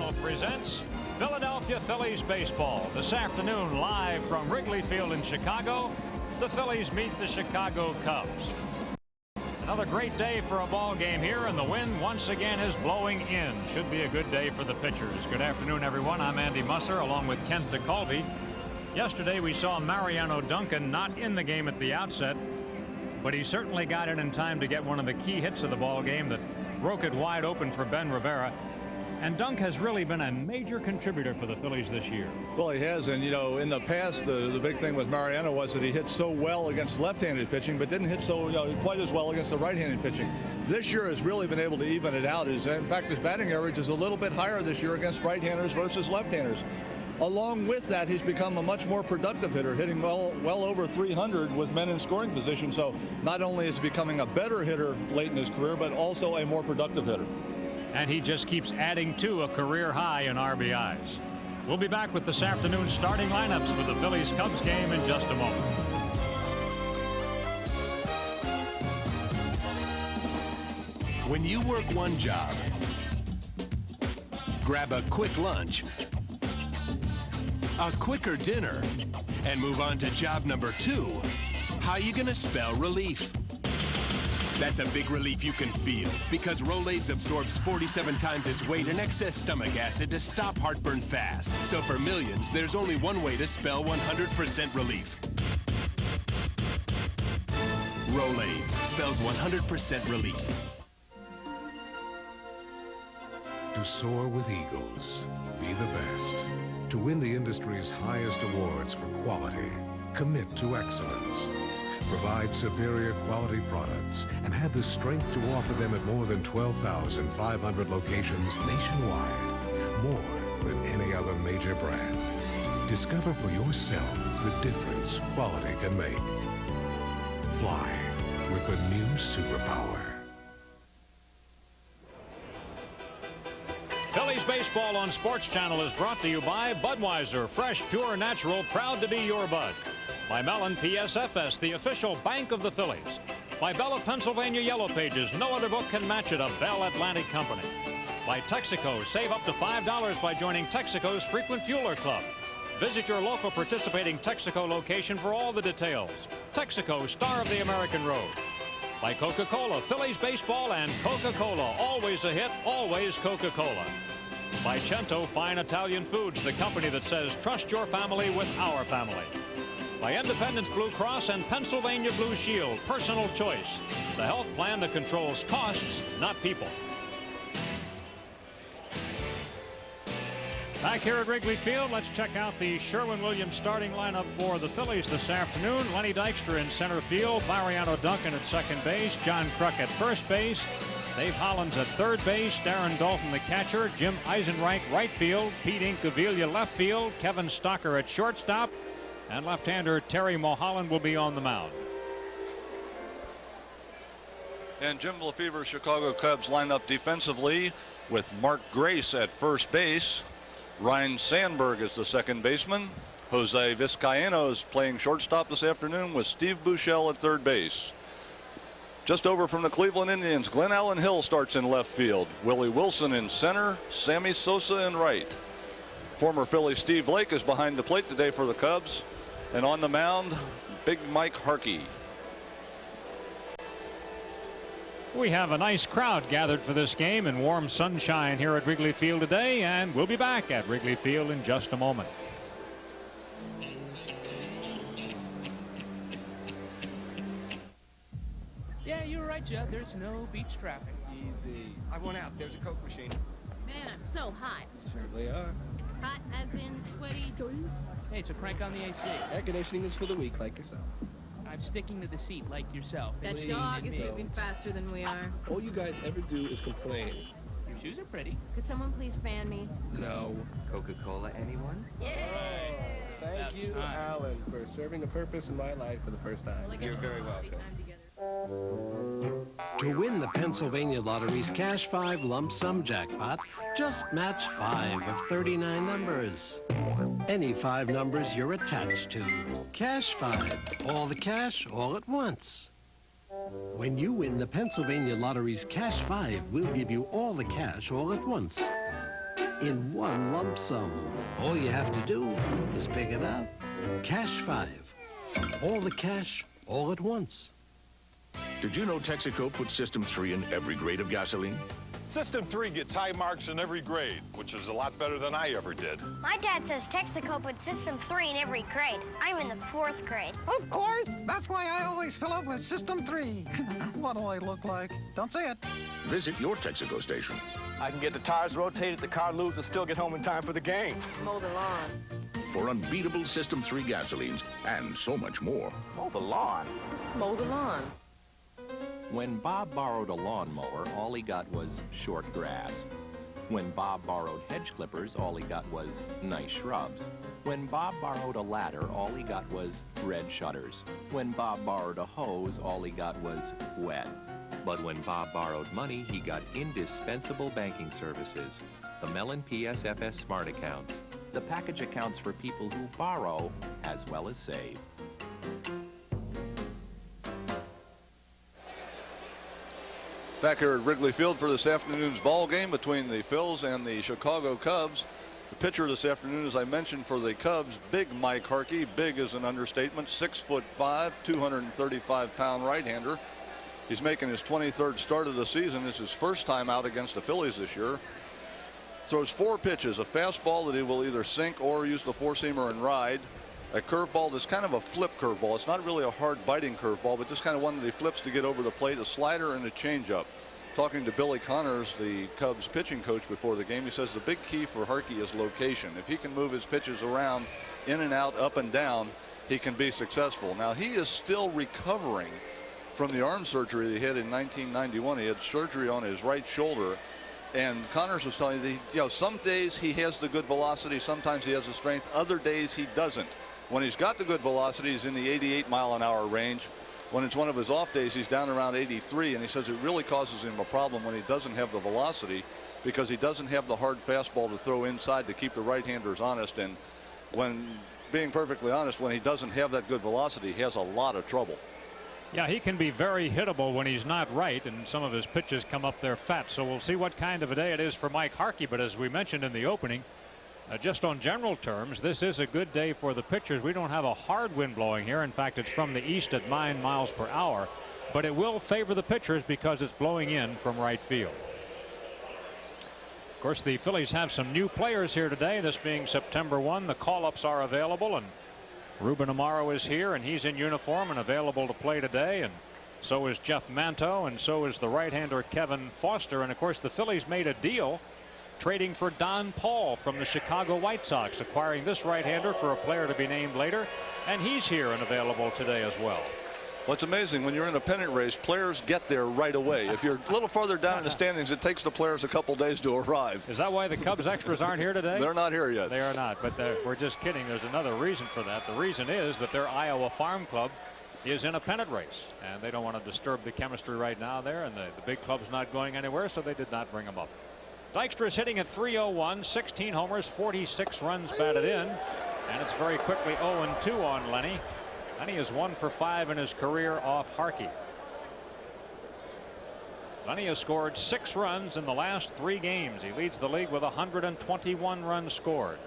Channel presents Philadelphia Phillies baseball. This afternoon, live from Wrigley Field in Chicago, the Phillies meet the Chicago Cubs. Another great day for a ball game here, and the wind once again is blowing in. Should be a good day for the pitchers. Good afternoon, everyone. I'm Andy Musser, along with Kent DeColby. Yesterday, we saw Mariano Duncan not in the game at the outset, but he certainly got in time to get one of the key hits of the ball game that broke it wide open for Ben Rivera. And Dunk has really been a major contributor for the Phillies this year. Well, he has, and you know, in the past, the big thing with Mariano was that he hit so well against left-handed pitching, but didn't hit so quite as well against the right-handed pitching. This year has really been able to even it out. In fact, his batting average is a little bit higher this year against right-handers versus left-handers. Along with that, he's become a much more productive hitter, hitting well over 300 with men in scoring position. So not only is he becoming a better hitter late in his career, but also a more productive hitter. And he just keeps adding to a career high in RBIs. We'll be back with this afternoon's starting lineups for the Phillies-Cubs game in just a moment. When you work one job, grab a quick lunch, a quicker dinner, and move on to job number 2, how you gonna spell relief? That's a big relief you can feel, because Rolaids absorbs 47 times its weight in excess stomach acid to stop heartburn fast. So for millions, there's only one way to spell 100% relief. Rolaids spells 100% relief. To soar with eagles, be the best. To win the industry's highest awards for quality, commit to excellence. Provide superior quality products and have the strength to offer them at more than 12,500 locations nationwide. More than any other major brand. Discover for yourself the difference quality can make. Fly with the new superpower. Phillies baseball on Sports Channel is brought to you by Budweiser, fresh, pure, natural, proud to be your Bud. By Mellon PSFS, the official bank of the Phillies. By Bella Pennsylvania Yellow Pages, no other book can match it, a Bell Atlantic company. By Texaco, save up to $5 by joining Texaco's Frequent Fueler Club. Visit your local participating Texaco location for all the details. Texaco, star of the American road. By Coca-Cola, Phillies baseball and Coca-Cola, always a hit, always Coca-Cola. By Cento, fine Italian foods, the company that says trust your family with our family. By Independence Blue Cross and Pennsylvania Blue Shield, personal choice, the health plan that controls costs, not people. Back here at Wrigley Field, let's check out the Sherwin-Williams starting lineup for the Phillies this afternoon. Lenny Dykstra in center field, Mariano Duncan at second base, John Kruk at first base, Dave Hollins at third base, Darren Dalton the catcher, Jim Eisenreich right field, Pete Incaviglia left field, Kevin Stocker at shortstop, and left-hander Terry Mulholland will be on the mound. And Jim Lefever's Chicago Cubs line up defensively with Mark Grace at first base. Ryan Sandberg is the second baseman. Jose Vizcaino is playing shortstop this afternoon with Steve Buechele at third base. Just over from the Cleveland Indians, Glenn Allen Hill starts in left field. Willie Wilson in center, Sammy Sosa in right. Former Philly Steve Lake is behind the plate today for the Cubs. And on the mound, Big Mike Harkey. We have a nice crowd gathered for this game in warm sunshine here at Wrigley Field today, and we'll be back at Wrigley Field in just a moment. Yeah, you were right, Judd. There's no beach traffic. Easy. I went out. There's a Coke machine. Man, I'm so hot. You certainly are. Hot as in sweaty. Hey, so crank on the AC. Air conditioning is for the weak, like yourself. I'm sticking to the seat like yourself. That Believe dog in is me. moving faster than we are. All you guys ever do is complain. Your shoes are pretty. Could someone please fan me? No. Coca-Cola, anyone? Yay! Thank That's you, fine. Alan, for serving a purpose in my life for the first time. Well, I guess You're very we'll spend welcome. time together. To win the Pennsylvania Lottery's Cash 5 lump sum jackpot, just match 5 of 39 numbers. Any 5 numbers you're attached to. Cash 5. All the cash, all at once. When you win the Pennsylvania Lottery's Cash 5, we'll give you all the cash all at once. in one lump sum. All you have to do is pick it up. Cash 5. All the cash, all at once. Did you know Texaco puts System 3 in every grade of gasoline? System 3 gets high marks in every grade, which is a lot better than I ever did. My dad says Texaco puts System 3 in every grade. I'm in the 4th grade. Of course. That's why I always fill up with System 3. What do I look like? Don't say it. Visit your Texaco station. I can get the tires rotated, the car lubed, and still get home in time for the game. Mow the lawn. For unbeatable System 3 gasolines and so much more. Mow the lawn. Mow the lawn. When Bob borrowed a lawnmower, all he got was short grass. When Bob borrowed hedge clippers, all he got was nice shrubs. When Bob borrowed a ladder, all he got was red shutters. When Bob borrowed a hose, all he got was wet. But when Bob borrowed money, he got indispensable banking services. The Mellon PSFS Smart Accounts. The package accounts for people who borrow as well as save. Back here at Wrigley Field for this afternoon's ball game between the Phils and the Chicago Cubs. The pitcher this afternoon, as I mentioned, for the Cubs, big Mike Harkey. Big is an understatement. 6'5", 235-pound right-hander. He's making his 23rd start of the season. It's his first time out against the Phillies this year. Throws 4 pitches, a fastball that he will either sink or use the four-seamer and ride. A curveball that's kind of a flip curveball. It's not really a hard biting curveball, but just kind of one that he flips to get over the plate. A slider and a changeup. Talking to Billy Connors, the Cubs pitching coach, before the game, he says the big key for Harkey is location. If he can move his pitches around, in and out, up and down, he can be successful. Now, he is still recovering from the arm surgery that he had in 1991. He had surgery on his right shoulder. And Connors was telling me that some days he has the good velocity, sometimes he has the strength, other days he doesn't. When he's got the good velocity, he's in the 88-mile-an-hour range. When it's one of his off days, he's down around 83, and he says it really causes him a problem when he doesn't have the velocity, because he doesn't have the hard fastball to throw inside to keep the right-handers honest. And when, being perfectly honest, when he doesn't have that good velocity, he has a lot of trouble. Yeah, he can be very hittable when he's not right, and some of his pitches come up there fat. So we'll see what kind of a day it is for Mike Harkey. But as we mentioned in the opening, just on general terms, this is a good day for the pitchers. We don't have a hard wind blowing here. In fact, it's from the east at 9 miles per hour. But it will favor the pitchers because it's blowing in from right field. Of course, the Phillies have some new players here today. This being September 1, the call-ups are available, and Ruben Amaro is here, and he's in uniform and available to play today. And so is Jeff Manto, and so is the right-hander Kevin Foster. And of course, the Phillies made a deal trading for Don Paul from the Chicago White Sox, acquiring this right-hander for a player to be named later, and he's here and available today as well. Well, it's amazing when you're in a pennant race, players get there right away. If you're a little farther down in the standings, it takes the players a couple days to arrive. Is that why the Cubs extras aren't here today? They're not here yet. They are not, but we're just kidding. There's another reason for that. The reason is that their Iowa Farm Club is in a pennant race, and they don't want to disturb the chemistry right now there, and the big club's not going anywhere, so they did not bring them up. Dykstra is hitting at .301, 16 homers, 46 runs batted in, and it's very quickly 0-2 on Lenny. Lenny is 1 for 5 in his career off Harkey. Lenny has scored 6 runs in the last 3 games. He leads the league with 121 runs scored.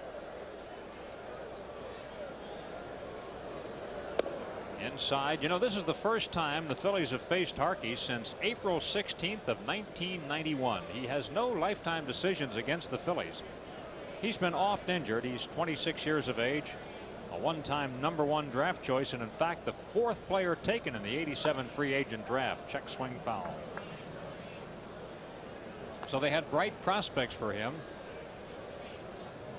Inside, this is the first time the Phillies have faced Harkey since April 16th of 1991. He has no lifetime decisions against the Phillies. He's been oft injured. He's 26 years of age, a one-time #1 draft choice, and in fact the 4th player taken in the '87 free agent draft. Check swing foul. So they had bright prospects for him,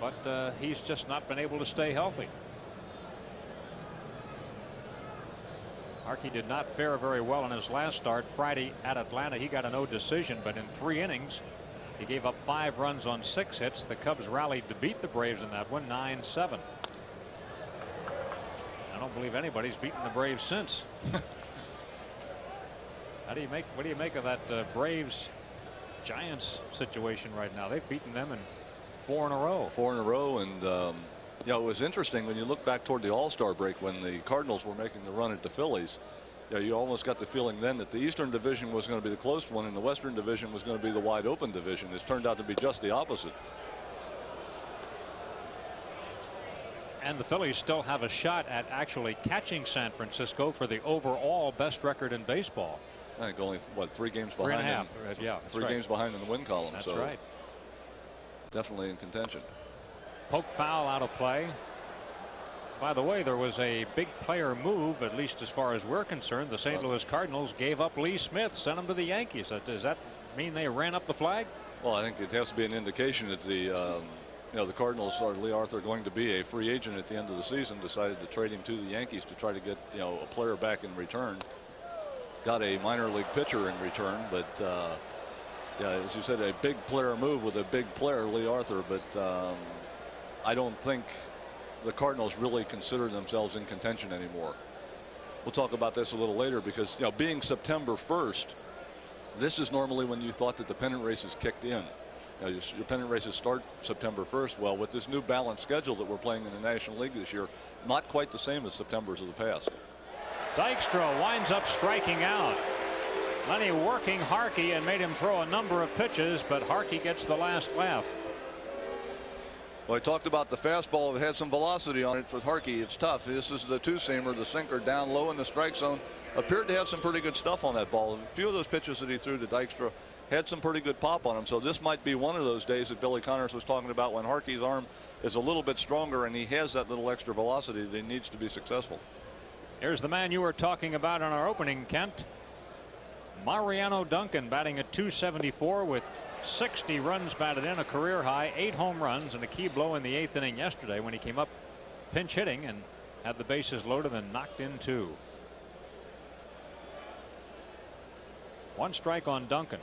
but he's just not been able to stay healthy. Harkey did not fare very well in his last start Friday at Atlanta. He got a no decision, but in 3 innings he gave up 5 runs on 6 hits. The Cubs rallied to beat the Braves in that one, 9-7. I don't believe anybody's beaten the Braves since. What do you make of that Braves Giants situation right now? They've beaten them in 4 in a row. 4 in a row, and it was interesting when you look back toward the All-Star break when the Cardinals were making the run at the Phillies. You almost got the feeling then that the Eastern Division was going to be the close one and the Western Division was going to be the wide open division. It's turned out to be just the opposite. And the Phillies still have a shot at actually catching San Francisco for the overall best record in baseball. I think only, what, 3 games behind? 3.5. Yeah, three games behind in the win column. That's so right. Definitely in contention. Poke foul out of play. By the way, there was a big player move, at least as far as we're concerned. The St. Louis Cardinals gave up Lee Smith, sent him to the Yankees. Does that mean they ran up the flag? Well, I think it has to be an indication that the the Cardinals, or Lee Arthur, going to be a free agent at the end of the season, decided to trade him to the Yankees to try to get a player back in return. Got a minor league pitcher in return, but yeah, as you said, a big player move with a big player, Lee Arthur. But I don't think the Cardinals really consider themselves in contention anymore. We'll talk about this a little later because being September 1st, this is normally when you thought that the pennant races kicked in. Your pennant races start September 1st. Well, with this new balanced schedule that we're playing in the National League this year, not quite the same as Septembers of the past. Dykstra winds up striking out. Lenny working Harkey and made him throw a number of pitches, but Harkey gets the last laugh. Well, I talked about the fastball. It had some velocity on it with Harkey. It's tough. This is the two-seamer, the sinker down low in the strike zone. Appeared to have some pretty good stuff on that ball. A few of those pitches that he threw to Dykstra had some pretty good pop on them. So this might be one of those days that Billy Connors was talking about when Harkey's arm is a little bit stronger and he has that little extra velocity that he needs to be successful. Here's the man you were talking about in our opening, Kent. Mariano Duncan batting at .274 with 60 runs batted in, a career high, 8 home runs, and a key blow in the 8th inning yesterday when he came up pinch hitting and had the bases loaded and knocked in 2. 1 strike on Duncan.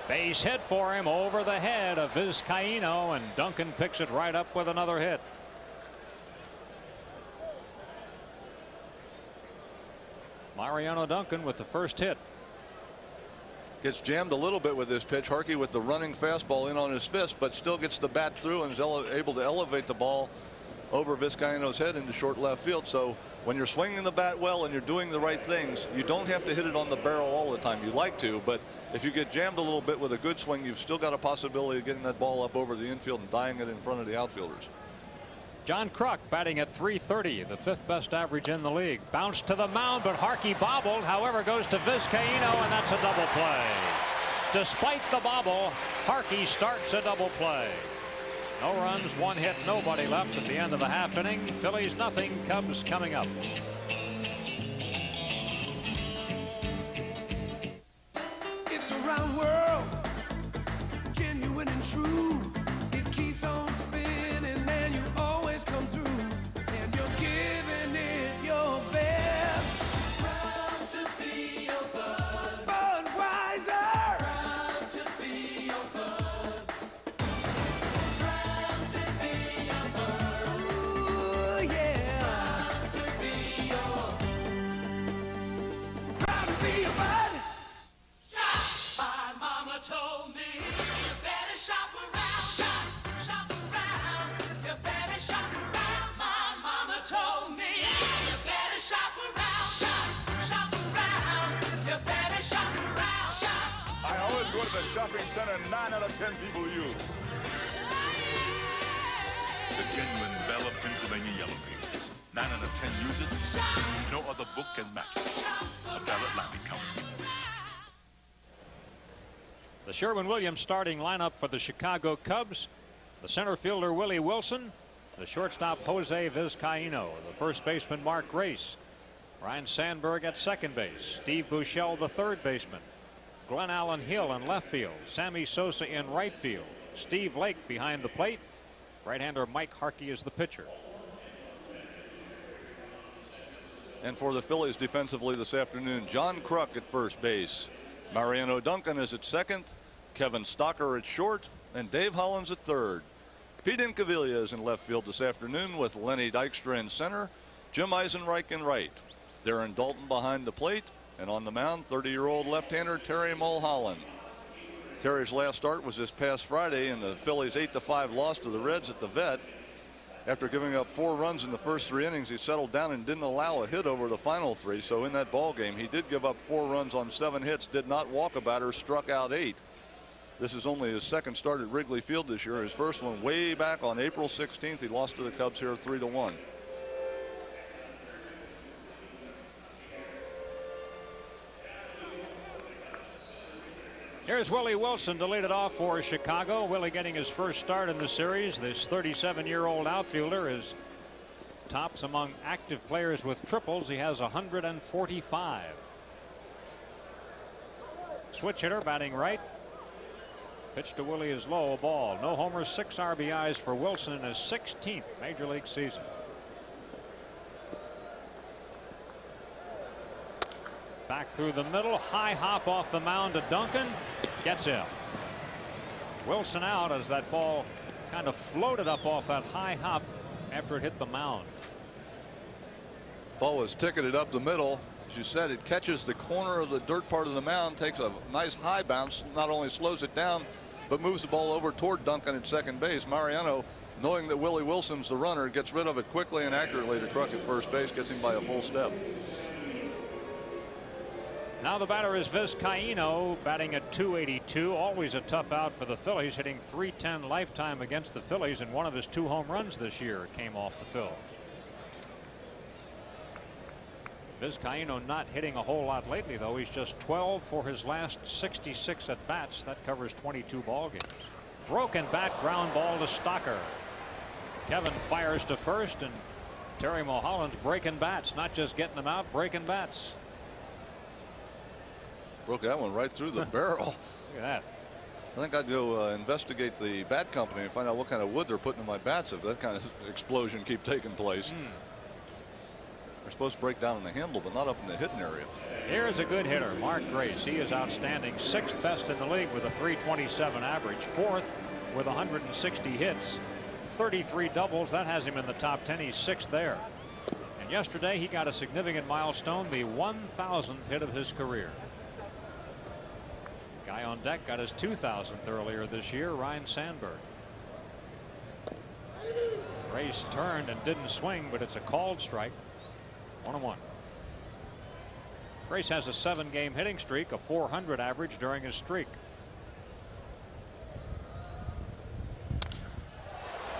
Base hit for him over the head of Vizcaino, and Duncan picks it right up with another hit. Mariano Duncan with the first hit. Gets jammed a little bit with this pitch. Harkey with the running fastball in on his fist, but still gets the bat through and is able to elevate the ball over Vizcaino's head into short left field. So when you're swinging the bat well and you're doing the right things, you don't have to hit it on the barrel all the time. You like to, but if you get jammed a little bit with a good swing, you've still got a possibility of getting that ball up over the infield and dying it in front of the outfielders. John Kruk batting at .330, the 5th best average in the league. Bounced to the mound, but Harkey bobbled. However, goes to Vizcaino, and that's a double play. Despite the bobble, Harkey starts a double play. No runs, 1 hit, nobody left at the end of the half inning. Phillies nothing, Cubs coming up. It's a round world, genuine and true. It keeps on spinning and you always come through. And you're giving it your best. Proud to be your bud. Budweiser. Proud to be your bud. Proud to be your bud. Ooh, yeah. Proud to be your. Proud to be your bud. My mama told me you better shop around. Shop around. You better shop around. My mama told me you better shop around. Shop around. You better shop around. I always go to the shopping center 9 out of 10 people use. The genuine Bell of Pennsylvania Yellow Pages. 9 out of 10 use it. No other book can match it. A Bell Atlantic Company. The Sherwin-Williams starting lineup for the Chicago Cubs. The center fielder Willie Wilson, the shortstop Jose Vizcaino, the first baseman Mark Grace, Ryan Sandberg at second base, Steve Buechele the third baseman, Glenn Allen Hill in left field, Sammy Sosa in right field, Steve Lake behind the plate, right-hander Mike Harkey is the pitcher. And for the Phillies defensively this afternoon, John Kruk at first base. Mariano Duncan is at second, Kevin Stocker at short, and Dave Hollins at third. Pete Incaviglia is in left field this afternoon with Lenny Dykstra in center, Jim Eisenreich in right. Darren Dalton behind the plate, and on the mound, 30-year-old left-hander Terry Mulholland. Terry's last start was this past Friday in the Phillies' 8-5 loss to the Reds at the Vet. After giving up 4 runs in the first 3 innings, he settled down and didn't allow a hit over the final 3. So in that ball game, he did give up 4 runs on 7 hits, did not walk a batter, struck out 8. This is only his second start at Wrigley Field this year. His first one way back on April 16th. He lost to the Cubs here 3-1. Here's Willie Wilson to lead it off for Chicago. Willie getting his first start in the series. This 37-year-old outfielder is tops among active players with triples. He has 145. Switch hitter batting right. Pitch to Willie is low, a ball. No homers, 6 RBIs for Wilson in his 16th major league season. Back through the middle, high hop off the mound to Duncan. Gets him. Wilson out as that ball kind of floated up off that high hop after it hit the mound. Ball was ticketed up the middle. As you said, it catches the corner of the dirt part of the mound, takes a nice high bounce, not only slows it down, but moves the ball over toward Duncan at second base. Mariano, knowing that Willie Wilson's the runner, gets rid of it quickly and accurately to Kruk at first base, gets him by a full step. Now the batter is Vizcaino, batting at .282. Always a tough out for the Phillies, hitting .310 lifetime against the Phillies, and one of his 2 home runs this year came off the fill. Vizcaino not hitting a whole lot lately, though. He's just 12 for his last 66 at bats. That covers 22 ball games. Broken bat, ground ball to Stocker. Kevin fires to first, and Terry Mulholland's breaking bats, not just getting them out, breaking bats. Broke that one right through the barrel. Look at that. I think I'd go investigate the bat company and find out what kind of wood they're putting in my bats if that kind of explosion keep taking place. They're supposed to break down in the handle, but not up in the hitting area. Here's a good hitter, Mark Grace. He is outstanding, 6th best in the league with a .327 average, 4th with 160 hits, 33 doubles. That has him in the top 10. He's 6th there. And yesterday he got a significant milestone, the 1,000th hit of his career. Guy on deck got his 2,000th earlier this year, Ryan Sandberg. Grace turned and didn't swing, but it's a called strike. 1-1. Grace has a 7-game hitting streak, a .400 average during his streak.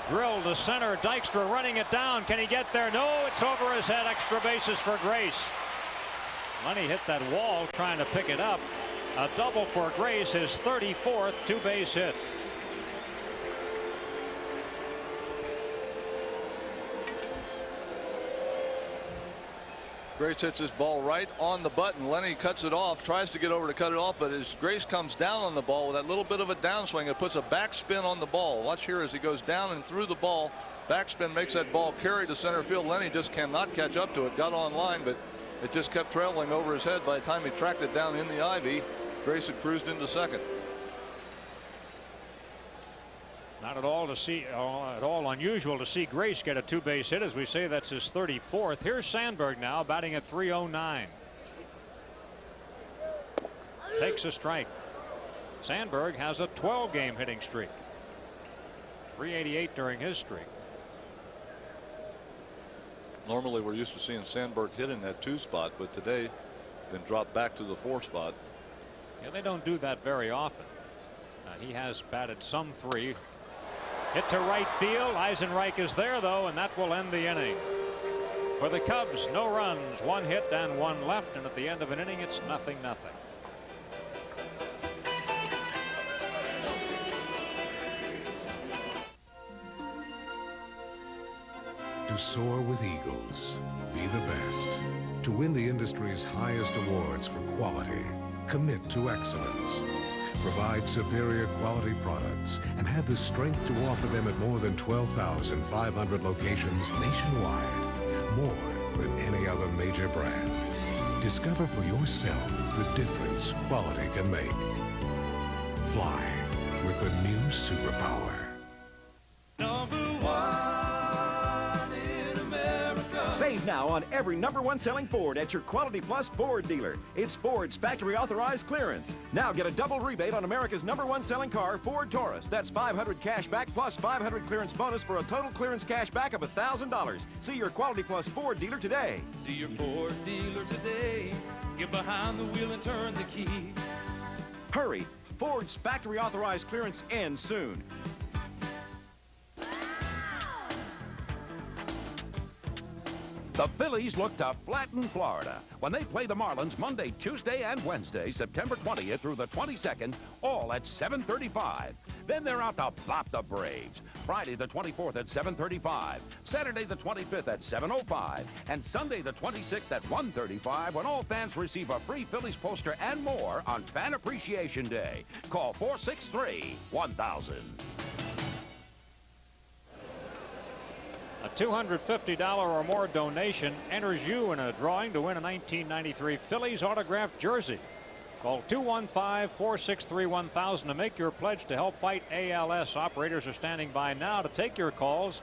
Drilled to center, Dykstra running it down. Can he get there? No, it's over his head. Extra bases for Grace. Lenny hit that wall trying to pick it up. A double for Grace, his 34th 2-base hit. Grace hits his ball right on the button. Lenny cuts it off, tries to get over to cut it off, but as Grace comes down on the ball with that little bit of a downswing, it puts a backspin on the ball. Watch here as he goes down and through the ball. Backspin makes that ball carry to center field. Lenny just cannot catch up to it. Got on line, but it just kept traveling over his head. By the time he tracked it down in the ivy, Grace had cruised into second. Not at all unusual to see Grace get a 2-base hit. As we say, that's his 34th. Here's Sandberg now batting at .309. Takes a strike. Sandberg has a 12-game hitting streak. .388 during his streak. Normally we're used to seeing Sandberg hit in that 2 spot, but today been dropped back to the 4 spot. Yeah, they don't do that very often. He has batted some 3. Hit to right field. Eisenreich is there, though, and that will end the inning. For the Cubs, no runs, 1 hit and 1 left, and at the end of an inning, it's 0-0. To soar with eagles, be the best. To win the industry's highest awards for quality, commit to excellence. Provide superior quality products and have the strength to offer them at more than 12,500 locations nationwide. More than any other major brand. Discover for yourself the difference quality can make. Fly with the new superpower. Save now on every #1 selling Ford at your Quality Plus Ford dealer. It's Ford's factory authorized clearance. Now get a double rebate on America's #1 selling car, Ford Taurus. That's $500 cash back plus $500 clearance bonus for a total clearance cash back of $1,000. See your Quality Plus Ford dealer today. See your Ford dealer today. Get behind the wheel and turn the key. Hurry. Ford's factory authorized clearance ends soon. The Phillies look to flatten Florida when they play the Marlins Monday, Tuesday, and Wednesday, September 20th through the 22nd, all at 7:35. Then they're out to bop the Braves. Friday the 24th at 7:35, Saturday the 25th at 7:05, and Sunday the 26th at 1:35 when all fans receive a free Phillies poster and more on Fan Appreciation Day. Call 463-1000. A $250 or more donation enters you in a drawing to win a 1993 Phillies autographed jersey. Call 215-463-1000 to make your pledge to help fight ALS. Operators are standing by now to take your calls.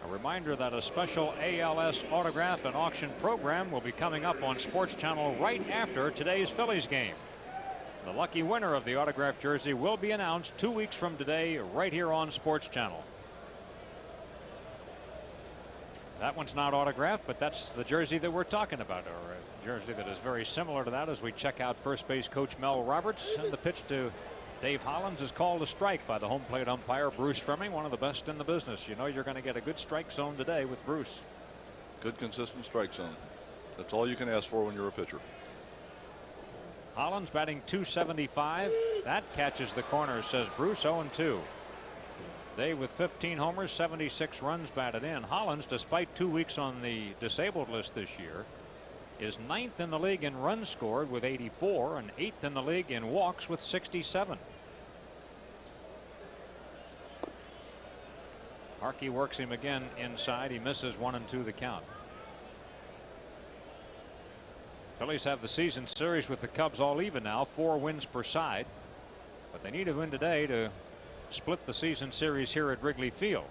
A reminder that a special ALS autograph and auction program will be coming up on Sports Channel right after today's Phillies game. The lucky winner of the autographed jersey will be announced 2 weeks from today right here on Sports Channel. That one's not autographed, but that's the jersey that we're talking about, or a jersey that is very similar to that as we check out first base coach Mel Roberts. And the pitch to Dave Hollins is called a strike by the home plate umpire Bruce Fleming, one of the best in the business. You know you're going to get a good strike zone today with Bruce. Good consistent strike zone. That's all you can ask for when you're a pitcher. Hollins batting .275. That catches the corner, says Bruce. 0-2. Dave with 15 homers, 76 runs batted in. Hollins, despite 2 weeks on the disabled list this year, is 9th in the league in runs scored with 84 and 8th in the league in walks with 67. Harkey works him again inside. He misses 1-2 the count. Phillies have the season series with the Cubs all even now, 4 wins per side, but they need a win today to split the season series here at Wrigley Field.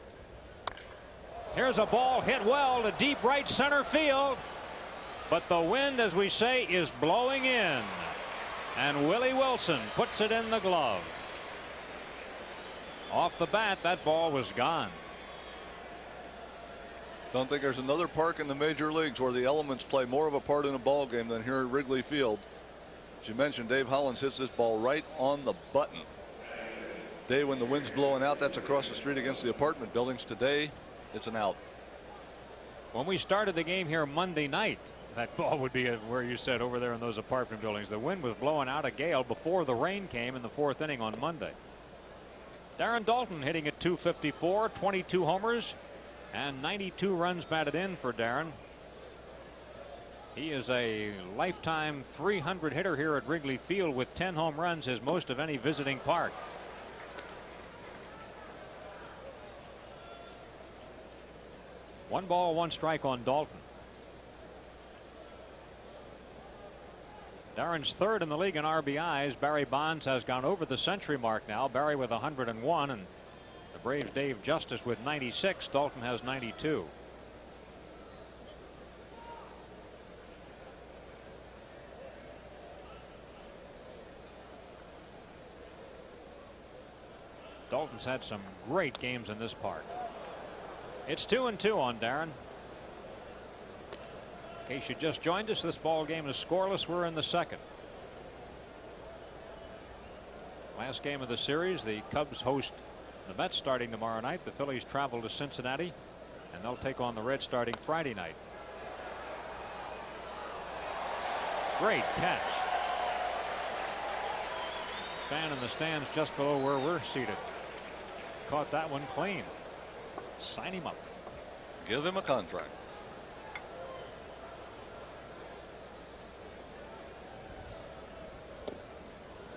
Here's a ball hit well to deep right center field, but the wind, as we say, is blowing in, and Willie Wilson puts it in the glove. Off the bat, that ball was gone. Don't think there's another park in the major leagues where the elements play more of a part in a ball game than here at Wrigley Field. As you mentioned, Dave Hollins hits this ball right on the button. Day when the wind's blowing out, that's across the street against the apartment buildings. Today, it's an out. When we started the game here Monday night, that ball would be where you said, over there in those apartment buildings. The wind was blowing out a gale before the rain came in the 4th inning on Monday. Darren Daulton hitting at .254, 22 homers and 92 runs batted in for Darren. He is a lifetime 300 hitter here at Wrigley Field with 10 home runs, his most of any visiting park. One ball, one strike on Daulton. Darren's 3rd in the league in RBIs. Barry Bonds has gone over the century mark now. Barry with 101, and the Braves' Dave Justice with 96. Daulton has 92. Daulton's had some great games in this park. It's 2-2 on Darren. In case you just joined us, this ball game is scoreless. We're in the 2nd. Last game of the series, the Cubs host the Mets starting tomorrow night. The Phillies travel to Cincinnati, and they'll take on the Reds starting Friday night. Great catch. Fan in the stands just below where we're seated caught that one clean. Sign him up. Give him a contract.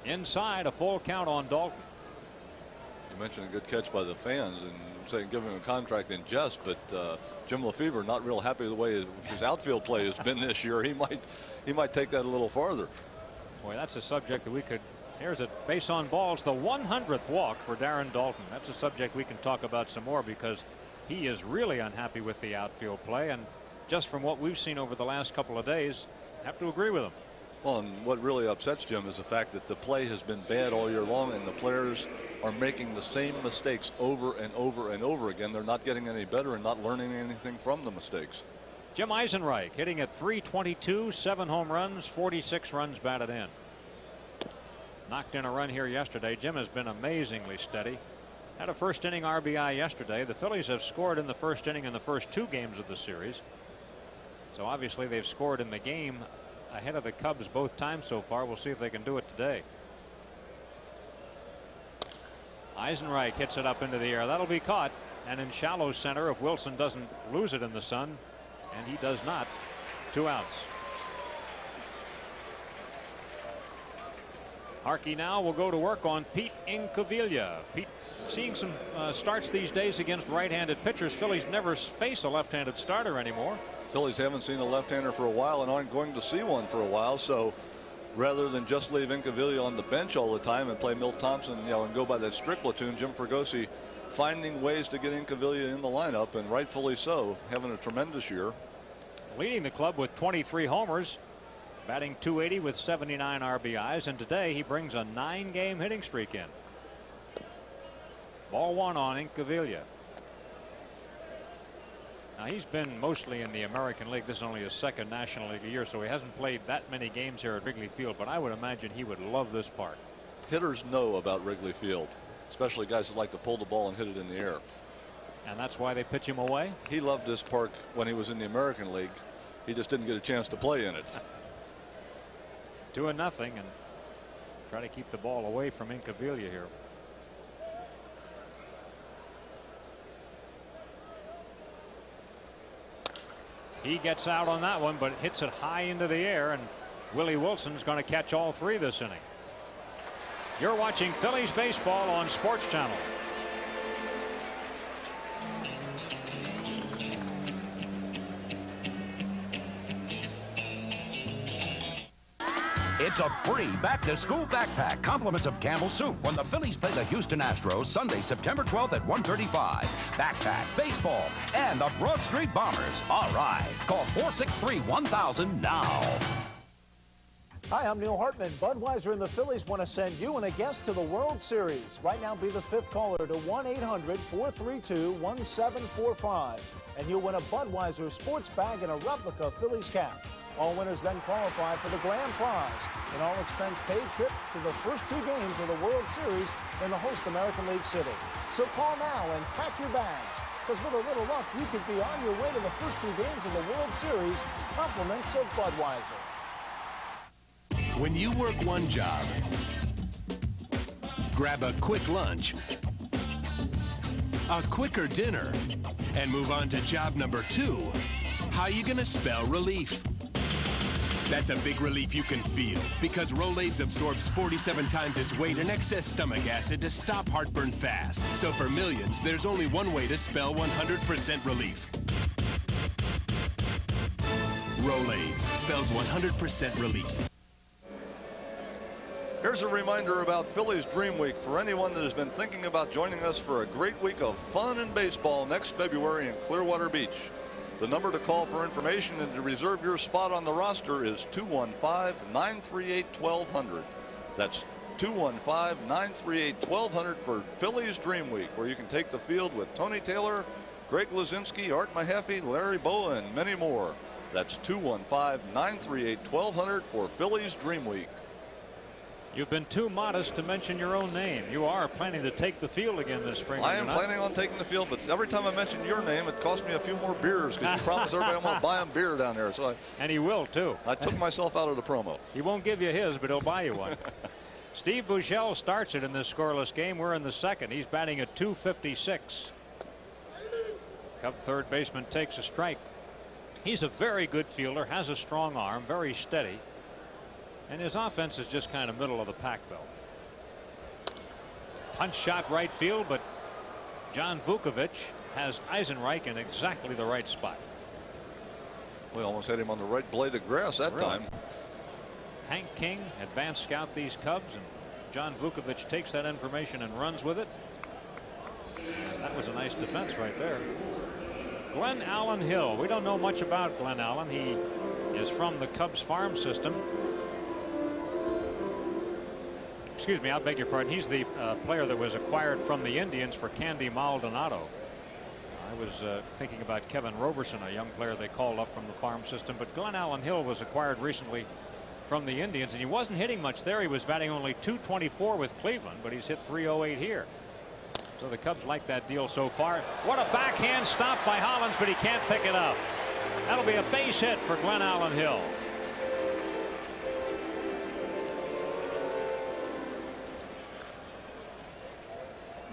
Inside, a full count on Daulton. You mentioned a good catch by the fans and saying give him a contract in jest, but Jim Lefebvre not real happy with the way his outfield play has been this year. He might take that a little farther. Boy, that's a subject that we could. Here's a base on balls, the 100th walk for Darren Daulton. That's a subject we can talk about some more because he is really unhappy with the outfield play, and just from what we've seen over the last couple of days, I have to agree with him. Well, and what really upsets Jim is the fact that the play has been bad all year long, and the players are making the same mistakes over and over and over again. They're not getting any better and not learning anything from the mistakes. Jim Eisenreich hitting at .322, 7 home runs, 46 runs batted in. Knocked in a run here yesterday. Jim has been amazingly steady. Had a first inning RBI yesterday. The Phillies have scored in the first inning in the first 2 games of the series. So obviously they've scored in the game ahead of the Cubs both times so far. We'll see if they can do it today. Eisenreich hits it up into the air. That'll be caught and in shallow center if Wilson doesn't lose it in the sun, and he does not. 2 outs. Harkey now will go to work on Pete Incaviglia. Pete seeing some starts these days against right-handed pitchers. Phillies never face a left-handed starter anymore. Phillies haven't seen a left-hander for a while and aren't going to see one for a while. So rather than just leave Incaviglia on the bench all the time and play Milt Thompson, and go by that strict platoon, Jim Fregosi finding ways to get Incaviglia in the lineup, and rightfully so, having a tremendous year. Leading the club with 23 homers, batting .280 with 79 RBIs, and today he brings a 9-game hitting streak in. Ball 1 on Incaviglia. Now he's been mostly in the American League. This is only his 2nd National League a year, so he hasn't played that many games here at Wrigley Field, but I would imagine he would love this park. Hitters know about Wrigley Field, especially guys that like to pull the ball and hit it in the air. And that's why they pitch him away? He loved this park when he was in the American League. He just didn't get a chance to play in it. 2-0, and try to keep the ball away from Incaviglia here. He gets out on that one, but hits it high into the air, and Willie Wilson's going to catch all 3 this inning. You're watching Phillies baseball on Sports Channel. It's a free back-to-school backpack, compliments of Campbell Soup, when the Phillies play the Houston Astros Sunday, September 12th at 1:35. Backpack, baseball, and the Broad Street Bombers. All right. Call 463-1000 now. Hi, I'm Neil Hartman. Budweiser and the Phillies want to send you and a guest to the World Series. Right now, be the 5th caller to 1-800-432-1745. And you'll win a Budweiser sports bag and a replica Phillies cap. All winners then qualify for the grand prize, an all-expense-paid trip to the first 2 games of the World Series in the host American League city. So call now and pack your bags, because with a little luck, you could be on your way to the first 2 games of the World Series, compliments of Budweiser. When you work one job, grab a quick lunch, a quicker dinner, and move on to job number 2. How you gonna spell relief? That's a big relief you can feel, because Rolaids absorbs 47 times its weight in excess stomach acid to stop heartburn fast. So for millions, there's only one way to spell 100% relief. Rolaids spells 100% relief. Here's a reminder about Phillies Dream Week for anyone that has been thinking about joining us for a great week of fun and baseball next February in Clearwater Beach. The number to call for information and to reserve your spot on the roster is 215-938-1200. That's 215-938-1200 for Phillies Dream Week, where you can take the field with Tony Taylor, Greg Lazinski, Art Mahaffey, Larry Bowa, and many more. That's 215-938-1200 for Phillies Dream Week. You've been too modest to mention your own name. You are planning to take the field again this spring. I am planning on taking the field, but every time I mention your name, it costs me a few more beers, because you promised everybody I'm going to buy them beer down there. So and he will, too. I took myself out of the promo. He won't give you his, but he'll buy you one. Steve Buechele starts it in this scoreless game. We're in the 2nd. He's batting at .256. Cub third baseman takes a strike. He's a very good fielder, has a strong arm, very steady. And his offense is just kind of middle of the pack, though. Punch shot right field, but John Vukovic has Eisenreich in exactly the right spot. We almost had him on the right blade of grass that time. Hank King, advanced scout these Cubs, and John Vukovic takes that information and runs with it. And that was a nice defense right there. Glenn Allen Hill. We don't know much about Glenn Allen. He is from the Cubs farm system. Excuse me, I beg your pardon. He's the player that was acquired from the Indians for Candy Maldonado. I was thinking about Kevin Roberson, a young player they called up from the farm system. But Glenn Allen Hill was acquired recently from the Indians, and he wasn't hitting much there. He was batting only .224 with Cleveland, but he's hit .308 here. So the Cubs like that deal so far. What a backhand stop by Hollins, but he can't pick it up. That'll be a base hit for Glenn Allen Hill.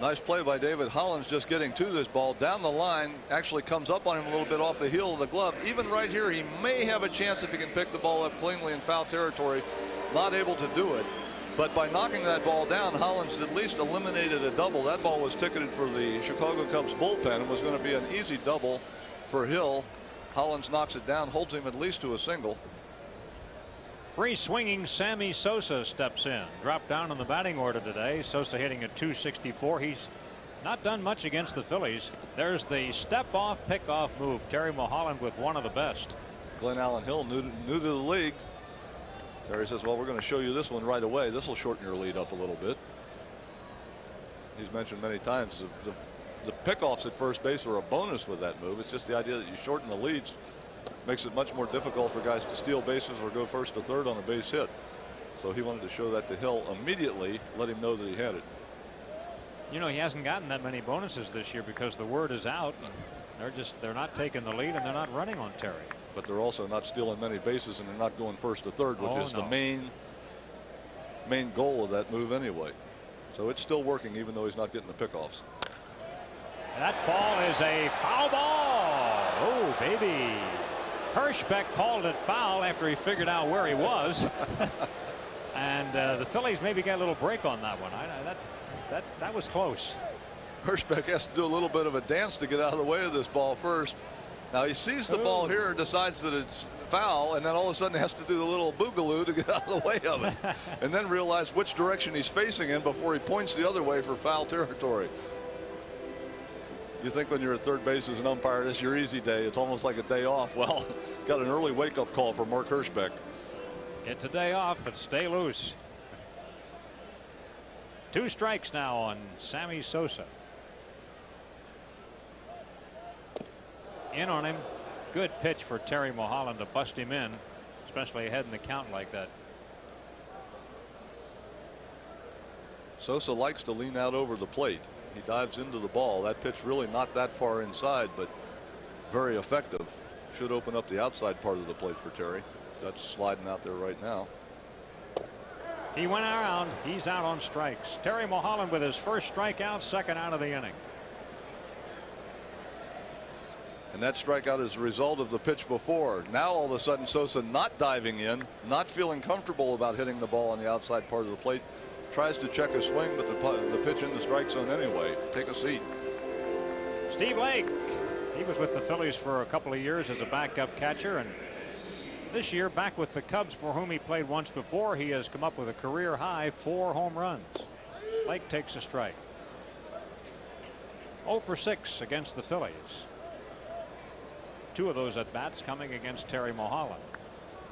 Nice play by David Hollins, just getting to this ball down the line. Actually comes up on him a little bit off the heel of the glove. Even right here, he may have a chance if he can pick the ball up cleanly in foul territory. Not able to do it. But by knocking that ball down, Hollins at least eliminated a double. That ball was ticketed for the Chicago Cubs bullpen and was going to be an easy double for Hill. Hollins knocks it down, holds him at least to a single. Free swinging Sammy Sosa steps in. Dropped down in the batting order today. Sosa hitting a .264. He's not done much against the Phillies. There's the step off pickoff move. Terry Mulholland with one of the best. Glenn Allen Hill new to the league. Terry says, well, we're going to show you this one right away. This will shorten your lead up a little bit. He's mentioned many times the pickoffs at first base are a bonus with that move. It's just the idea that you shorten the leads. Makes it much more difficult for guys to steal bases or go first to third on a base hit. So he wanted to show that to Hill immediately, let him know that he had it. You know, he hasn't gotten that many bonuses this year because the word is out. They're not taking the lead and they're not running on Terry. But they're also not stealing many bases and they're not going first to third, which is the main goal of that move anyway. So it's still working even though he's not getting the pickoffs. That ball is a foul ball. Oh, baby. Hirschbeck called it foul after he figured out where he was. And the Phillies maybe got a little break on that one. That was close. Hirschbeck has to do a little bit of a dance to get out of the way of this ball first. Now he sees the ball here, decides that it's foul, and then all of a sudden has to do the little boogaloo to get out of the way of it. And then realize which direction he's facing in before he points the other way for foul territory. You think when you're at third base as an umpire, it's your easy day. It's almost like a day off. Well, got an early wake-up call for Mark Hirschbeck. It's a day off, but stay loose. 2 strikes now on Sammy Sosa. In on him. Good pitch for Terry Mulholland to bust him in, especially ahead in the count like that. Sosa likes to lean out over the plate. He dives into the ball. That pitch really not that far inside, but very effective. Should open up the outside part of the plate for Terry. That's sliding out there right now. He went around. He's out on strikes. Terry Mulholland with his first strikeout, second out of the inning. And that strikeout is a result of the pitch before. Now all of a sudden Sosa not diving in, not feeling comfortable about hitting the ball on the outside part of the plate. Tries to check a swing, but the pitch in the strike zone anyway. Take a seat. Steve Lake. He was with the Phillies for a couple of years as a backup catcher, and this year back with the Cubs, for whom he played once before. He has come up with a career high 4 home runs. Lake takes a strike. 0 for 6 against the Phillies. 2 of those at bats coming against Terry Mulholland.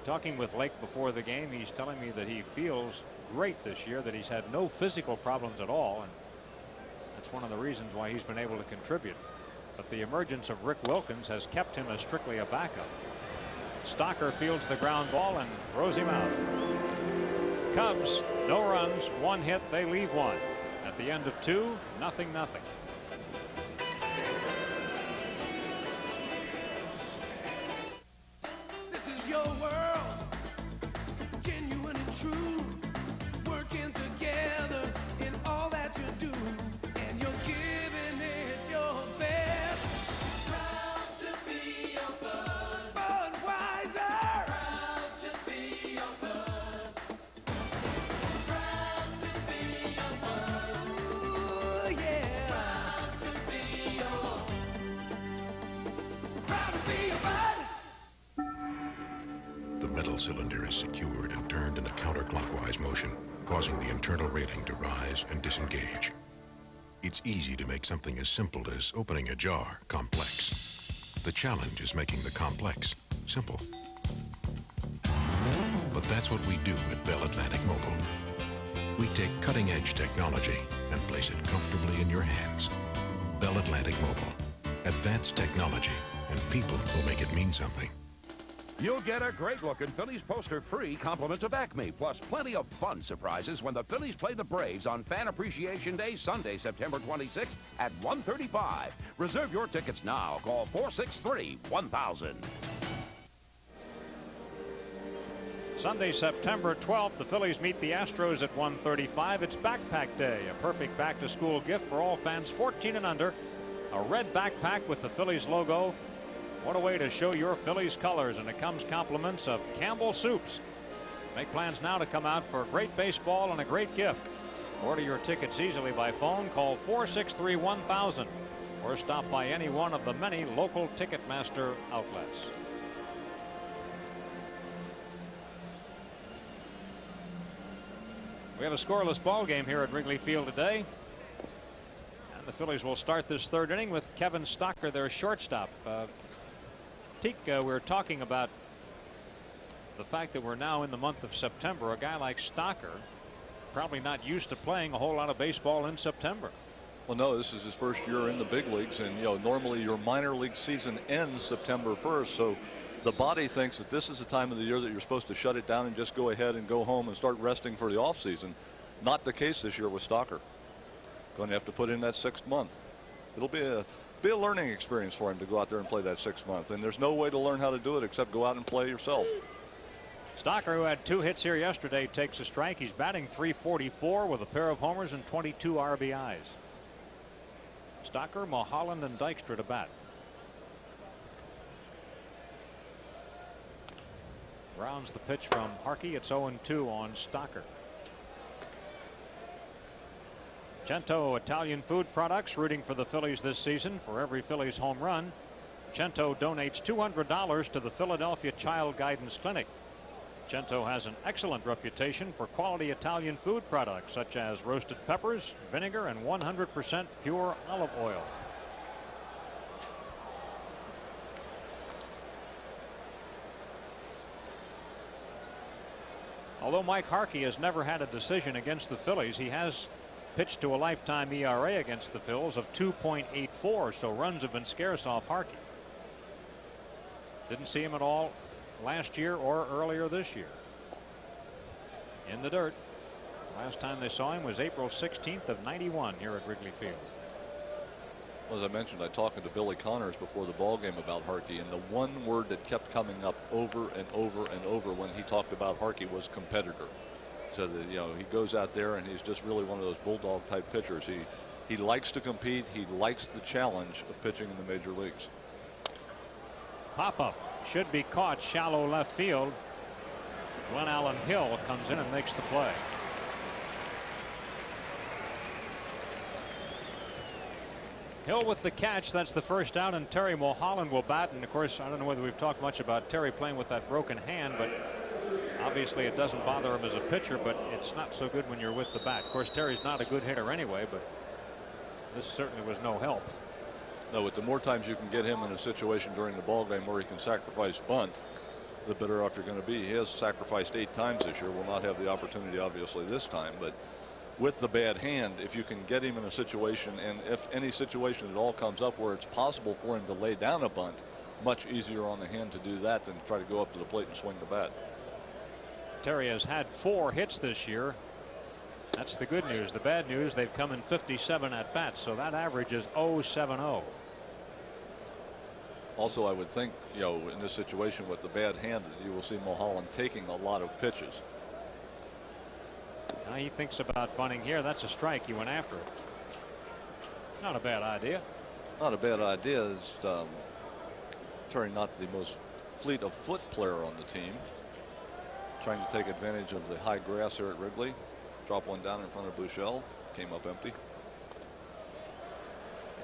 Talking with Lake before the game, he's telling me that he feels great this year, that he's had no physical problems at all, and that's one of the reasons why he's been able to contribute. But the emergence of Rick Wilkins has kept him as strictly a backup. Stocker fields the ground ball and throws him out. Cubs, no runs, 1 hit, they leave 1. At the end of 2, 0-0. This is your world, genuine and true, working together in all that you do, and you're giving it your best. Proud to be your bud, Budweiser. Proud to be your bud. Proud to be your bud. Ooh, yeah. Proud to be your bud. The metal cylinder is secured and turned in a counterclockwise motion, causing the internal rating to rise and disengage. It's easy to make something as simple as opening a jar complex. The challenge is making the complex simple. But that's what we do at Bell Atlantic Mobile. We take cutting-edge technology and place it comfortably in your hands. Bell Atlantic Mobile. Advanced technology and people who make it mean something. You'll get a great-looking Phillies poster free, compliments of Acme, plus plenty of fun surprises when the Phillies play the Braves on Fan Appreciation Day, Sunday, September 26th at 1:35. Reserve your tickets now. Call 463-1000. Sunday, September 12th, the Phillies meet the Astros at 1:35. It's Backpack Day, a perfect back-to-school gift for all fans 14 and under. A red backpack with the Phillies logo. What a way to show your Phillies colors, and it comes compliments of Campbell Soups. Make plans now to come out for great baseball and a great gift. Order your tickets easily by phone. Call 463-1000 or stop by any one of the many local Ticketmaster outlets. We have a scoreless ball game here at Wrigley Field today. And the Phillies will start this third inning with Kevin Stocker, their shortstop. We're talking about the fact that we're now in the month of September. A guy like Stocker, probably not used to playing a whole lot of baseball in September. Well, no, this is his first year in the big leagues, and normally your minor league season ends September 1st, so the body thinks that this is the time of the year that you're supposed to shut it down and just go ahead and go home and start resting for the offseason. Not the case this year with Stocker. Going to have to put in that 6th month. It'll be a learning experience for him to go out there and play that 6th month, and there's no way to learn how to do it except go out and play yourself. Stocker, who had 2 hits here yesterday, takes a strike. He's batting .344 with a pair of homers and 22 RBIs. Stocker, Mulholland, and Dykstra to bat. Rounds the pitch from Harkey. It's 0-2 on Stocker. Cento Italian Food Products, rooting for the Phillies this season. For every Phillies home run, Cento donates $200 to the Philadelphia Child Guidance Clinic. Cento has an excellent reputation for quality Italian food products such as roasted peppers, vinegar, and 100% pure olive oil. Although Mike Harkey has never had a decision against the Phillies, he has pitched to a lifetime ERA against the Phils of 2.84, so runs have been scarce off Harkey. Didn't see him at all last year or earlier this year. In the dirt. Last time they saw him was April 16th of '91 here at Wrigley Field. Well, as I mentioned, I talked to Billy Connors before the ball game about Harkey, and the one word that kept coming up over and over and over when he talked about Harkey was competitor. He said that he goes out there and he's just really one of those bulldog type pitchers. He likes to compete. He likes the challenge of pitching in the major leagues. Pop up should be caught shallow left field. Glenn Allen Hill comes in and makes the play. Hill with the catch. That's the first out, and Terry Mulholland will bat. And of course, I don't know whether we've talked much about Terry playing with that broken hand, but obviously it doesn't bother him as a pitcher, but it's not so good when you're with the bat. Of course, Terry's not a good hitter anyway, but this certainly was no help. No, but the more times you can get him in a situation during the ball game where he can sacrifice bunt, the better off you're going to be. He has sacrificed 8 times this year. Will not have the opportunity obviously this time, but with the bad hand, if you can get him in a situation, and if any situation at all comes up where it's possible for him to lay down a bunt, much easier on the hand to do that than to try to go up to the plate and swing the bat. Terry has had 4 hits this year. That's the good news. The bad news, they've come in 57 at bats, so that average is 0.70. Also, I would think, in this situation with the bad hand, you will see Mulholland taking a lot of pitches. Now he thinks about bunting here. That's a strike. He went after it. Not a bad idea. Not a bad idea. Is Terry not the most fleet of foot player on the team? Trying to take advantage of the high grass here at Wrigley. Drop one down in front of Buechele. Came up empty.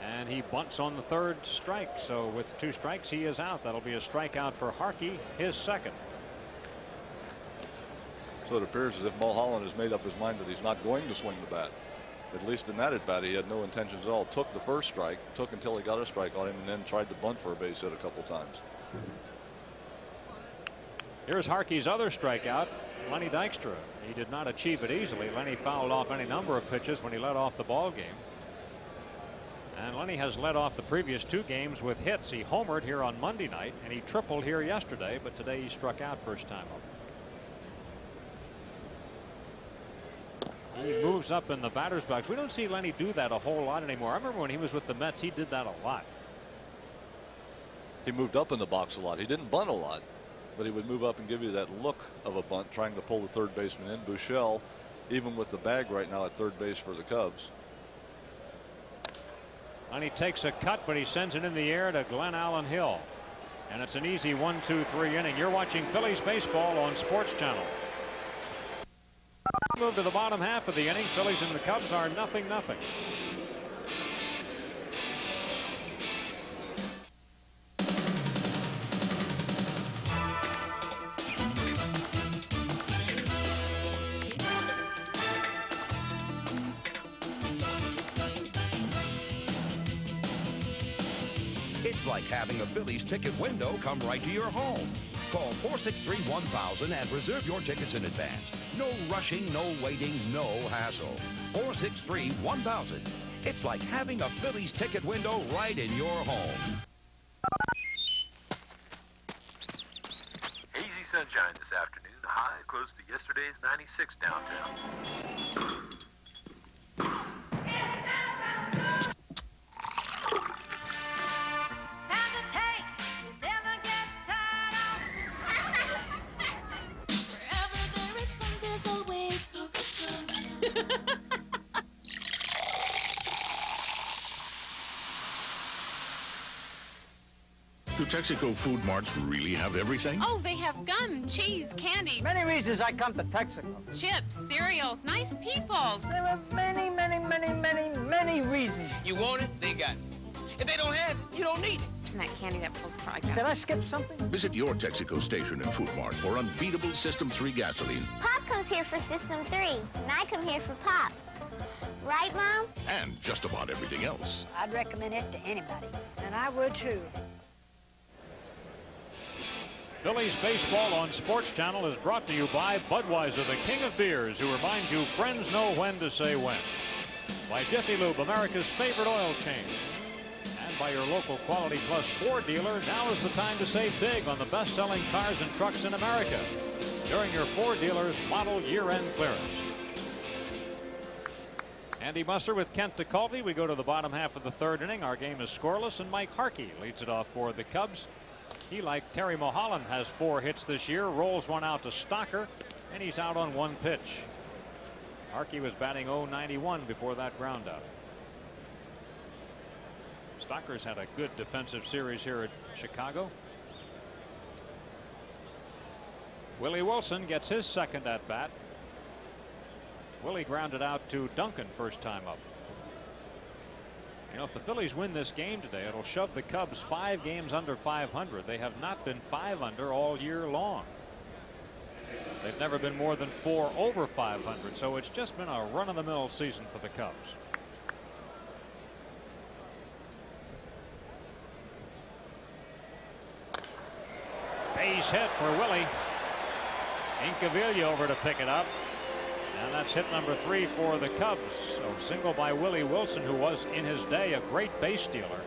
And he bunts on the 3rd strike. So with 2 strikes, he is out. That'll be a strikeout for Harkey, his 2nd. So it appears as if Mulholland has made up his mind that he's not going to swing the bat. At least in that at bat, he had no intentions at all. Took the 1st strike, took until he got a strike on him, and then tried to bunt for a base hit a couple times. Here's Harkey's other strikeout, Lenny Dykstra. He did not achieve it easily. Lenny fouled off any number of pitches when he led off the ball game. And Lenny has led off the previous 2 games with hits. He homered here on Monday night, and he tripled here yesterday, but today he struck out first time up. He moves up in the batter's box. We don't see Lenny do that a whole lot anymore. I remember when he was with the Mets, he did that a lot. He moved up in the box a lot. He didn't bunt a lot, but he would move up and give you that look of a bunt, trying to pull the third baseman in. Buechele, even with the bag right now at third base for the Cubs. And he takes a cut, but he sends it in the air to Glenn Allen Hill. And it's an easy 1-2-3 inning. You're watching Phillies baseball on Sports Channel. Move to the bottom half of the inning. Phillies and the Cubs are 0-0. It's like having a Phillies ticket window come right to your home. Call 463-1000 and reserve your tickets in advance. No rushing, no waiting, no hassle. 463-1000. It's like having a Phillies ticket window right in your home. Hazy sunshine this afternoon. High close to yesterday's 96 downtown. Do Texaco food marts really have everything? Oh, they have gum, cheese, candy. Many reasons I come to Texaco. Chips, cereals, nice people. There are many reasons. You want it, they got it. If they don't have it, you don't need it. Isn't that candy that pulls product out? Did I skip something? Visit your Texaco station and food mart for unbeatable System 3 gasoline. Pop comes here for System 3, and I come here for Pop. Right, Mom? And just about everything else. I'd recommend it to anybody. And I would, too. Phillies baseball on Sports Channel is brought to you by Budweiser, the king of beers, who reminds you friends know when to say when. By Jiffy Lube, America's favorite oil change. And by your local Quality Plus Ford dealer, now is the time to save big on the best-selling cars and trucks in America during your Ford dealer's model year-end clearance. Andy Musser with Kent DeCulvey. We go to the bottom half of the 3rd inning. Our game is scoreless, and Mike Harkey leads it off for the Cubs. He, like Terry Mulholland, has 4 hits this year, rolls one out to Stocker, and he's out on 1 pitch. Harkey was batting .091 before that ground out. Stocker's had a good defensive series here at Chicago. Willie Wilson gets his 2nd at bat. Willie grounded out to Duncan first time up. You know, if the Phillies win this game today, it'll shove the Cubs 5 games under 500. They have not been 5 under all year long. They've never been more than 4 over 500, so it's just been a run-of-the-mill season for the Cubs. Base hit for Willie. Incaviglia over to pick it up. And that's hit number 3 for the Cubs. So single by Willie Wilson, who was in his day a great base stealer.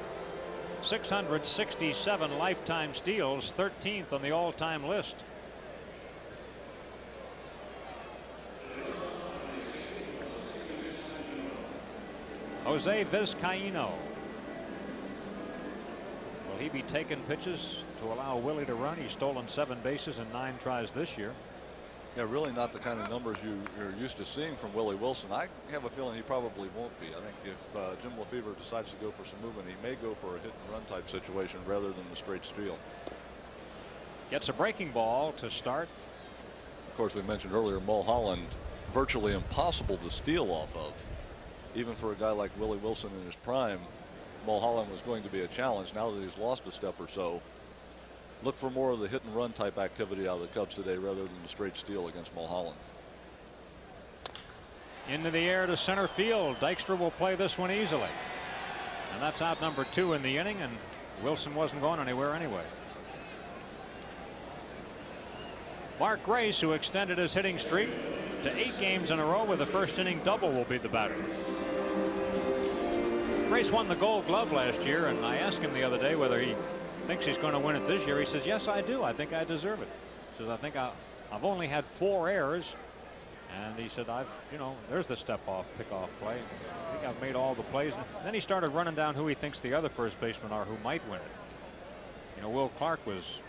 667 lifetime steals, 13th on the all-time list. Jose Vizcaino. Will he be taking pitches to allow Willie to run? He's stolen 7 bases in 9 tries this year. Yeah, really not the kind of numbers you're used to seeing from Willie Wilson. I have a feeling he probably won't be. I think if Jim Lefebvre decides to go for some movement, he may go for a hit and run type situation rather than the straight steal. Gets a breaking ball to start. Of course, we mentioned earlier Mulholland, virtually impossible to steal off of. Even for a guy like Willie Wilson in his prime, Mulholland was going to be a challenge. Now that he's lost a step or so, look for more of the hit and run type activity out of the Cubs today rather than the straight steal against Mulholland. Into the air to center field. Dykstra will play this one easily. And that's out number 2 in the inning, and Wilson wasn't going anywhere anyway. Mark Grace, who extended his hitting streak to 8 games in a row with a first inning double, will be the batter. Grace won the Gold Glove last year, and I asked him the other day whether he thinks he's going to win it this year. He says, yes, I do. I think I deserve it. He says, I think I've only had 4 errors. And he said, there's the step-off, pick-off play. I think I've made all the plays. And then he started running down who he thinks the other first basemen are who might win it. Will Clark was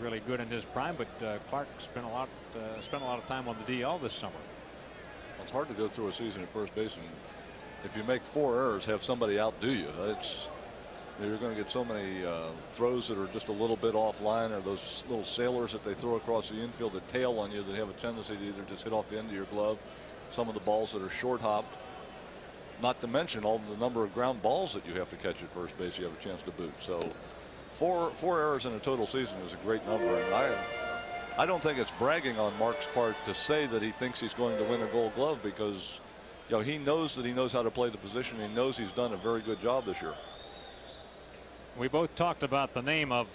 really good in his prime, but Clark spent a lot of time on the DL this summer. Well, it's hard to go through a season at first base, and if you make 4 errors, have somebody outdo you. You're going to get so many throws that are just a little bit offline, or those little sailors that they throw across the infield that tail on you that have a tendency to either just hit off the end of your glove. Some of the balls that are short hopped, not to mention all the number of ground balls that you have to catch at first base you have a chance to boot. So 4 errors in a total season is a great number, and I don't think it's bragging on Mark's part to say that he thinks he's going to win a Gold Glove, because he knows that he knows how to play the position. He knows he's done a very good job this year. We both talked about the name of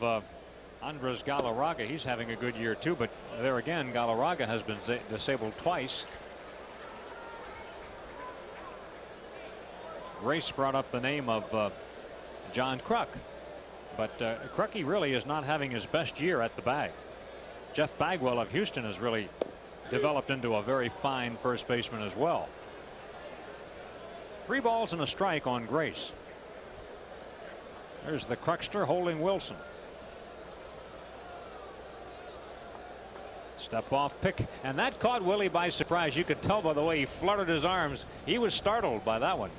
Andres Galarraga. He's having a good year too, but there again, Galarraga has been disabled twice. Race brought up the name of John Kruk, but Krucky really is not having his best year at the bag. Jeff Bagwell of Houston has really developed into a very fine first baseman as well. 3 balls and a strike on Grace. There's the Cruckster holding Wilson. Step off pick, and that caught Willie by surprise. You could tell by the way he fluttered his arms. He was startled by that one.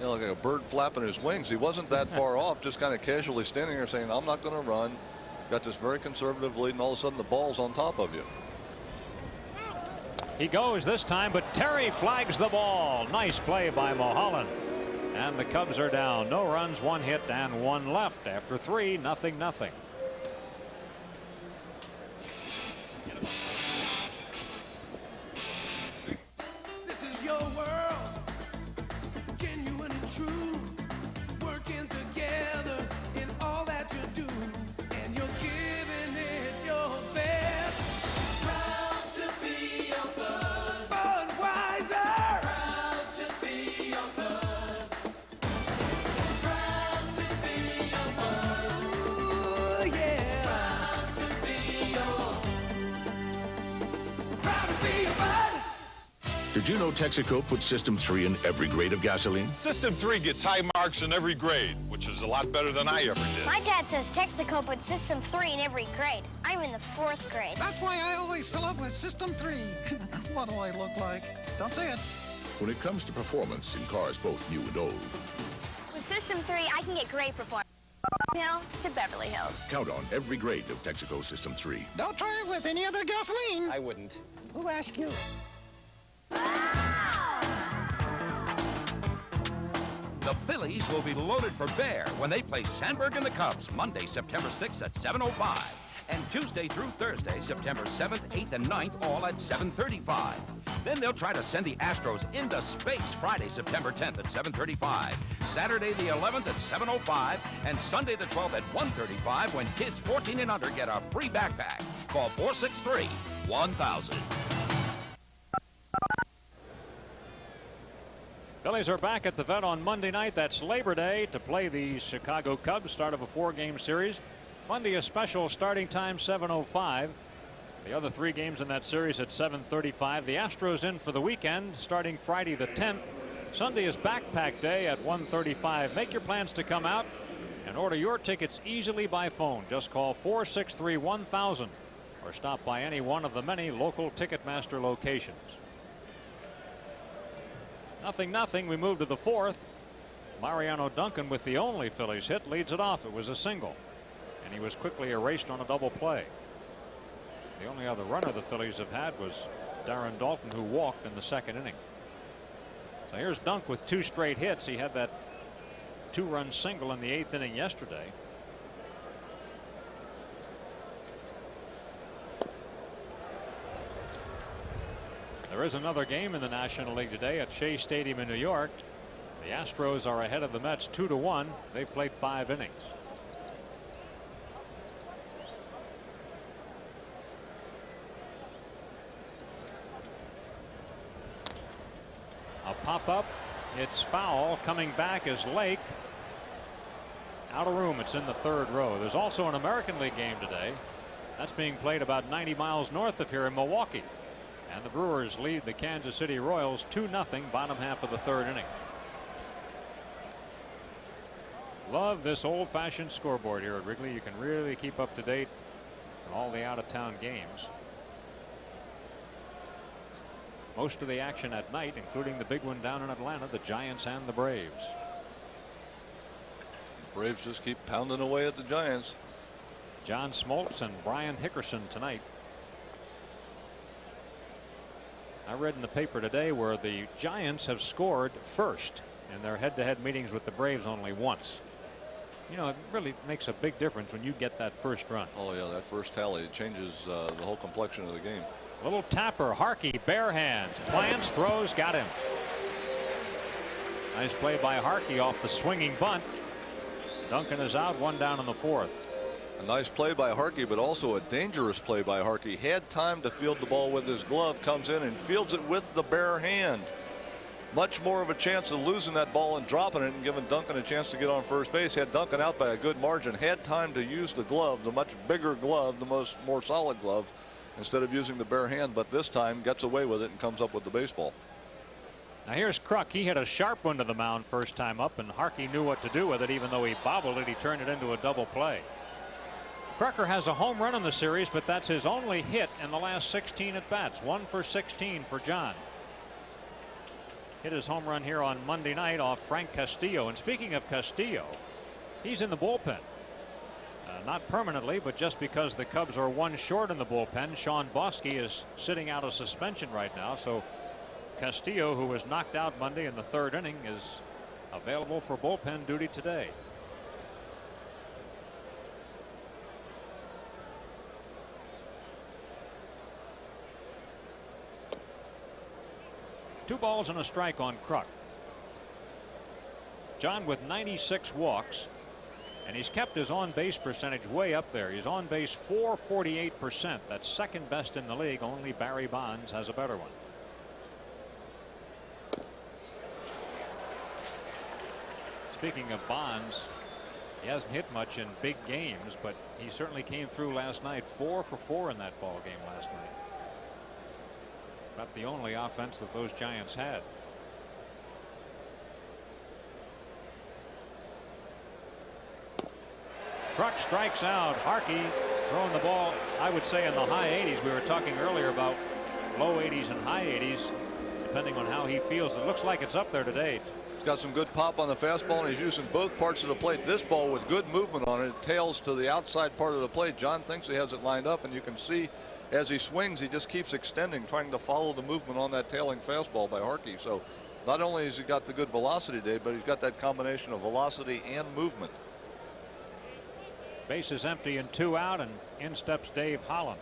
Like a bird flapping his wings. He wasn't that far off, just kind of casually standing there saying, I'm not going to run. Got this very conservative lead, and all of a sudden the ball's on top of you. He goes this time, but Terry flags the ball. Nice play by Mulholland. And the Cubs are down. No runs, 1 hit, and 1 left. After 3, 0-0. This is your world, genuine and true, working together in all that you do, and you're giving it your best. Proud to be your bud, Budweiser. Proud to be your bud. Proud to be your bud. Ooh, yeah. Proud to be your bud. Did you know Texaco puts System 3 in every grade of gasoline? System 3 gets high marks in every grade, which is a lot better than I ever did. My dad says Texaco puts System 3 in every grade. I'm in the 4th grade. That's why I always fill up with System 3. What do I look like? Don't say it. When it comes to performance in cars both new and old, With System 3, I can get great performance. Hill to Beverly Hills. count on every grade of Texaco System 3. Don't try it with any other gasoline. I wouldn't. Who asked you? The Phillies will be loaded for bear when they play Sandberg and the Cubs Monday, September 6th at 7:05. And Tuesday through Thursday, September 7th, 8th, and 9th, all at 7:35. Then they'll try to send the Astros into space Friday, September 10th at 7:35. Saturday the 11th at 7:05. And Sunday the 12th at 1:35 when kids 14 and under get a free backpack. Call 463-1000. Phillies are back at the vet on Monday night. That's Labor Day to play the Chicago Cubs. Start of a 4-game series. Monday a special starting time 7:05. The other 3 games in that series at 7:35. The Astros in for the weekend starting Friday the 10th. Sunday is backpack day at 1:35. Make your plans to come out and order your tickets easily by phone. Just call 463-1000 or stop by any one of the many local Ticketmaster locations. 0-0. We move to the 4th. Mariano Duncan, with the only Phillies hit, leads it off. It was a single, and he was quickly erased on a double play. The only other runner the Phillies have had was Darren Dalton, who walked in the 2nd inning. So here's Dunk with 2 straight hits. He had that 2-run single in the 8th inning yesterday. There is another game in the National League today at Shea Stadium in New York. The Astros are ahead of the Mets 2-1. They've played 5 innings. A pop up It's foul. Coming back is Lake. Out of room. It's in the third row. There's also an American League game today. That's being played about 90 miles north of here in Milwaukee. And the Brewers lead the Kansas City Royals 2-0, bottom half of the third inning. Love this old-fashioned scoreboard here at Wrigley. You can really keep up to date on all the out-of-town games. Most of the action at night, including the big one down in Atlanta, the Giants and the Braves. Braves just keep pounding away at the Giants. John Smoltz and Brian Hickerson tonight. I read in the paper today where the Giants have scored first in their head-to-head meetings with the Braves only once. You know, it really makes a big difference when you get that first run. Oh yeah, that first tally, it changes the whole complexion of the game. Little tapper, Harkey, bare hands, plants, throws, got him. Nice play by Harkey off the swinging bunt. Duncan is out, one down in the fourth. A nice play by Harkey, but also a dangerous play by Harkey. Had time to field the ball with his glove, comes in and fields it with the bare hand. Much more of a chance of losing that ball and dropping it and giving Duncan a chance to get on first base. Had Duncan out by a good margin. Had time to use the glove, the much bigger glove, the more solid glove, instead of using the bare hand, but this time gets away with it and comes up with the baseball. Now here's Kruk. He hit a sharp one to the mound first time up, and Harkey knew what to do with it. Even though he bobbled it, he turned it into a double play. Krucker has a home run in the series, but that's his only hit in the last 16 at bats. 1 for 16 for John. Hit his home run here on Monday night off Frank Castillo. And speaking of Castillo, he's in the bullpen. Not permanently, but just because the Cubs are one short in the bullpen. Sean Bosky is sitting out of suspension right now, so Castillo, who was knocked out Monday in the third inning, is available for bullpen duty today. Two balls and a strike on Kruk. John with 96 walks, and he's kept his on-base percentage way up there. He's on base .448%. That's second best in the league. Only Barry Bonds has a better one. Speaking of Bonds, he hasn't hit much in big games, but he certainly came through last night. 4 for 4 in that ball game last night. About the only offense that those Giants had. Kruk strikes out. Harkey throwing the ball, I would say, in the high 80s. We were talking earlier about low 80s and high 80s, depending on how he feels. It looks like it's up there today. He's got some good pop on the fastball, and he's using both parts of the plate. This ball with good movement on it. It tails to the outside part of the plate. John thinks he has it lined up, and you can see as he swings, he just keeps extending, trying to follow the movement on that tailing fastball by Harkey. So not only has he got the good velocity today, but he's got that combination of velocity and movement. Base is empty and 2 out, and in steps Dave Hollins.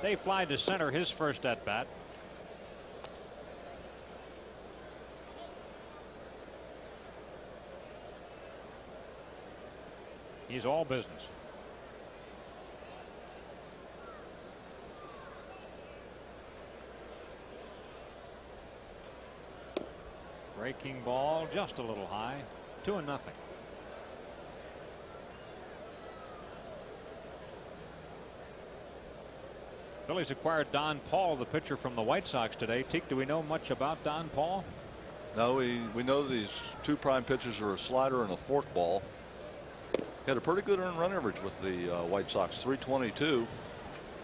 Dave flied to center his first at bat. He's all business. Breaking ball just a little high. 2-0. Phillies acquired Don Paul, the pitcher from the White Sox today. Teak, do we know much about Don Paul? No, we know these two prime pitchers are a slider and a forkball. He had a pretty good earned run average with the White Sox, 322.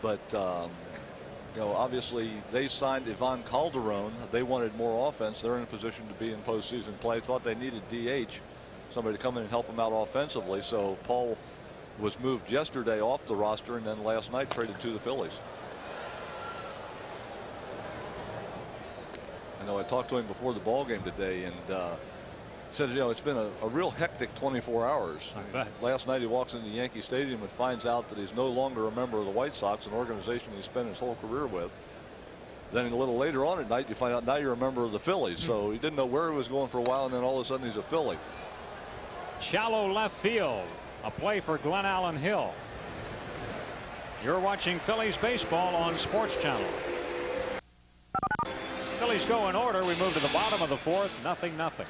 But you know, obviously they signed Ivan Calderon. They wanted more offense. They're in a position to be in postseason play. Thought they needed DH, somebody to come in and help them out offensively. So Paul was moved yesterday off the roster, and then last night traded to the Phillies. I know I talked to him before the ball game today, and said, you know, it's been a real hectic 24 hours. Last night he walks into Yankee Stadium and finds out that he's no longer a member of the White Sox, an organization he spent his whole career with. Then a little later on at night you find out now you're a member of the Phillies. So he didn't know where he was going for a while, and then all of a sudden he's a Philly. Shallow left field. A play for Glenn Allen Hill. You're watching Phillies baseball on Sports Channel. Phillies Phillies go in order. We move to the bottom of the fourth. 0-0.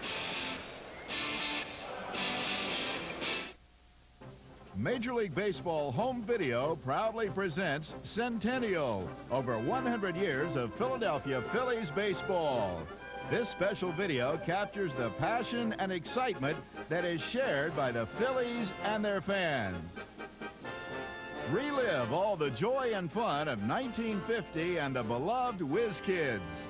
Major League Baseball Home Video proudly presents Centennial, over 100 years of Philadelphia Phillies baseball. This special video captures the passion and excitement that is shared by the Phillies and their fans. Relive all the joy and fun of 1950 and the beloved Whiz Kids.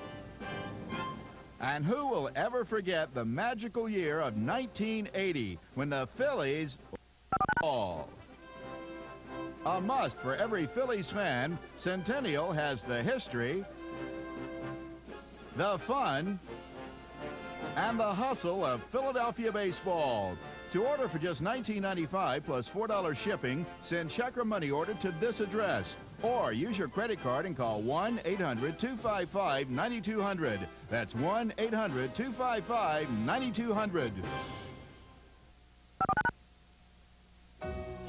And who will ever forget the magical year of 1980 when the Phillies all. A must for every Phillies fan, Centennial has the history, the fun, and the hustle of Philadelphia baseball. To order for just $19.95 plus $4 shipping, send check or money order to this address. Or use your credit card and call 1-800-255-9200. That's 1-800-255-9200.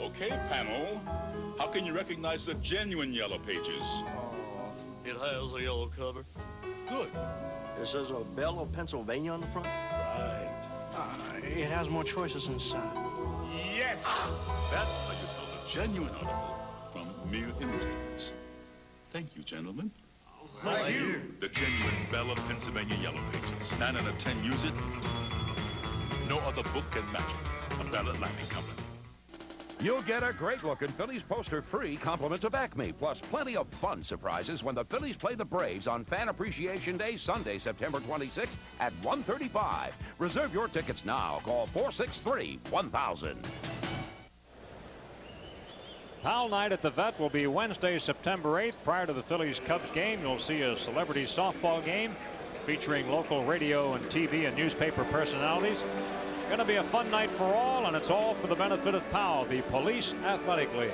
Okay, panel. How can you recognize the genuine Yellow Pages? It has a yellow cover. Good. It says Belle of Pennsylvania on the front. Right. It has more choices inside. Yes! That's how you tell the genuine article from mere imitators. Thank you, gentlemen. Thank you. The genuine Belle of Pennsylvania Yellow Pages. 9 out of 10 use it. No other book can match it. A Ballot Lightning Company. You'll get a great-looking Phillies poster free, compliments of Acme, plus plenty of fun surprises when the Phillies play the Braves on Fan Appreciation Day, Sunday, September 26th at 1:35. Reserve your tickets now. Call 463-1000. Pal Night at the Vet will be Wednesday, September 8th. Prior to the Phillies-Cubs game, you'll see a celebrity softball game featuring local radio and TV and newspaper personalities. Going to be a fun night for all, and it's all for the benefit of POW, the Police Athletic League.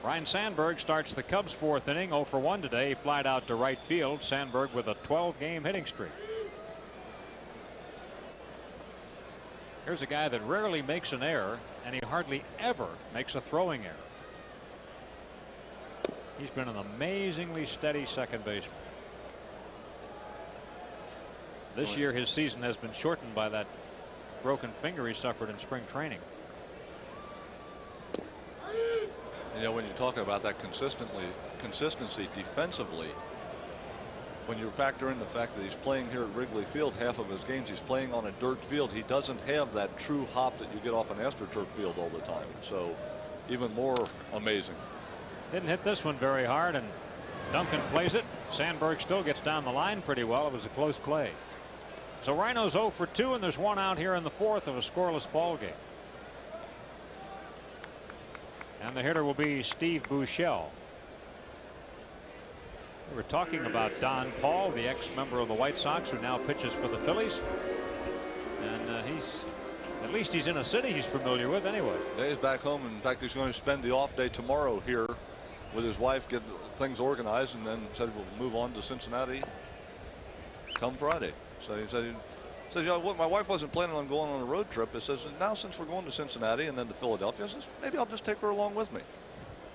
Ryne Sandberg starts the Cubs' fourth inning, 0 for 1 today. He flied out to right field. Sandberg with a 12-game hitting streak. Here's a guy that rarely makes an error, and he hardly ever makes a throwing error. He's been an amazingly steady second baseman. This year his season has been shortened by that broken finger he suffered in spring training. You know, when you talk about that consistency defensively, when you factor in the fact that he's playing here at Wrigley Field, half of his games he's playing on a dirt field, he doesn't have that true hop that you get off an AstroTurf field all the time. So even more amazing. Didn't hit this one very hard, and Duncan plays it. Sandberg still gets down the line pretty well. It was a close play. So Rhino's 0 for 2, and there's one out here in the fourth of a scoreless ball game. And the hitter will be Steve Buechele. We were talking about Don Paul, the ex-member of the White Sox, who now pitches for the Phillies. And at least he's in a city he's familiar with anyway. Yeah, he's back home. In fact, he's going to spend the off day tomorrow here with his wife, get things organized, and then said we'll move on to Cincinnati come Friday. So he said, you know what, my wife wasn't planning on going on a road trip. It says, now since we're going to Cincinnati and then to Philadelphia, says, maybe I'll just take her along with me.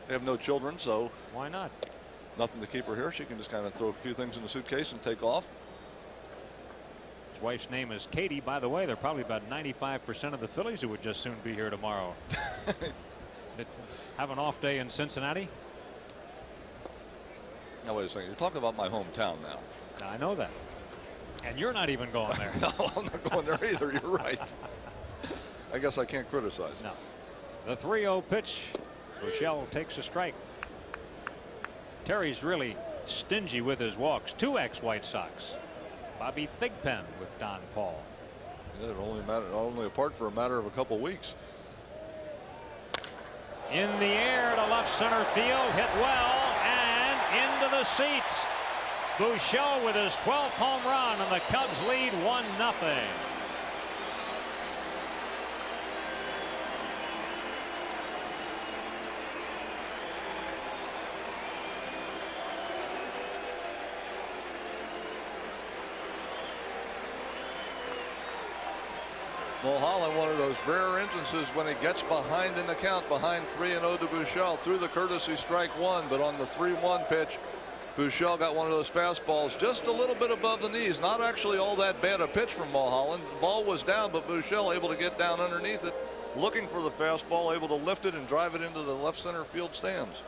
They have no children, so why not? Nothing to keep her here. She can just kind of throw a few things in the suitcase and take off. His wife's name is Katie, by the way. They're probably about 95% of the Phillies who would just soon be here tomorrow. Have an off day in Cincinnati. Now wait a second. You're talking about my hometown now. I know that. And you're not even going there. No, I'm not going there either. You're right. I guess I can't criticize. No. The 3-0 pitch. Buechele takes a strike. Terry's really stingy with his walks. 2 ex-White Sox. Bobby Thigpen with Don Paul. Yeah, they're only apart for a matter of a couple weeks. In the air to left center field, hit well and into the seats. Buechele with his 12th home run, and the Cubs lead 1-0. Mulholland, one of those rare instances when he gets behind in the count, behind 3-0 to Buechele, through the courtesy strike one, but on the 3-1 pitch, Buechele got one of those fastballs just a little bit above the knees. Not actually all that bad a pitch from Mulholland. The ball was down, but Buechele able to get down underneath it, looking for the fastball, able to lift it and drive it into the left center field stands.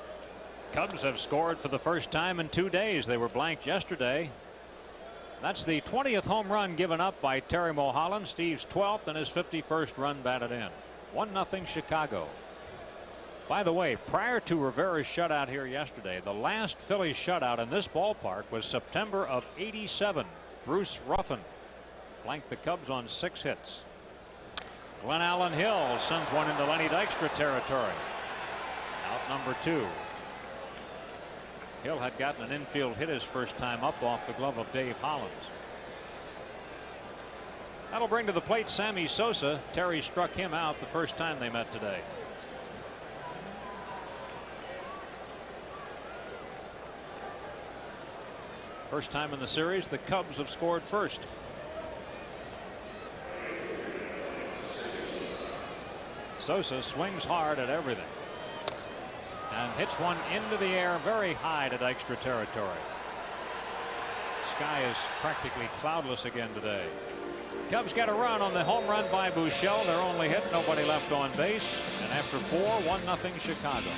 Cubs have scored for the first time in 2 days. They were blanked yesterday. That's the 20th home run given up by Terry Mulholland, Steve's 12th, and his 51st run batted in. 1-0 Chicago. By the way, prior to Rivera's shutout here yesterday, the last Phillies shutout in this ballpark was September of '87. Bruce Ruffin blanked the Cubs on 6 hits. Glenn Allen Hill sends one into Lenny Dykstra territory. Out number 2. Hill had gotten an infield hit his first time up off the glove of Dave Hollins. That'll bring to the plate Sammy Sosa. Terry struck him out the first time they met today. First time in the series, the Cubs have scored first. Sosa swings hard at everything and hits one into the air very high to Dykstra territory. Sky is practically cloudless again today. Cubs get a run on the home run by Buechele. Their only hit, nobody left on base. And after 4, 1-0 Chicago.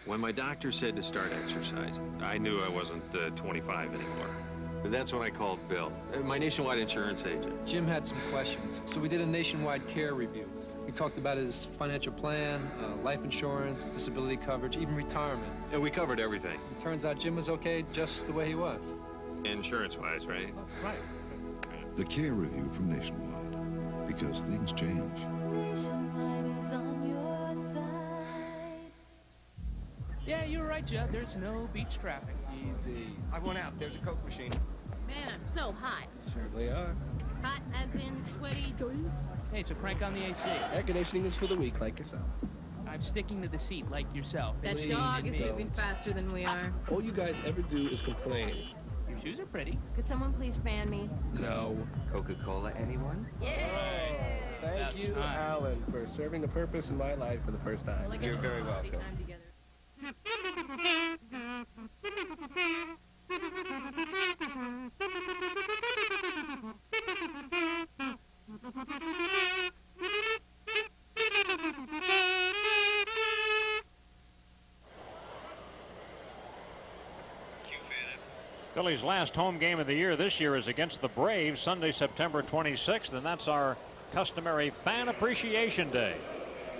When my doctor said to start exercising, I knew I wasn't 25 anymore. But that's when I called Bill, my nationwide insurance agent. Jim had some questions, so we did a nationwide care review. We talked about his financial plan, life insurance, disability coverage, even retirement. Yeah, we covered everything. It turns out Jim was okay just the way he was. Insurance-wise, right? Right. The care review from Nationwide, because things change. Yeah, you're right, Judd. There's no beach traffic. Easy. I went out. There's a Coke machine. Man, I'm so hot. Certainly are. Hot as in sweaty. Hey, so crank on the AC. Air conditioning is for the weak, like yourself. I'm sticking to the seat, like yourself. That Believe dog in is me. moving faster than we are. All you guys ever do is complain. Your shoes are pretty. Could someone please fan me? No. Coca-Cola, anyone? Yeah. Thank you, Alan, for serving a purpose in my life for the first time. Well, You're very welcome. Time together. Phillies' last home game of the year this year is against the Braves Sunday, September 26th, and that's our customary Fan Appreciation Day.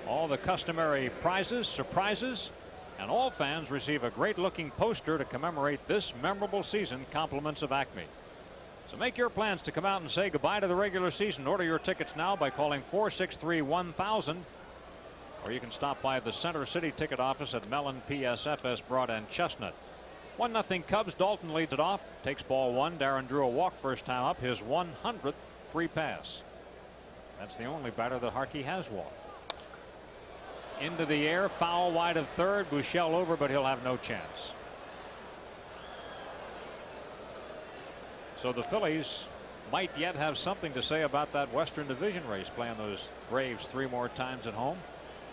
All the customary prizes, surprises, and all fans receive a great-looking poster to commemorate this memorable season, compliments of Acme. So make your plans to come out and say goodbye to the regular season. Order your tickets now by calling 463-1000, or you can stop by the Center City ticket office at Mellon, PSFS, Broad, and Chestnut. 1-0 Cubs. Dalton leads it off, takes ball 1. Darren drew a walk first time up, his 100th free pass. That's the only batter that Harkey has walked. Into the air, foul wide of third. Buechele over, but he'll have no chance. So the Phillies might yet have something to say about that Western Division race, playing those Braves 3 more times at home.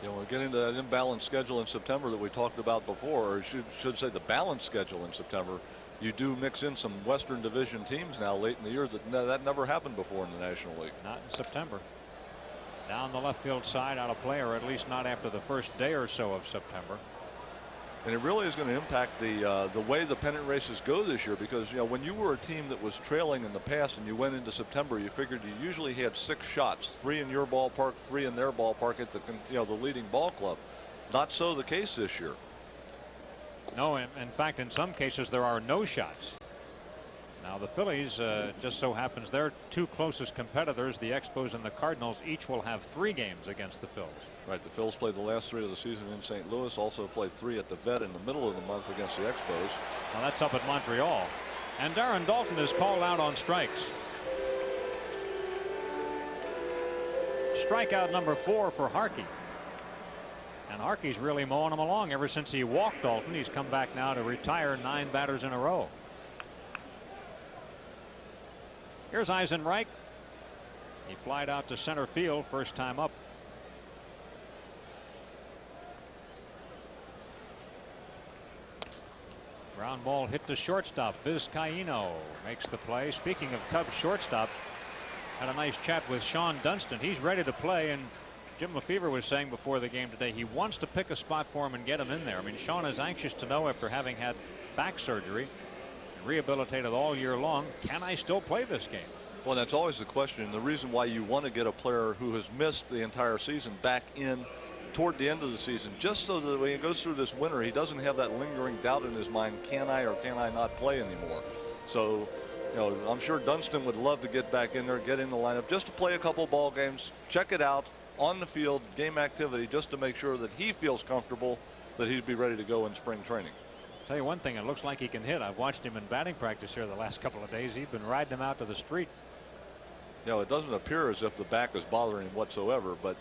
You know, we'll get into that imbalanced schedule in September that we talked about before, or should say the balanced schedule in September. You do mix in some Western Division teams now late in the year that never happened before in the National League. Not in September. Down the left field side, out of play, or at least not after the first day or so of September. And it really is going to impact the way the pennant races go this year, because you know when you were a team that was trailing in the past and you went into September, you figured you usually had 6 shots, 3 in your ballpark, 3 in their ballpark at the leading ball club. Not so the case this year. No, in fact, in some cases there are no shots. Now the Phillies, just so happens their two closest competitors, the Expos and the Cardinals, each will have 3 games against the Phils. Right, the Phils played the last 3 of the season in St. Louis, also played 3 at the Vet in the middle of the month against the Expos. Well, that's up at Montreal. And Darren Dalton is called out on strikes. Strikeout number 4 for Harkey. And Harkey's really mowing him along ever since he walked Dalton. He's come back now to retire 9 batters in a row. Here's Eisenreich. He flied out to center field first time up. Ground ball hit to shortstop. Vizcaíno makes the play. Speaking of Cubs shortstop, had a nice chat with Sean Dunston. He's ready to play, and Jim Lefevre was saying before the game today he wants to pick a spot for him and get him in there. I mean, Sean is anxious to know, after having had back surgery and rehabilitated all year long, can I still play this game? Well, that's always the question. The reason why you want to get a player who has missed the entire season back in toward the end of the season, just so that when he goes through this winter, he doesn't have that lingering doubt in his mind, can I or can I not play anymore? So, you know, I'm sure Dunston would love to get back in there, get in the lineup, just to play a couple ball games, check it out on the field, game activity, just to make sure that he feels comfortable that he'd be ready to go in spring training. Tell you one thing, it looks like he can hit. I've watched him in batting practice here the last couple of days. He's been riding him out to the street. You know, it doesn't appear as if the back is bothering him whatsoever, but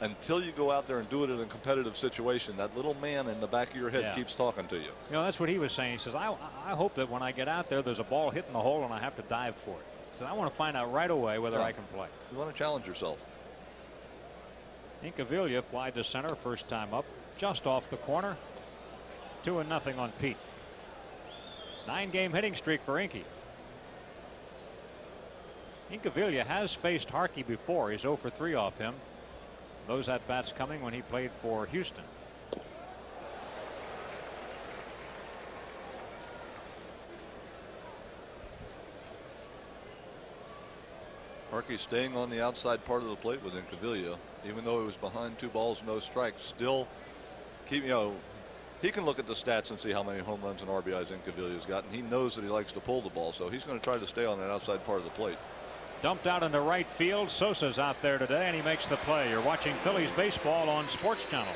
until you go out there and do it in a competitive situation, that little man in the back of your head keeps talking to you. You know, that's what he was saying. He says, I hope that when I get out there, there's a ball hitting the hole and I have to dive for it. He said, I want to find out right away whether I can play. You want to challenge yourself. Incaviglia flied to center first time up, just off the corner. 2-0 on Pete. 9-game hitting streak for Inky. Incaviglia has faced Harkey before. He's 0 for 3 off him. Those at bats coming when he played for Houston. Harkey staying on the outside part of the plate with Incaviglia, even though he was behind 2 balls, no strikes. Still, keep, you know, he can look at the stats and see how many home runs and RBIs Incaviglia's gotten. He knows that he likes to pull the ball, so he's going to try to stay on that outside part of the plate. Dumped out into right field. Sosa's out there today, and he makes the play. You're watching Phillies baseball on Sports Channel.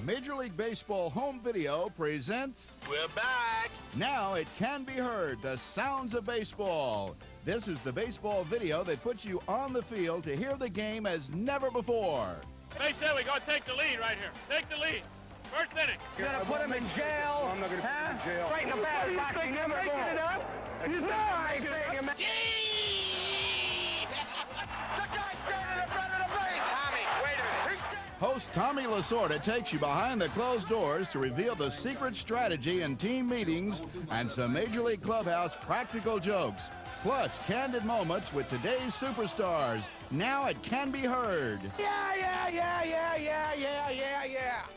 Major League Baseball home video presents... We're back. Now it can be heard, the sounds of baseball. This is the baseball video that puts you on the field to hear the game as never before. They said we got to take the lead right here. Take the lead. First inning. You're going to put him in jail? I'm not going to put him in jail. Straighten the batter's box. You never go. He's not making him. Host Tommy Lasorda takes you behind the closed doors to reveal the secret strategy in team meetings and some Major League Clubhouse practical jokes. Plus, candid moments with today's superstars. Now it can be heard. Yeah.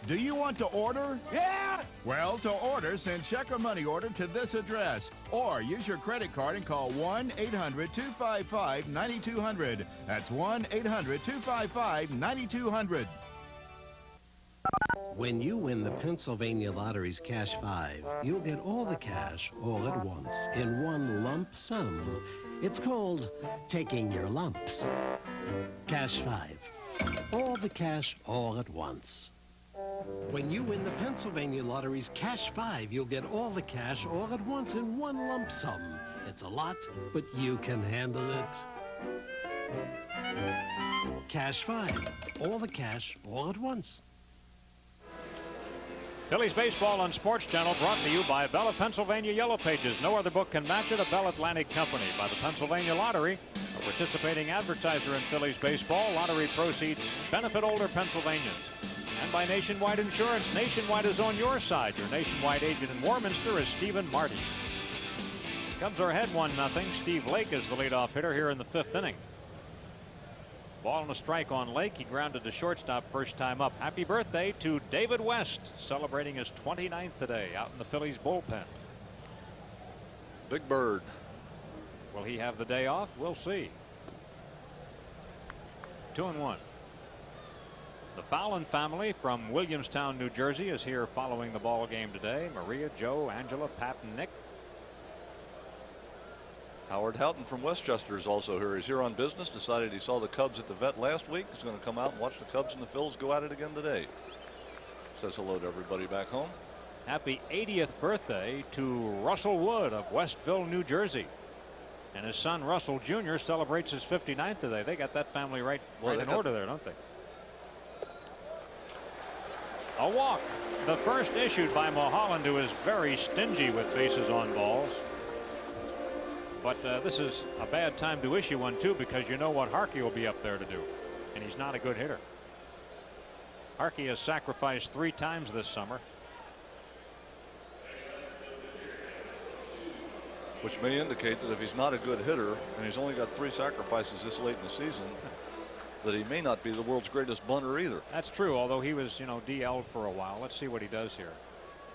Do you want to order? Yeah. Well, to order, send check or money order to this address. Or use your credit card and call 1-800-255-9200. That's 1-800-255-9200. When you win the Pennsylvania Lottery's Cash 5, you'll get all the cash all at once in one lump sum. It's called taking your lumps. Cash 5. All the cash all at once. When you win the Pennsylvania Lottery's Cash 5, you'll get all the cash all at once in one lump sum. It's a lot, but you can handle it. Cash 5. All the cash all at once. Phillies baseball on Sports Channel, brought to you by Bell of Pennsylvania Yellow Pages. No other book can match it. A Bell Atlantic company. By the Pennsylvania Lottery, a participating advertiser in Phillies baseball. Lottery proceeds benefit older Pennsylvanians. And by Nationwide Insurance. Nationwide is on your side. Your Nationwide agent in Warminster is Stephen Marty. Cubs are ahead 1-0. Steve Lake is the leadoff hitter here in the 5th inning. Ball and a strike on Lake. He grounded to shortstop first time up. Happy birthday to David West, celebrating his 29th today out in the Phillies bullpen. Big Bird. Will he have the day off? We'll see. 2-1. The Fallon family from Williamstown, New Jersey is here following the ball game today. Maria, Joe, Angela, Pat, and Nick. Howard Houghton from Westchester is also here. He's here on business. Decided he saw the Cubs at the vet last week. He's going to come out and watch the Cubs and the Phils go at it again today. Says hello to everybody back home. Happy 80th birthday to Russell Wood of Westville, New Jersey. And his son Russell Jr. celebrates his 59th today. They got that family right in order there, don't they? A walk. The first issued by Mulholland, who is very stingy with bases on balls. But this is a bad time to issue one, too, because you know what Harkey will be up there to do. And he's not a good hitter. Harkey has sacrificed 3 times this summer. Which may indicate that if he's not a good hitter and he's only got 3 sacrifices this late in the season, that he may not be the world's greatest bunter either. That's true, although he was, DL'd for a while. Let's see what he does here.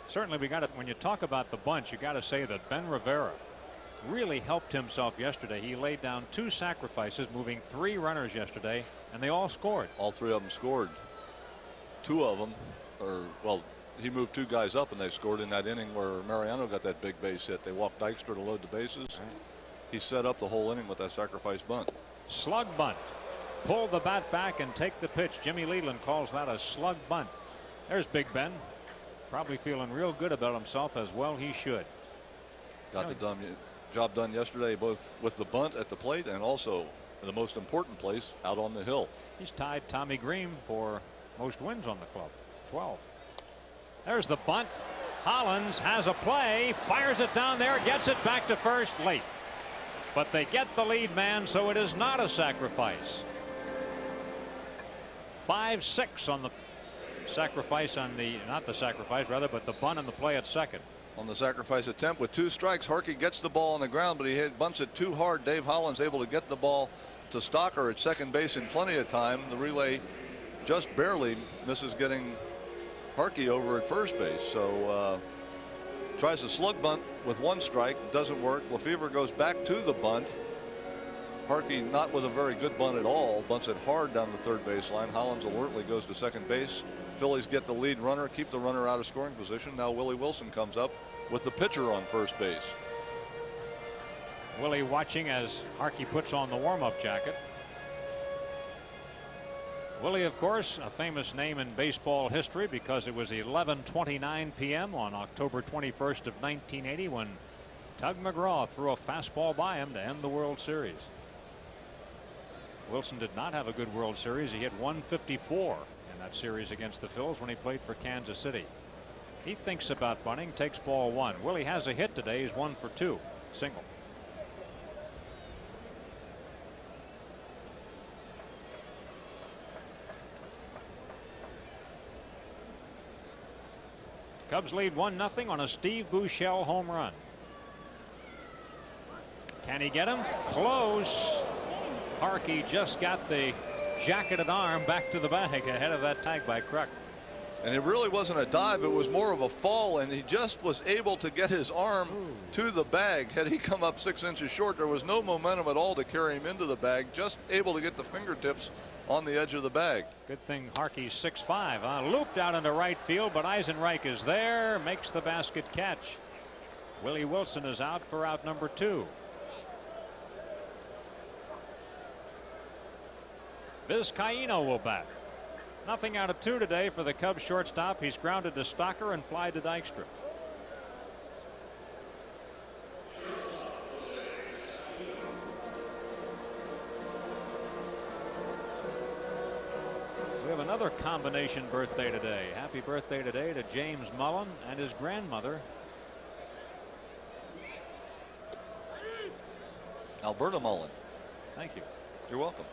Certainly, when you talk about the bunch, you got to say that Ben Rivera really helped himself yesterday. He laid down 2 sacrifices, moving 3 runners yesterday, and they all scored. All 3 of them scored. 2 of them, he moved 2 guys up and they scored in that inning where Mariano got that big base hit. They walked Dykstra to load the bases. Right. He set up the whole inning with that sacrifice bunt. Slug bunt. Pull the bat back and take the pitch. Jimmy Leland calls that a slug bunt. There's Big Ben. Probably feeling real good about himself, as well he should. Got the job done yesterday, both with the bunt at the plate and also the most important place, out on the hill. He's tied Tommy Green for most wins on the club, 12. There's the bunt. Hollins has a play, fires it down there, gets it back to first late. But they get the lead man, so it is not a sacrifice. 5-6 on the sacrifice on the, not the sacrifice rather, but the bunt and the play at second. On the sacrifice attempt with 2 strikes, Harkey gets the ball on the ground, but he bunts it too hard. Dave Hollins able to get the ball to Stocker at second base in plenty of time. The relay just barely misses getting Harkey over at first base. So tries a slug bunt with 1 strike, doesn't work. Lefevre goes back to the bunt. Harkey not with a very good bunt at all, bunts it hard down the third baseline. Hollins alertly goes to second base. Phillies get the lead runner, keep the runner out of scoring position. Now Willie Wilson comes up with the pitcher on first base. Willie watching as Harkey puts on the warm-up jacket. Willie, of course, a famous name in baseball history because it was 11:29 p.m. on October 21st of 1980 when Tug McGraw threw a fastball by him to end the World Series. Wilson did not have a good World Series. He hit 154 in that series against the Phils when he played for Kansas City. He thinks about bunting, takes ball 1. Willie has a hit today. He's 1 for 2, single. Cubs lead 1-0 on a Steve Buechele home run. Can he get him? Close. Harkey just got the jacketed arm back to the bag ahead of that tag by Kruk. And it really wasn't a dive, it was more of a fall, and he just was able to get his arm to the bag. Had he come up 6 inches short, there was no momentum at all to carry him into the bag, just able to get the fingertips on the edge of the bag. Good thing Harkey's 6'5", looped out into right field, but Eisenreich is there, makes the basket catch. Willie Wilson is out for out number 2. Vizcaíno will bat. Nothing out of 2 today for the Cubs shortstop. He's grounded to Stocker and fly to Dykstra. We have another combination birthday today. Happy birthday today to James Mullen and his grandmother. Alberta Mullen. Thank you. You're welcome.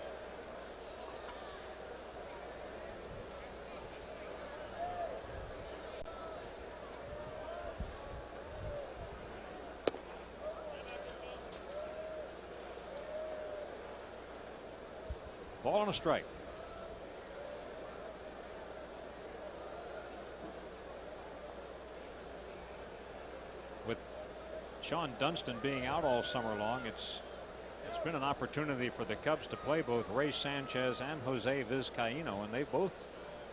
Ball and a strike. With Sean Dunston being out all summer long, it's It's been an opportunity for the Cubs to play both Ray Sanchez and Jose Vizcaino, and they both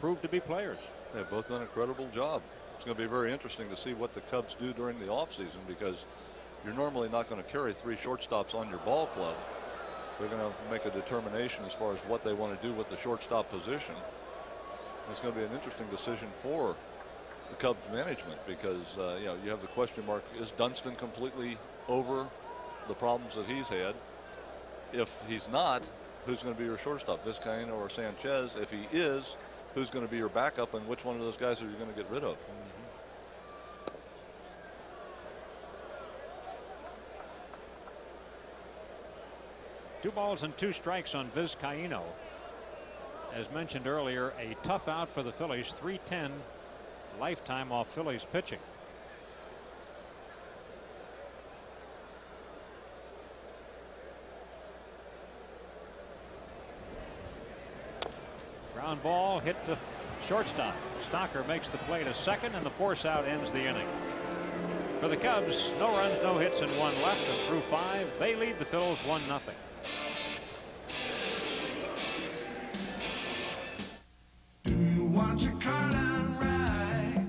proved to be players. They've both done an incredible job. It's going to be very interesting to see what the Cubs do during the offseason, because you're normally not going to carry 3 shortstops on your ball club. They're going to make a determination as far as what they want to do with the shortstop position. It's going to be an interesting decision for the Cubs management, because you know, you have the question mark: is Dunston completely over the problems that he's had? If he's not, who's going to be your shortstop, Vizcaino or Sanchez? If he is, who's going to be your backup, and which one of those guys are you going to get rid of? 2 balls and 2 strikes on Vizcaino. As mentioned earlier, a tough out for the Phillies. 310 lifetime off Phillies pitching. Ground ball hit to shortstop. Stocker makes the play to second, and the force out ends the inning. For the Cubs, no runs, no hits, and 1 left, and through 5, they lead the Phils 1-0.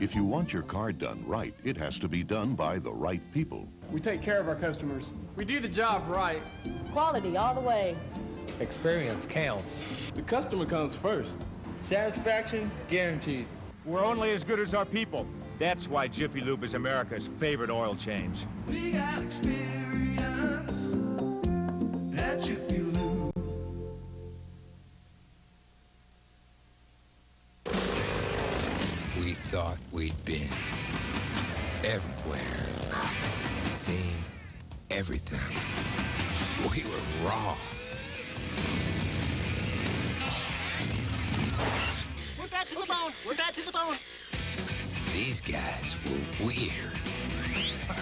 If you want your car done right, it has to be done by the right people. We take care of our customers. We do the job right. Quality all the way. Experience counts. The customer comes first. Satisfaction guaranteed. We're only as good as our people. That's why Jiffy Lube is America's favorite oil change. We got experience at Jiffy Lube. We thought we'd been everywhere, seen everything. We were wrong. We're back to the bone. We're back to the bone. These guys were weird,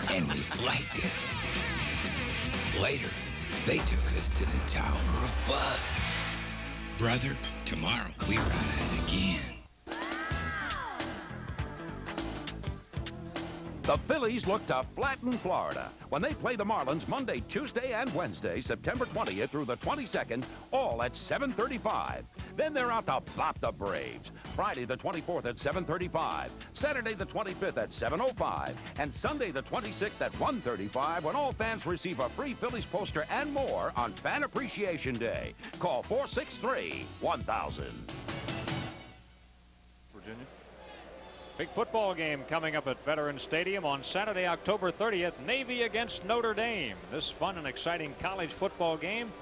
and we liked it. Later, they took us to the Tower of Bud. Brother, tomorrow we ride again. The Phillies look to flatten Florida when they play the Marlins Monday, Tuesday, and Wednesday, September 20th through the 22nd, all at 7:35. Then they're out to bop the Braves. Friday the 24th at 7:35, Saturday the 25th at 7:05, and Sunday the 26th at 1:35, when all fans receive a free Phillies poster and more on Fan Appreciation Day. Call 463-1000. Virginia. Big football game coming up at Veterans Stadium on Saturday, October 30th. Navy against Notre Dame. This fun and exciting college football game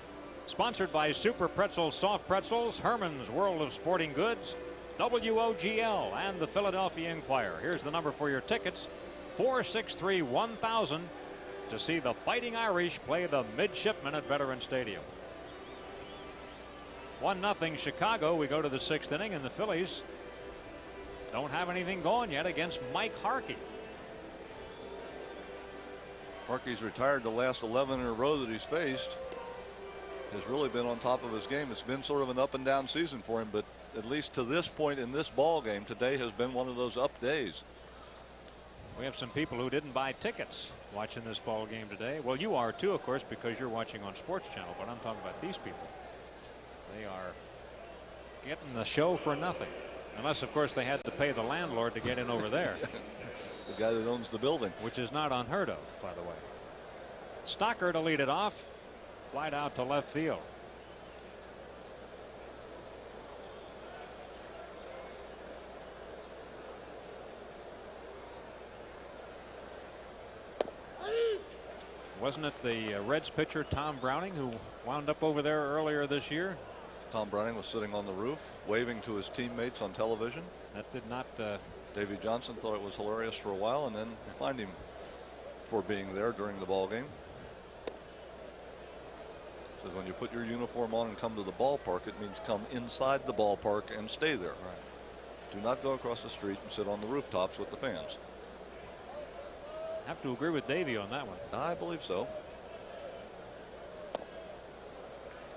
sponsored by Super Pretzels Soft Pretzels, Herman's World of Sporting Goods, WOGL, and the Philadelphia Inquirer. Here's the number for your tickets: 463-1000 to see the Fighting Irish play the Midshipmen at Veterans Stadium. 1-0 Chicago. We go to the 6th inning, and the Phillies don't have anything going yet against Mike Harkey. Harkey's retired the last 11 in a row that he's faced. Has really been on top of his game. It's been sort of an up and down season for him, but at least to this point in this ball game, today has been one of those up days. We have some people who didn't buy tickets watching this ball game today. Well, you are too, of course, because you're watching on Sports Channel, but I'm talking about these people. They are getting the show for nothing. Unless, of course, they had to pay the landlord to get in over there. The guy that owns the building. Which is not unheard of, by the way. Stocker to lead it off. Flight out to left field. Wasn't it the Reds pitcher Tom Browning who wound up over there earlier this year? Tom Browning was sitting on the roof waving to his teammates on television. That did not. Davey Johnson thought it was hilarious for a while, and then fined him for being there during the ball game. Says when you put your uniform on and come to the ballpark, it means come inside the ballpark and stay there. Right. Do not go across the street and sit on the rooftops with the fans. I have to agree with Davey on that one. I believe so.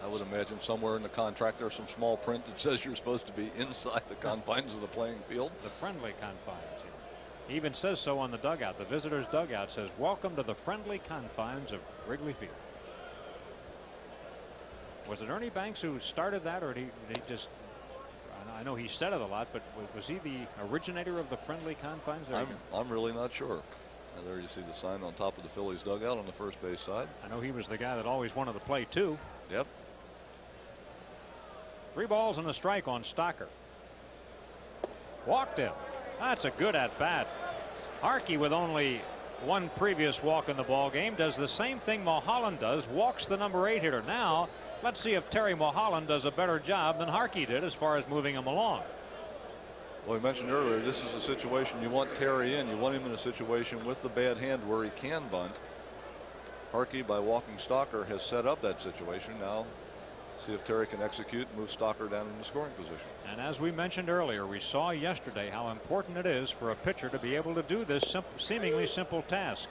I would imagine somewhere in the contract there's some small print that says you're supposed to be inside the confines of the playing field. The friendly confines. He even says so on the dugout. The visitors' dugout says, "Welcome to the friendly confines of Wrigley Field." Was it Ernie Banks who started that, or did he just? I know he said it a lot, but was he the originator of the friendly confines? I'm really not sure. And there you see the sign on top of the Phillies dugout on the first base side. I know he was the guy that always wanted to play too. Yep. 3 balls and a strike on Stocker. Walked him. That's a good at bat. Harkey, with only 1 previous walk in the ball game, does the same thing Mulholland does, walks the number 8 hitter. Now let's see if Terry Mulholland does a better job than Harkey did as far as moving him along. Well, we mentioned earlier, this is a situation you want Terry in. You want him in a situation with the bad hand where he can bunt. Harkey, by walking Stocker, has set up that situation. Now see if Terry can execute, move Stocker down in the scoring position. And as we mentioned earlier, we saw yesterday how important it is for a pitcher to be able to do this seemingly simple task.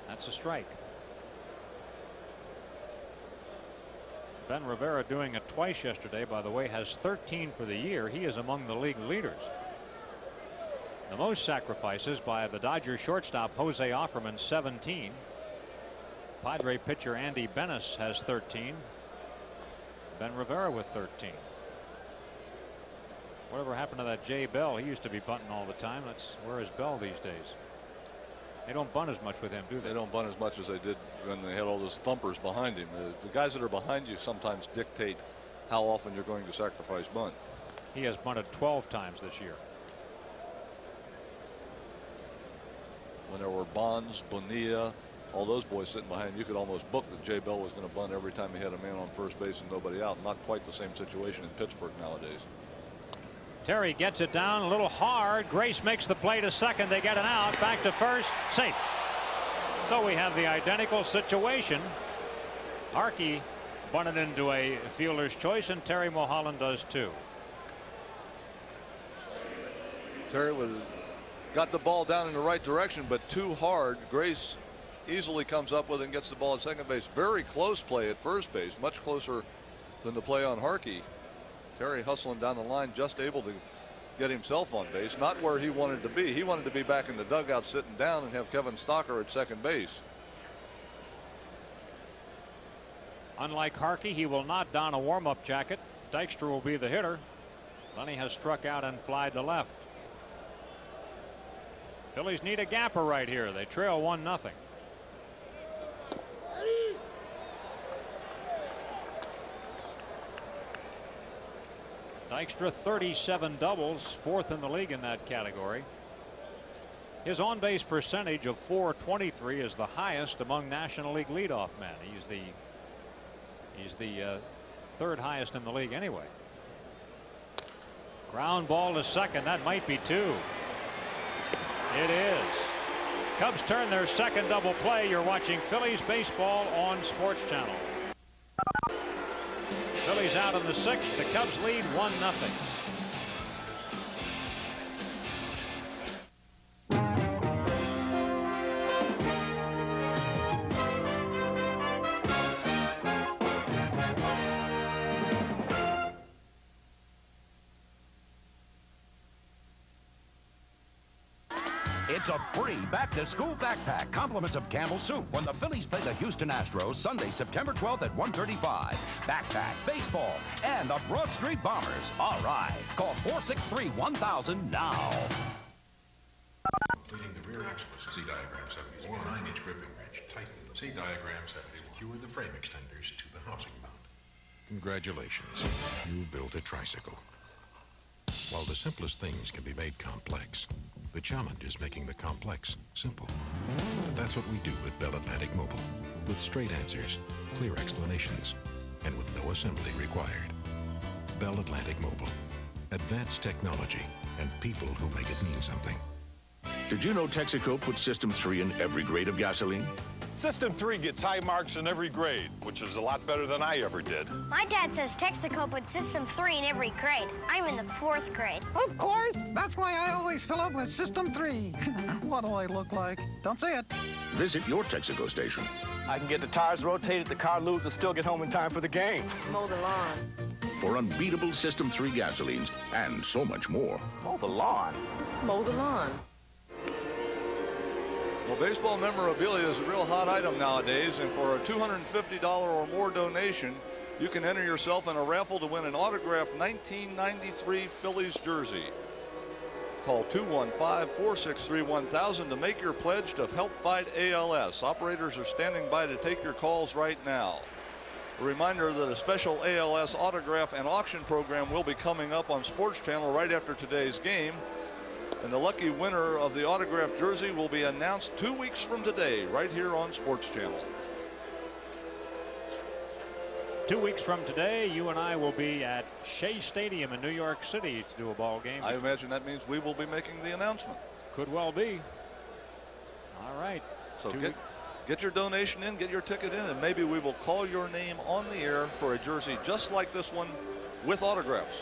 That's a strike. Ben Rivera doing it twice yesterday, by the way, has 13 for the year. He is among the league leaders. The most sacrifices by the Dodgers shortstop Jose Offerman, 17. Padre pitcher Andy Benes has 13. Ben Rivera with 13. Whatever happened to that Jay Bell? He used to be bunting all the time. Where is Bell these days? They don't bunt as much with him, do they? They don't bunt as much as they did when they had all those thumpers behind him. The guys that are behind you sometimes dictate how often you're going to sacrifice bunt. He has bunted 12 times this year. When there were Bonds, Bonilla, all those boys sitting behind, you could almost book that Jay Bell was going to bunt every time he had a man on first base and nobody out. Not quite the same situation in Pittsburgh nowadays. Terry gets it down a little hard. Grace makes the play to second. They get an out. Back to first. Safe. So we have the identical situation. Harkey bunted into a fielder's choice, and Terry Mulholland does too. Terry got the ball down in the right direction, but too hard. Grace easily comes up with it and gets the ball at second base. Very close play at first base, much closer than the play on Harkey. Terry hustling down the line, just able to get himself on base, not where he wanted to be. He wanted to be back in the dugout sitting down and have Kevin Stocker at second base. Unlike Harkey, he will not don a warm-up jacket. Dykstra will be the hitter. Lenny has struck out and flied to left. Phillies need a gapper right here. They trail 1-0. Dykstra 37 doubles, 4th in the league in that category. His on-base percentage of .423 is the highest among National League leadoff men. He's the 3rd highest in the league anyway. Ground ball to second. That might be 2. It is. Cubs turn their second double play. You're watching Phillies baseball on Sports Channel. Phillies out in the 6th. The Cubs lead 1-0. It's a free back-to-school backpack, compliments of Campbell Soup, when the Phillies play the Houston Astros Sunday, September 12th at 1:35. Backpack, baseball, and the Broad Street Bombers. All right. Call 463-1000 now. Completing the rear axle. See diagram 74. 9-inch gripping wrench. Tighten. See diagram 71. Secure the frame extenders to the housing mount. Congratulations. You built a tricycle. While the simplest things can be made complex, the challenge is making the complex simple. But that's what we do at Bell Atlantic Mobile, with straight answers, clear explanations, and with no assembly required. Bell Atlantic Mobile. Advanced technology and people who make it mean something. Did you know Texaco puts System 3 in every grade of gasoline? System 3 gets high marks in every grade, which is a lot better than I ever did. My dad says Texaco puts System 3 in every grade. I'm in the 4th grade. Of course. That's why I always fill up with System 3. What do I look like? Don't say it. Visit your Texaco station. I can get the tires rotated, the car lubed, and still get home in time for the game. Mow the lawn. For unbeatable System 3 gasolines and so much more. Mow the lawn? Mow the lawn. Well, baseball memorabilia is a real hot item nowadays, and for a $250 or more donation, you can enter yourself in a raffle to win an autographed 1993 Phillies jersey. Call 215-463-1000 to make your pledge to help fight ALS. Operators are standing by to take your calls right now. A reminder that a special ALS autograph and auction program will be coming up on Sports Channel right after today's game. And the lucky winner of the autographed jersey will be announced 2 weeks from today, right here on Sports Channel. 2 weeks from today, you and I will be at Shea Stadium in New York City to do a ball game. I imagine that means we will be making the announcement. Could well be. All right. So get your donation in, get your ticket in, and maybe we will call your name on the air for a jersey just like this one with autographs.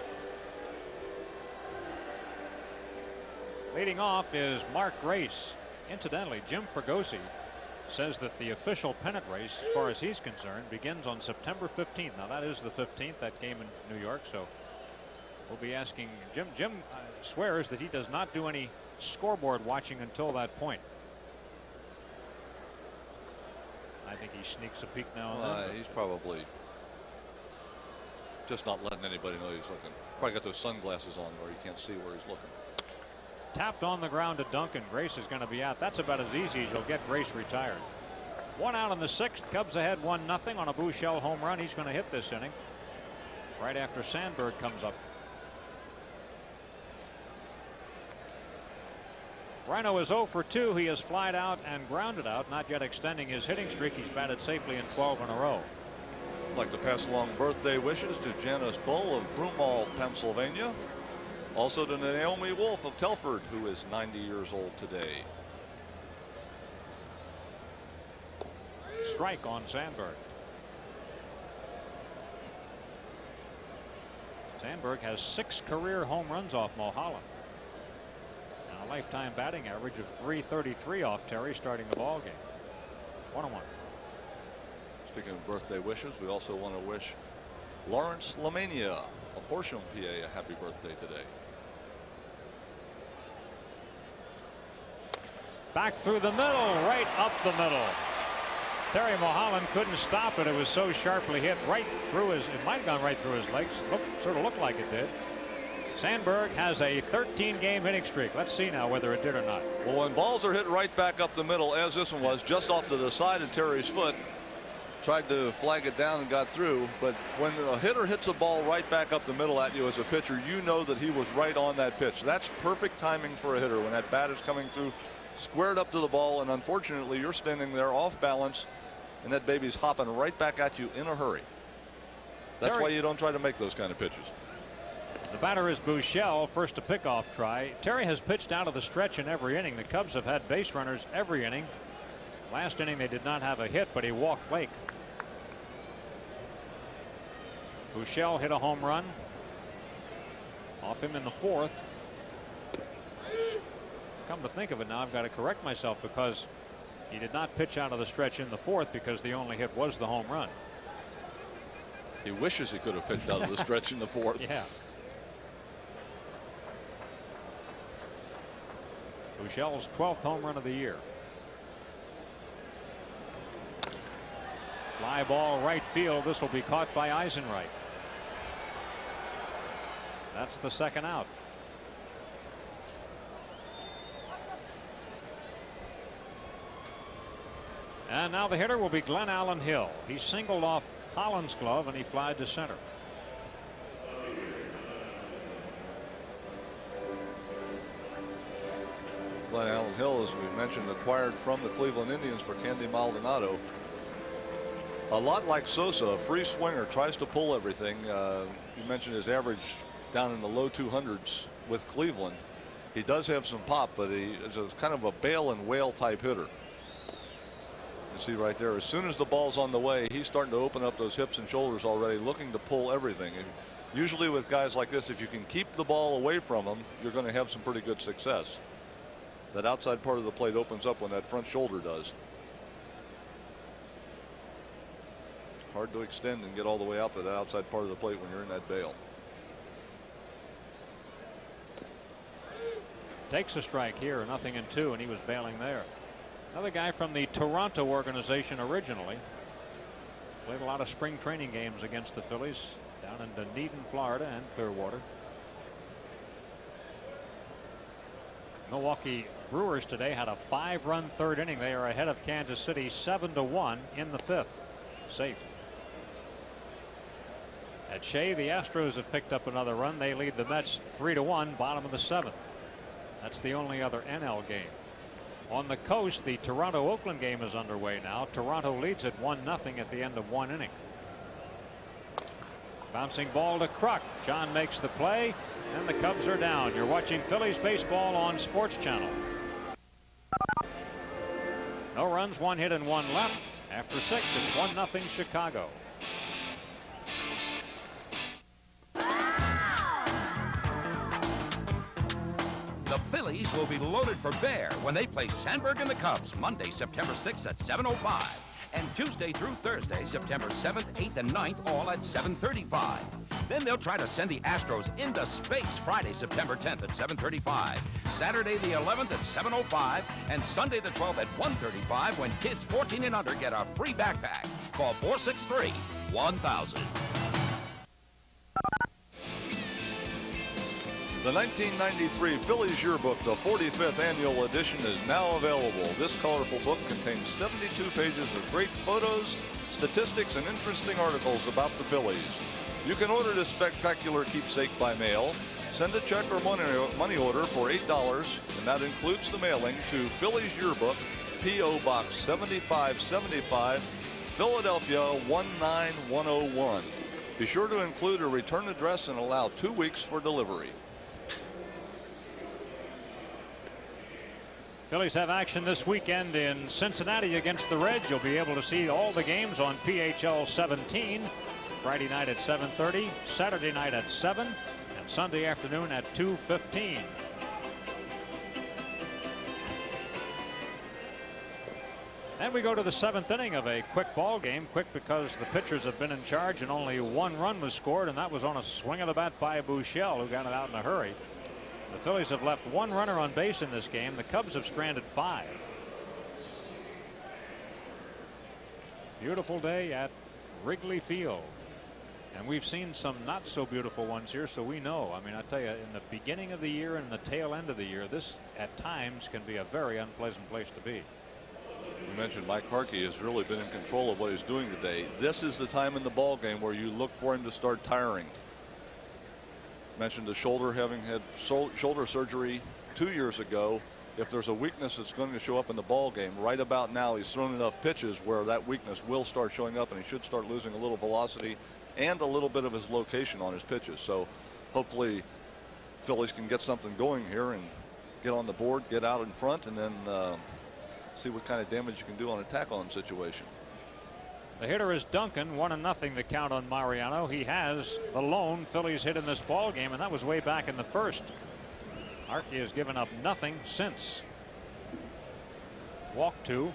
Leading off is Mark Grace. Incidentally, Jim Fregosi says that the official pennant race, as far as he's concerned, begins on September 15th. Now, that is the 15th, that game in New York, so we'll be asking Jim. Jim swears that he does not do any scoreboard watching until that point. I think he sneaks a peek now and then. He's probably just not letting anybody know he's looking. Probably got those sunglasses on where you can't see where he's looking. Tapped on the ground to Duncan. Grace is going to be out. That's about as easy as you'll get Grace retired. 1 out in the 6th. Cubs ahead 1-0 on a Buechele home run. He's going to hit this inning right after Sandberg comes up. Rhino is 0 for 2. He has flied out and grounded out, not yet extending his hitting streak. He's batted safely in 12 in a row. I'd like to pass along birthday wishes to Janice Bull of Broomall, Pennsylvania. Also to Naomi Wolf of Telford, who is 90 years old today. Strike on Sandberg. Sandberg has 6 career home runs off Mulholland. And a lifetime batting average of .333 off Terry starting the ball game. 1-1. Speaking of birthday wishes, we also want to wish Lawrence Lamania of Horsham, PA, a happy birthday today. Back through the middle, right up the middle. Terry Mulholland couldn't stop it. It was so sharply hit right through his, it might have gone right through his legs. Sort of looked like it did. Sandberg has a 13-game hitting streak. Let's see now whether it did or not. Well, when balls are hit right back up the middle, as this one was, just off to the side of Terry's foot, tried to flag it down and got through. But when a hitter hits a ball right back up the middle at you as a pitcher, you know that he was right on that pitch. That's perfect timing for a hitter when that bat is coming through, squared up to the ball, and unfortunately you're standing there off balance and that baby's hopping right back at you in a hurry. That's why you don't try to make those kind of pitches. The batter is Buechele, first a pickoff try. Terry has pitched out of the stretch in every inning. The Cubs have had base runners every inning. Last inning they did not have a hit, but he walked Blake. Buechele hit a home run off him in the 4th. Come to think of it now, I've got to correct myself because he did not pitch out of the stretch in the 4th because the only hit was the home run. He wishes he could have pitched out of the stretch in the 4th. Yeah. Buechele's 12th home run of the year. Fly ball right field. This will be caught by Eisenreich. That's the 2nd out. And now the hitter will be Glenn Allen Hill. He singled off Holland's glove and he flied to center. Glenn Allen Hill, as we mentioned, acquired from the Cleveland Indians for Candy Maldonado. A lot like Sosa, a free swinger, tries to pull everything. You mentioned his average down in the low 200s with Cleveland. He does have some pop, but he is kind of a bail and whale type hitter. You see right there, as soon as the ball's on the way, he's starting to open up those hips and shoulders already, looking to pull everything. And usually with guys like this, if you can keep the ball away from them, you're going to have some pretty good success. That outside part of the plate opens up when that front shoulder does. Hard to extend and get all the way out to the outside part of the plate when you're in that bail. Takes a strike here, 0-2, and he was bailing there. Another guy from the Toronto organization originally. Played a lot of spring training games against the Phillies down in Dunedin, Florida, and Clearwater. Milwaukee Brewers today had a 5-run third inning. They are ahead of Kansas City 7-1 in the 5th. Safe. At Shea, the Astros have picked up another run. They lead the Mets 3-1, bottom of the 7th. That's the only other NL game. On the coast, the Toronto-Oakland game is underway now. Toronto leads at 1-0 at the end of 1 inning. Bouncing ball to Kruk. John makes the play, and the Cubs are down. You're watching Phillies baseball on Sports Channel. No runs, 1 hit, and 1 left. After 6, it's 1-0 Chicago. The Phillies will be loaded for bear when they play Sandberg and the Cubs Monday, September 6th at 7:05. And Tuesday through Thursday, September 7th, 8th, and 9th, all at 7:35. Then they'll try to send the Astros into space Friday, September 10th at 7:35. Saturday the 11th at 7:05. And Sunday the 12th at 1:35 when kids 14 and under get a free backpack. Call 463-1000. The 1993 Phillies Yearbook, the 45th annual edition, is now available. This colorful book contains 72 pages of great photos, statistics, and interesting articles about the Phillies. You can order this spectacular keepsake by mail. Send a check or money order for $8, and that includes the mailing to Phillies Yearbook, P.O. Box 7575, Philadelphia 19101. Be sure to include a return address and allow 2 weeks for delivery. Phillies have action this weekend in Cincinnati against the Reds. You'll be able to see all the games on PHL 17. Friday night at 7:30, Saturday night at 7, and Sunday afternoon at 2:15. And we go to the 7th inning of a quick ball game. Quick because the pitchers have been in charge and only 1 run was scored, and that was on a swing of the bat by Buechele, who got it out in a hurry. The Phillies have left 1 runner on base in this game. The Cubs have stranded 5. Beautiful day at Wrigley Field. And we've seen some not so beautiful ones here, so we know. I mean, I tell you, in the beginning of the year and the tail end of the year, this at times can be a very unpleasant place to be. You mentioned Mike Harkey has really been in control of what he's doing today. This is the time in the ball game where you look for him to start tiring. Mentioned the shoulder, having had shoulder surgery 2 years ago. If there's a weakness that's going to show up in the ball game, right about now he's thrown enough pitches where that weakness will start showing up, and he should start losing a little velocity and a little bit of his location on his pitches. So hopefully Phillies can get something going here and get on the board, get out in front, and then see what kind of damage you can do on a tack-on situation. The hitter is Duncan. 1-0 the count on Mariano. He has the lone Phillies hit in this ball game, and that was way back in the 1st. Harkey has given up nothing since. Walk 2.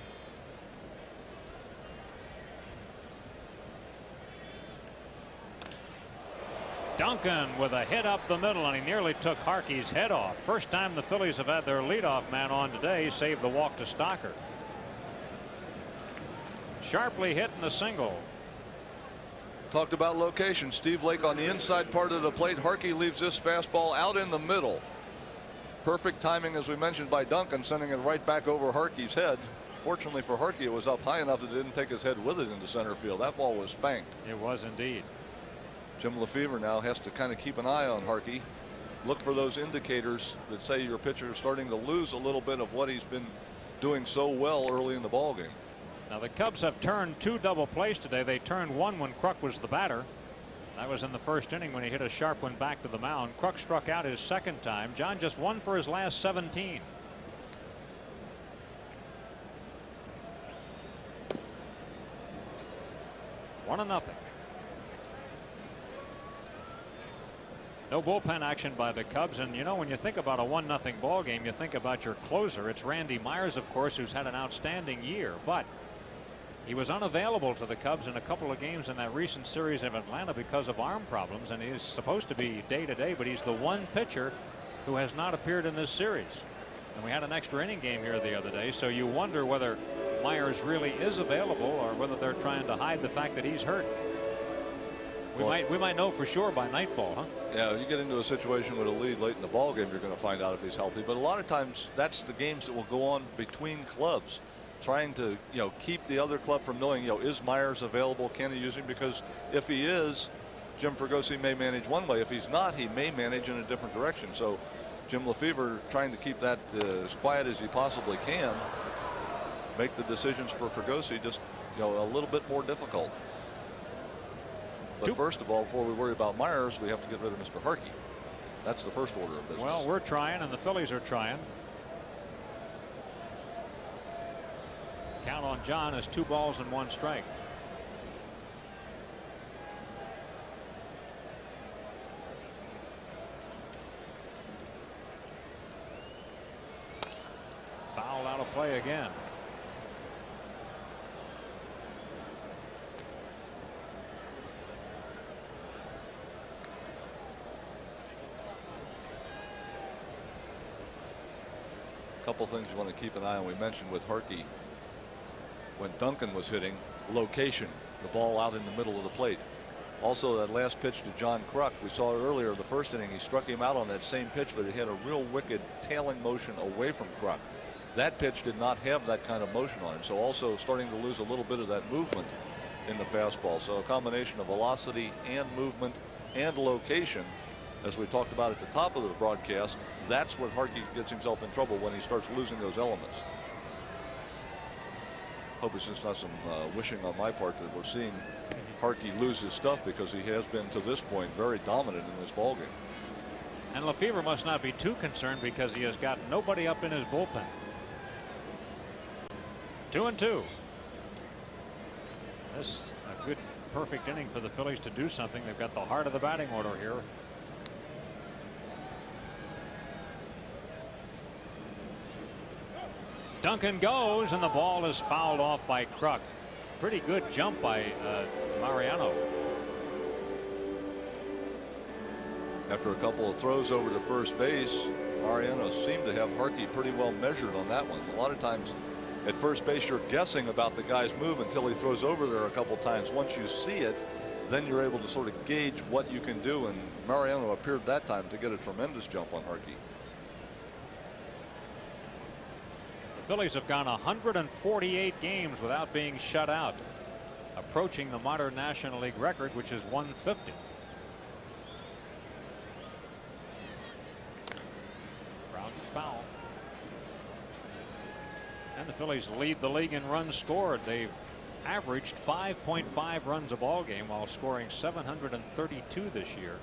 Duncan with a hit up the middle, and he nearly took Harkey's head off. First time the Phillies have had their leadoff man on today, saved the walk to Stocker. Sharply hit in the single. Talked about location. Steve Lake on the inside part of the plate. Harkey leaves this fastball out in the middle. Perfect timing, as we mentioned, by Duncan, sending it right back over Harkey's head. Fortunately for Harkey, it was up high enough that it didn't take his head with it into center field. That ball was spanked. It was indeed. Jim Lefevre now has to kind of keep an eye on Harkey. Look for those indicators that say your pitcher is starting to lose a little bit of what he's been doing so well early in the ball game. Now the Cubs have turned 2 double plays today. They turned 1 when Kruk was the batter. That was in the 1st inning when he hit a sharp one back to the mound. Kruk struck out his 2nd time. John just 1 for his last 17. One to nothing. No bullpen action by the Cubs, and you know, when you think about a 1-0 ball game, you think about your closer. It's Randy Myers, of course, who's had an outstanding year, but he was unavailable to the Cubs in a couple of games in that recent series of Atlanta because of arm problems, and he's supposed to be day to day, but he's the one pitcher who has not appeared in this series. And we had an extra inning game here the other day, so you wonder whether Myers really is available or whether they're trying to hide the fact that he's hurt. We might know for sure by nightfall, huh? Yeah, you get into a situation with a lead late in the ball game, you're going to find out if he's healthy. But a lot of times, that's the games that will go on between clubs, trying to keep the other club from knowing is Myers available? Can he use him? Because if he is, Jim Fregosi may manage one way. If he's not, he may manage in a different direction. So Jim Lefevre trying to keep that as quiet as he possibly can, make the decisions for Fregosi just a little bit more difficult. But first of all, before we worry about Myers, we have to get rid of Mr. Harkey. That's the first order of business. Well, we're trying, and the Phillies are trying. Count on John is 2 balls and 1 strike. Fouled out of play again. Couple things you want to keep an eye on. We mentioned with Harkey, when Duncan was hitting, location, the ball out in the middle of the plate. Also, that last pitch to John Kruk, we saw it earlier, the first inning, he struck him out on that same pitch, but it had a real wicked tailing motion away from Kruk. That pitch did not have that kind of motion on it, so also starting to lose a little bit of that movement in the fastball. So a combination of velocity and movement and location, as we talked about at the top of the broadcast, that's what Harkey gets himself in trouble when he starts losing those elements. Hope it's just not some wishing on my part that we're seeing Harkey lose his stuff, because he has been to this point very dominant in this ballgame. And Lefevre must not be too concerned because he has got nobody up in his bullpen. 2-2. This is a good, perfect inning for the Phillies to do something. They've got the heart of the batting order here. Duncan goes, and the ball is fouled off by Kruk. Pretty good jump by Mariano. After a couple of throws over to first base, Mariano seemed to have Harkey pretty well measured on that one. A lot of times at first base, you're guessing about the guy's move until he throws over there a couple times. Once you see it, then you're able to sort of gauge what you can do, and Mariano appeared that time to get a tremendous jump on Harkey. The Phillies have gone 148 games without being shut out, approaching the modern National League record, which is 150. Grounded foul. And the Phillies lead the league in runs scored. They've averaged 5.5 runs a ball game while scoring 732 this year.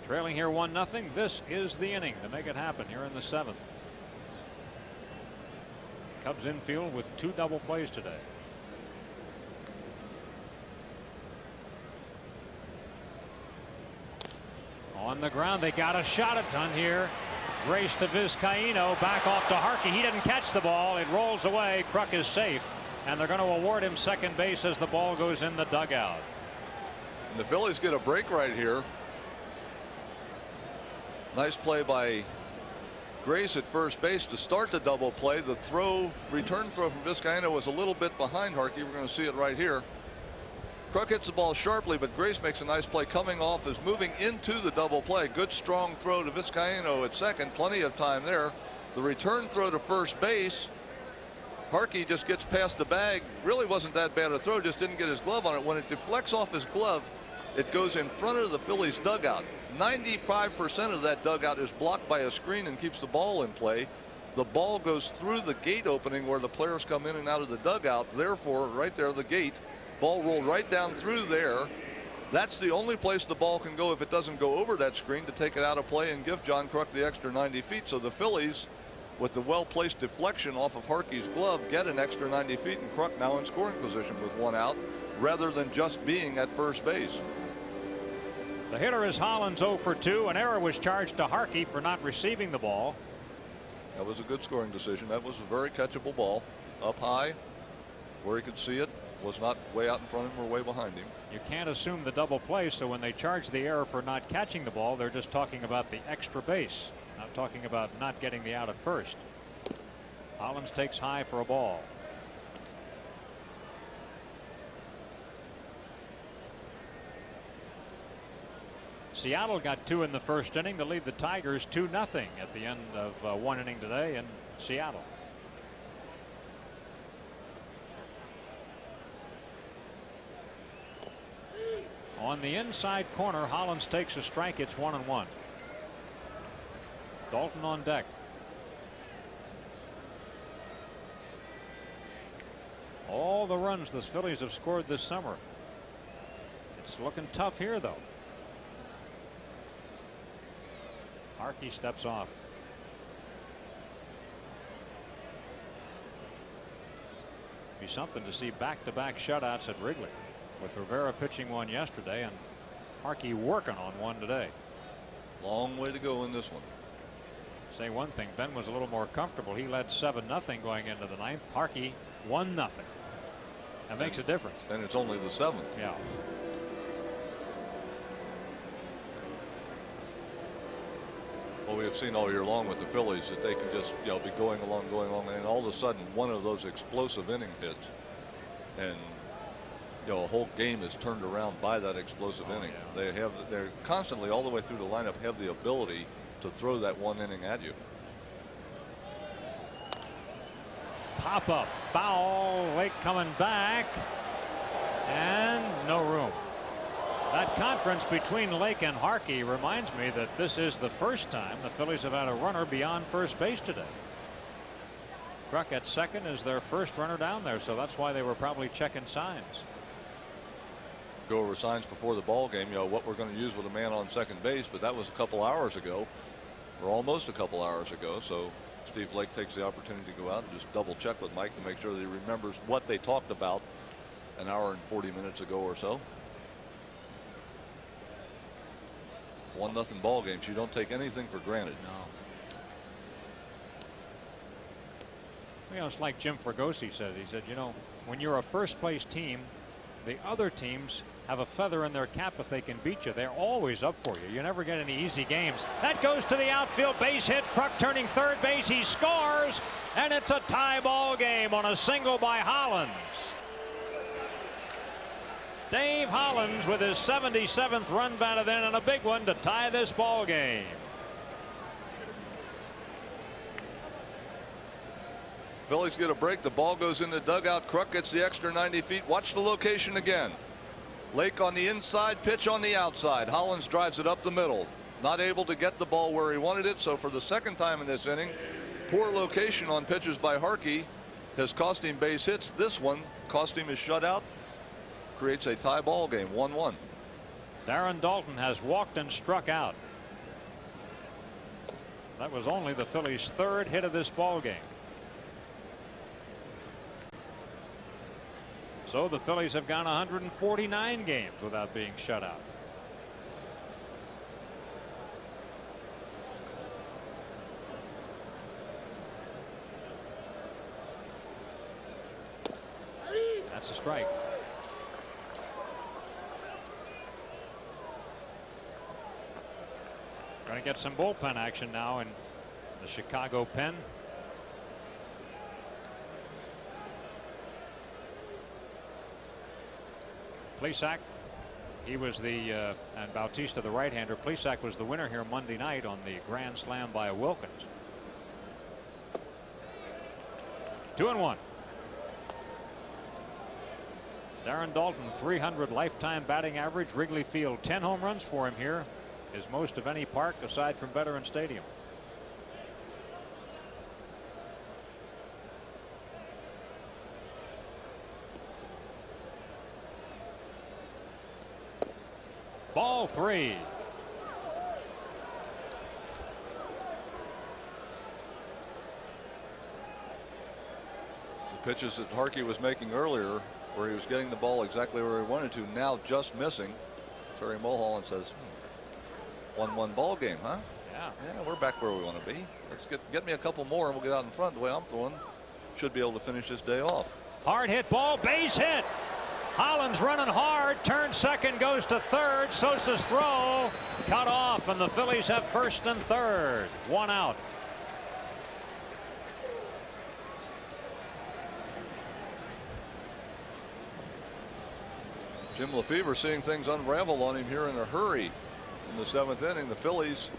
Trailing here 1-0. This is the inning to make it happen here in the 7th. Cubs infield with 2 double plays today. On the ground, they got a shot at done here. Race to Vizcaino, back off to Harkey. He didn't catch the ball. It rolls away. Kruk is safe, and they're going to award him second base as the ball goes in the dugout. And the Phillies get a break right here. Nice play by Grace at first base to start the double play. The return throw from Vizcaino was a little bit behind Harkey. We're going to see it right here. Kruk hits the ball sharply, but Grace makes a nice play coming off, is moving into the double play. Good strong throw to Vizcaino at second. Plenty of time there. The return throw to first base. Harkey just gets past the bag. Really wasn't that bad a throw, just didn't get his glove on it. When it deflects off his glove, it goes in front of the Phillies dugout. 95% of that dugout is blocked by a screen and keeps the ball in play. The ball goes through the gate opening where the players come in and out of the dugout. Therefore, right there, the gate, ball rolled right down through there. That's the only place the ball can go if it doesn't go over that screen, to take it out of play and give John Kruk the extra 90 feet. So the Phillies, with the well-placed deflection off of Harkey's glove, get an extra 90 feet, and Kruk now in scoring position with 1 out, rather than just being at first base. The hitter is Hollins, 0 for 2. An error was charged to Harkey for not receiving the ball. That was a good scoring decision. That was a very catchable ball, up high where he could see it. was not way out in front of him or way behind him. You can't assume the double play, so when they charge the error for not catching the ball, they're just talking about the extra base, not talking about not getting the out at first. Hollins takes high for a ball. Seattle got 2 in the first inning to lead the Tigers 2-0 at the end of 1 inning today in Seattle. On the inside corner, Hollins takes a strike. It's 1-1. Dalton on deck. All the runs the Phillies have scored this summer. It's looking tough here, though. Harkey steps off. Be something to see back-to-back shutouts at Wrigley, with Rivera pitching one yesterday and Harkey working on one today. Long way to go in this one. Say one thing, Ben was a little more comfortable. He led 7-0 going into the 9th. Harkey 1-0. That makes a difference. And it's only the 7th. Yeah. Well, we have seen all year long with the Phillies that they can just, be going along, and all of a sudden one of those explosive inning hits, and a whole game is turned around by that explosive inning. Yeah. They're constantly all the way through the lineup have the ability to throw that one inning at you. Pop up, foul. Lake coming back, and no room. That conference between Lake and Harkey reminds me that this is the first time the Phillies have had a runner beyond first base today. Kruk at second is their first runner down there, so that's why they were probably checking signs. Go over signs before the ball game, what we're going to use with a man on second base, but that was a couple hours ago, or almost a couple hours ago. So Steve Lake takes the opportunity to go out and just double check with Mike to make sure that he remembers what they talked about an hour and 40 minutes ago or so. 1-0 ball games. You don't take anything for granted. No. It's like Jim Fregosi said. He said, when you're a first place team, the other teams have a feather in their cap if they can beat you. They're always up for you. You never get any easy games. That goes to the outfield, base hit. Kruk turning third base. He scores, and it's a tie ball game on a single by Hollins. Dave Hollins with his 77th run batted in, and a big one to tie this ball game. Phillies get a break. The ball goes in the dugout. Kruk gets the extra 90 feet. Watch the location again. Lake on the inside, pitch on the outside. Hollins drives it up the middle. Not able to get the ball where he wanted it, so for the second time in this inning, poor location on pitches by Harkey has cost him base hits. This one cost him his shutout. Creates a tie ball game, 1-1. Darren Dalton has walked and struck out. That was only the Phillies' third hit of this ball game. So the Phillies have gone 149 games without being shut out. That's a strike. Going to get some bullpen action now in the Chicago pen. Plesac, he was the and Bautista the right-hander. Plesac was the winner here Monday night on the grand slam by Wilkins. 2-1. Darren Dalton, 300 lifetime batting average. Wrigley Field, 10 home runs for him here. Is most of any park aside from Veterans Stadium. Ball 3. The pitches that Harkey was making earlier, where he was getting the ball exactly where he wanted to, now just missing. Terry Mulholland says, 1-1 ball game, huh? Yeah. Yeah, we're back where we want to be. Let's get me a couple more and we'll get out in front. The way I'm throwing, should be able to finish this day off. Hard hit ball, base hit. Hollins running hard, turns second, goes to third. Sosa's throw cut off, and the Phillies have first and third. One out. Jim Lefevre seeing things unravel on him here in a hurry in the 7th inning. The Phillies,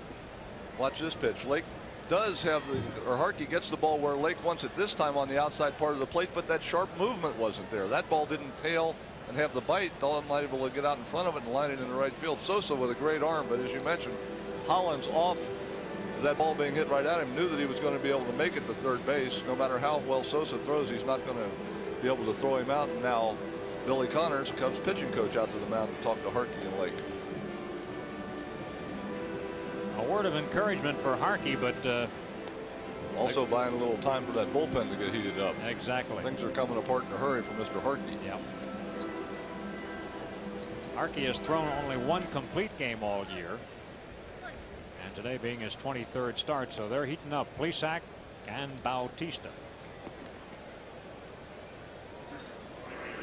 watch this pitch. Lake does have Harkey gets the ball where Lake wants it this time on the outside part of the plate, but that sharp movement wasn't there. That ball didn't tail and have the bite. Dalton might be able to get out in front of it and line it in the right field. Sosa with a great arm, but as you mentioned, Hollins off that ball being hit right at him, knew that he was going to be able to make it to third base. No matter how well Sosa throws, he's not going to be able to throw him out. And now Billy Connors, Cubs pitching coach, out to the mound to talk to Harkey and Lake. A word of encouragement for Harkey, but also buying a little time for that bullpen to get heated up. Exactly. Things are coming apart in a hurry for Mr. Harkey. Yep. Harkey has thrown only one complete game all year, and today being his 23rd start, so they're heating up. Plesac and Bautista.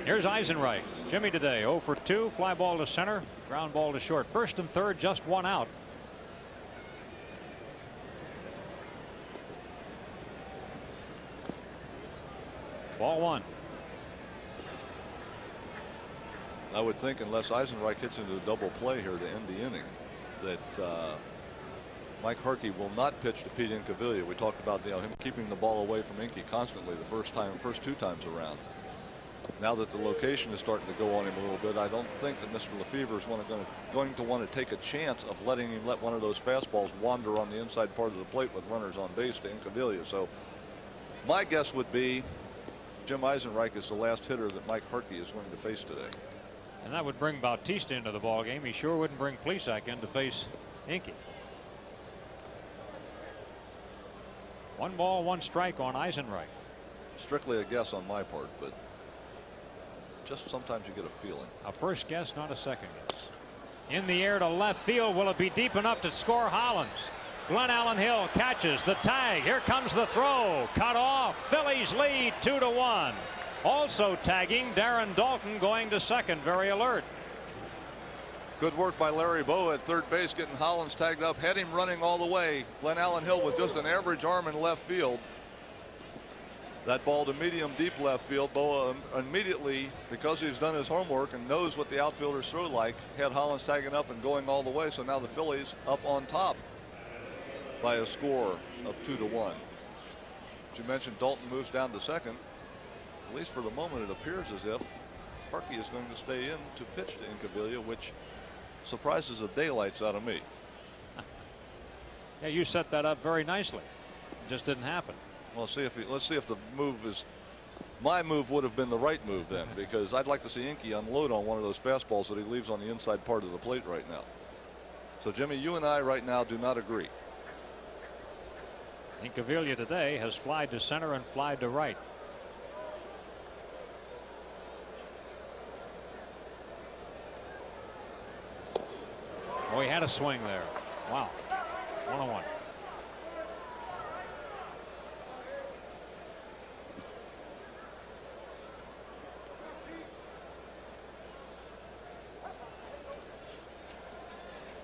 Here's Eisenreich. Jimmy today 0 for 2, fly ball to center, ground ball to short. First and third, just one out. Ball one. I would think, unless Eisenreich hits into a double play here to end the inning, that Mike Harkey will not pitch to Pete Incaviglia. We talked about him keeping the ball away from Inky constantly the first 2 times around. Now that the location is starting to go on him a little bit, I don't think that Mr. Lefevre is going to want to take a chance of letting him let one of those fastballs wander on the inside part of the plate with runners on base to Incaviglia. So my guess would be Jim Eisenreich is the last hitter that Mike Harkey is going to face today. And that would bring Bautista into the ball game. He sure wouldn't bring Plesac in to face Inky. 1 ball, 1 strike on Eisenreich. Strictly a guess on my part, but just sometimes you get a feeling. A first guess, not a second guess. In the air to left field. Will it be deep enough to score Hollins? Glenn Allen Hill catches the tag. Here comes the throw. Cut off. Phillies lead 2-1. Also tagging Darren Dalton, going to second, very alert. Good work by Larry Boa at third base, getting Hollins tagged up, had him running all the way. Glenn Allen Hill with just an average arm in left field. That ball to medium deep left field. Boa immediately, because he's done his homework and knows what the outfielders throw like, had Hollins tagging up and going all the way. So now the Phillies up on top by a score of 2-1. As you mentioned, Dalton moves down to second. At least for the moment, it appears as if Harkey is going to stay in to pitch to Incaviglia, which surprises the daylights out of me. Yeah, you set that up very nicely. It just didn't happen. Well, let's see if the move is. My move would have been the right move then, because I'd like to see Inky unload on one of those fastballs that he leaves on the inside part of the plate right now. So, Jimmy, you and I right now do not agree. Incaviglia today has flied to center and flied to right. Oh, he had a swing there. Wow. 1-1.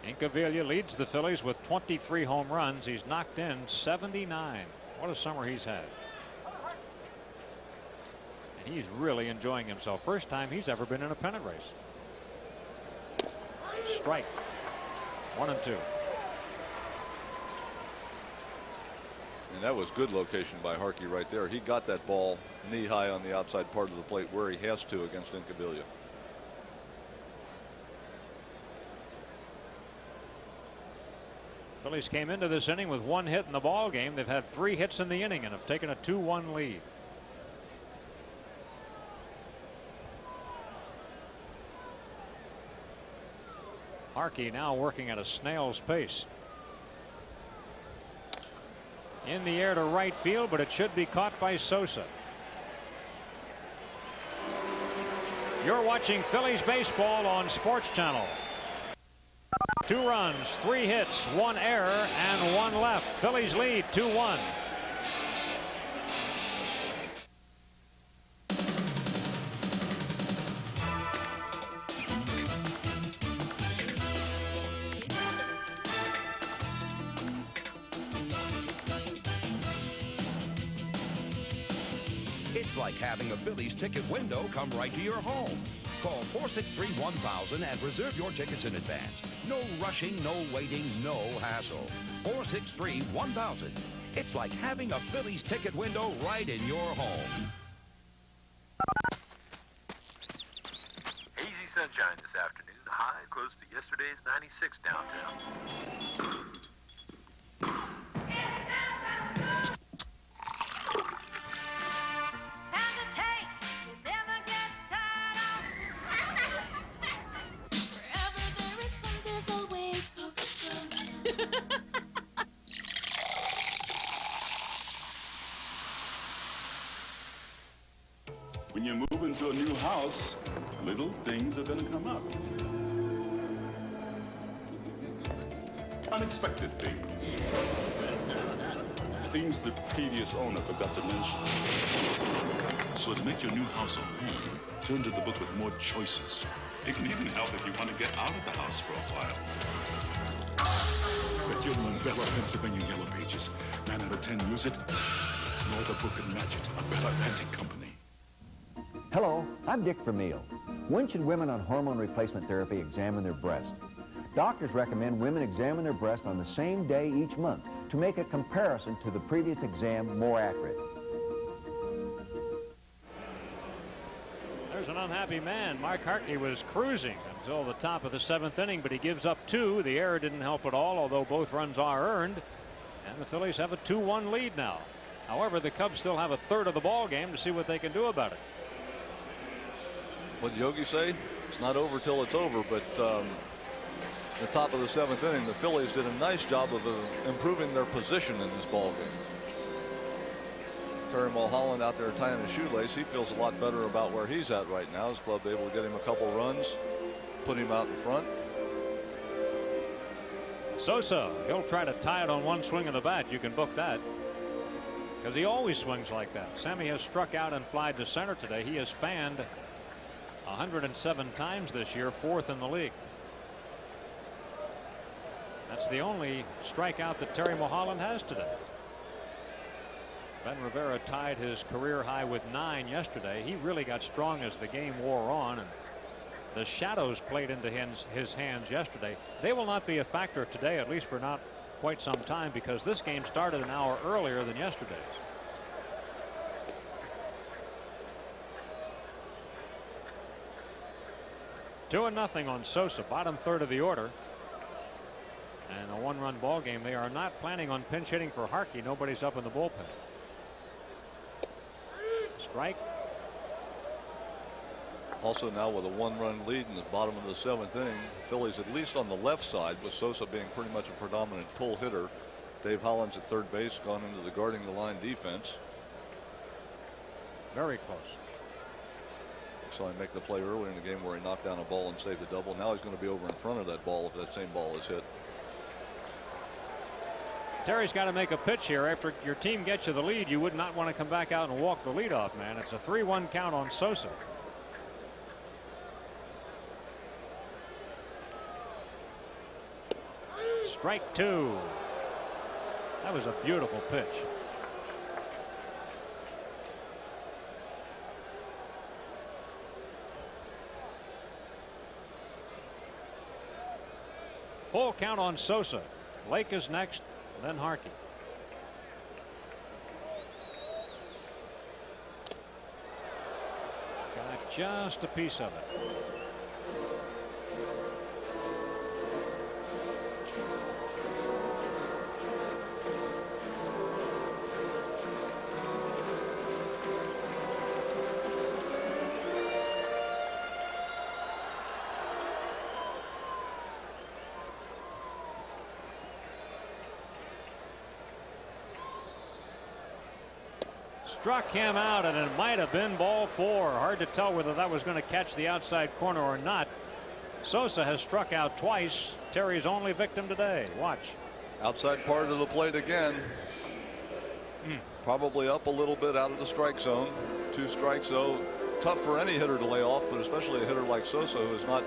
Incaviglia leads the Phillies with 23 home runs. He's knocked in 79. What a summer he's had. And he's really enjoying himself. First time he's ever been in a pennant race. Strike. 1-2. And that was good location by Harkey right there. He got that ball knee high on the outside part of the plate where he has to against Incaviglia. Phillies came into this inning with 1 hit in the ball game. They've had 3 hits in the inning and have taken a 2-1 lead. Harkey now working at a snail's pace. In the air to right field, but it should be caught by Sosa. You're watching Phillies baseball on Sports Channel. 2 runs, 3 hits, 1 error, and 1 left. Phillies lead 2-1. It's like having a Phillies ticket window come right to your home. Call 463-1000 and reserve your tickets in advance. No rushing, no waiting, no hassle. 463-1000. It's like having a Phillies ticket window right in your home. Hazy sunshine this afternoon. High close to yesterday's 96 downtown. When you move into a new house, little things are going to come up. Unexpected things. Things the previous owner forgot to mention. So to make your new house a home, turn to the book with more choices. It can even help if you want to get out of the house for a while. The Gentleman Bella Pennsylvania Yellow Pages. 9 out of 10 use it. No other book can match it. A Bella Atlantic Company. Hello, I'm Dick Vermeil. When should women on hormone replacement therapy examine their breast? Doctors recommend women examine their breast on the same day each month to make a comparison to the previous exam more accurate. There's an unhappy man. Mark Harkey was cruising until the top of the 7th inning, but he gives up 2. The error didn't help at all, although both runs are earned. And the Phillies have a 2-1 lead now. However, the Cubs still have a third of the ball game to see what they can do about it. What did Yogi say? It's not over till it's over, but the top of the 7th inning, the Phillies did a nice job of improving their position in this ball game. Terry Mulholland out there tying his shoelace. He feels a lot better about where he's at right now. His club able to get him a couple runs, put him out in front. Sosa, he'll try to tie it on one swing of the bat. You can book that, because he always swings like that. Sammy has struck out and flied to center today. He has fanned 107 times this year, 4th in the league. That's the only strikeout that Terry Mulholland has today. Ben Rivera tied his career high with 9 yesterday. He really got strong as the game wore on, and the shadows played into his hands yesterday. They will not be a factor today, at least for not quite some time, because this game started an hour earlier than yesterday's. Two and nothing on Sosa, bottom third of the order. And a 1-run ball game. They are not planning on pinch hitting for Harkey. Nobody's up in the bullpen. Strike. Also now with a 1-run lead in the bottom of the 7th inning. Phillies at least on the left side, with Sosa being pretty much a predominant pull hitter. Dave Hollins at third base, gone into the guarding the line defense. Very close. Saw him make the play earlier in the game where he knocked down a ball and saved a double. Now he's going to be over in front of that ball if that same ball is hit. Terry's got to make a pitch here. After your team gets you the lead, you would not want to come back out and walk the leadoff man. It's a 3-1 count on Sosa. Strike 2. That was a beautiful pitch. Full count on Sosa. Lake is next, then Harkey. Got just a piece of it. Struck him out, and it might have been ball 4. Hard to tell whether that was going to catch the outside corner or not. Sosa has struck out twice. Terry's only victim today. Watch. Outside part of the plate again. Probably up a little bit out of the strike zone. 2 strikes, though. Tough for any hitter to lay off, but especially a hitter like Sosa, who is not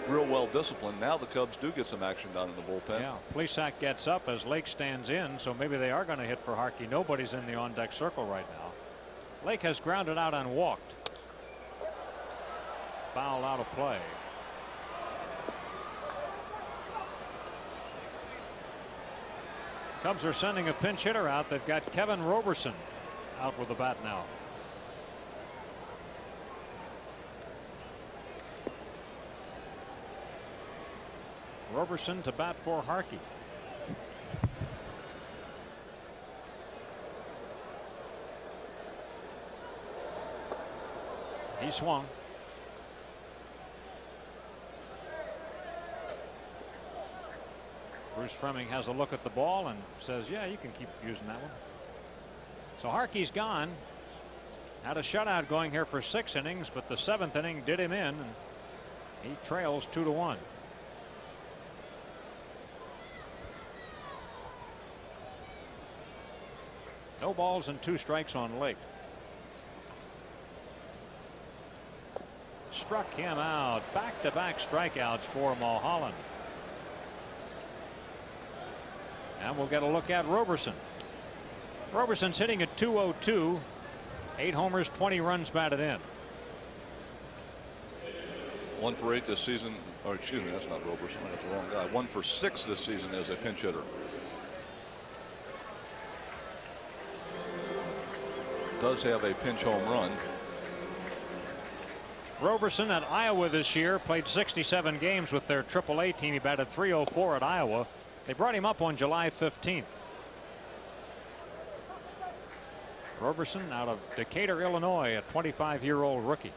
real well disciplined. Now the Cubs do get some action down in the bullpen. Yeah, Plesac gets up as Lake stands in, so maybe they are going to hit for Harkey. Nobody's in the on-deck circle right now. Lake has grounded out and walked. Fouled out of play. Cubs are sending a pinch hitter out. They've got Kevin Roberson out with the bat now. Roberson to bat for Harkey. He swung. Bruce Fremming has a look at the ball and says, yeah, you can keep using that one. So Harkey's gone. Had a shutout going here for 6 innings, but the 7th inning did him in, and he trails 2-1. No balls and 2 strikes on Lake. Struck him out. Back-to-back strikeouts for Mulholland. And we'll get a look at Roberson. Roberson's hitting at .202. 8 homers, 20 runs batted in. 1 for 8 this season. Or excuse me, that's not Roberson. I got the wrong guy. 1 for 6 this season as a pinch hitter. Does have a pinch home run. Roberson at Iowa this year played 67 games with their AAA team. He batted .304 at Iowa. They brought him up on July 15th. Roberson out of Decatur, Illinois, a 25-year-old rookie.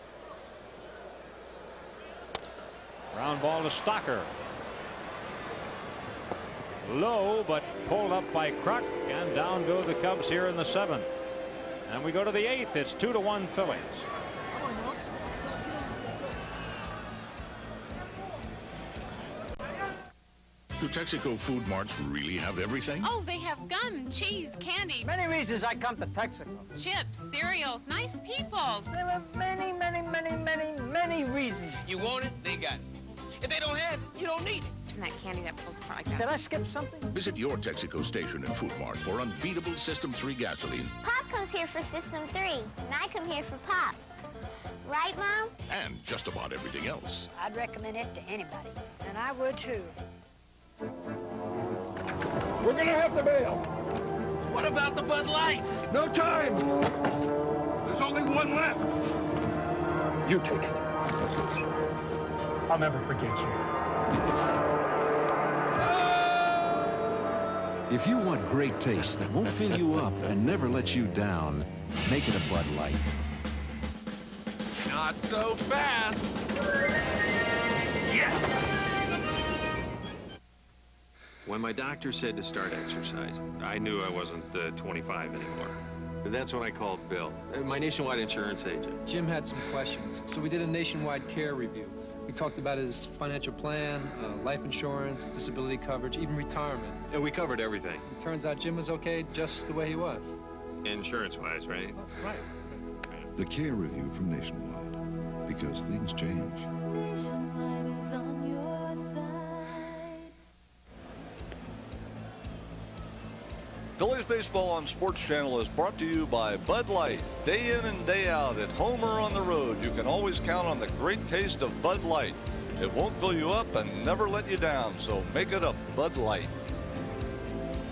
Ground ball to Stocker. Low, but pulled up by Kruk, and down go the Cubs here in the 7th. And we go to the 8th. It's 2-1 Phillies. Do Texaco food marts really have everything? Oh, they have gum, cheese, candy. Many reasons I come to Texaco. Chips, cereals, nice people. There are many reasons. You want it, they got it. If they don't have it, you don't need it. Isn't that candy that pulls apart like that? Did I skip something? Visit your Texaco station and food mart for unbeatable System 3 gasoline. Pop comes here for System 3, and I come here for Pop. Right, Mom? And just about everything else. I'd recommend it to anybody. And I would, too. We're gonna have to bail. What about the Bud Light? No time. There's only one left. You take it. I'll never forget you. If you want great taste that won't fill you up and never let you down, make it a Bud Light. Not so fast. Yes. When my doctor said to start exercising, I knew I wasn't 25 anymore. That's when I called Bill, my nationwide insurance agent. Jim had some questions, so we did a nationwide care review. We talked about his financial plan, life insurance, disability coverage, even retirement. And we covered everything. It turns out Jim was okay just the way he was. Insurance-wise, right? Oh, right. The care review from Nationwide, because things change. Phillies baseball on Sports Channel is brought to you by Bud Light. Day in and day out, at home or on the road, you can always count on the great taste of Bud Light. It won't fill you up and never let you down, so make it a Bud Light.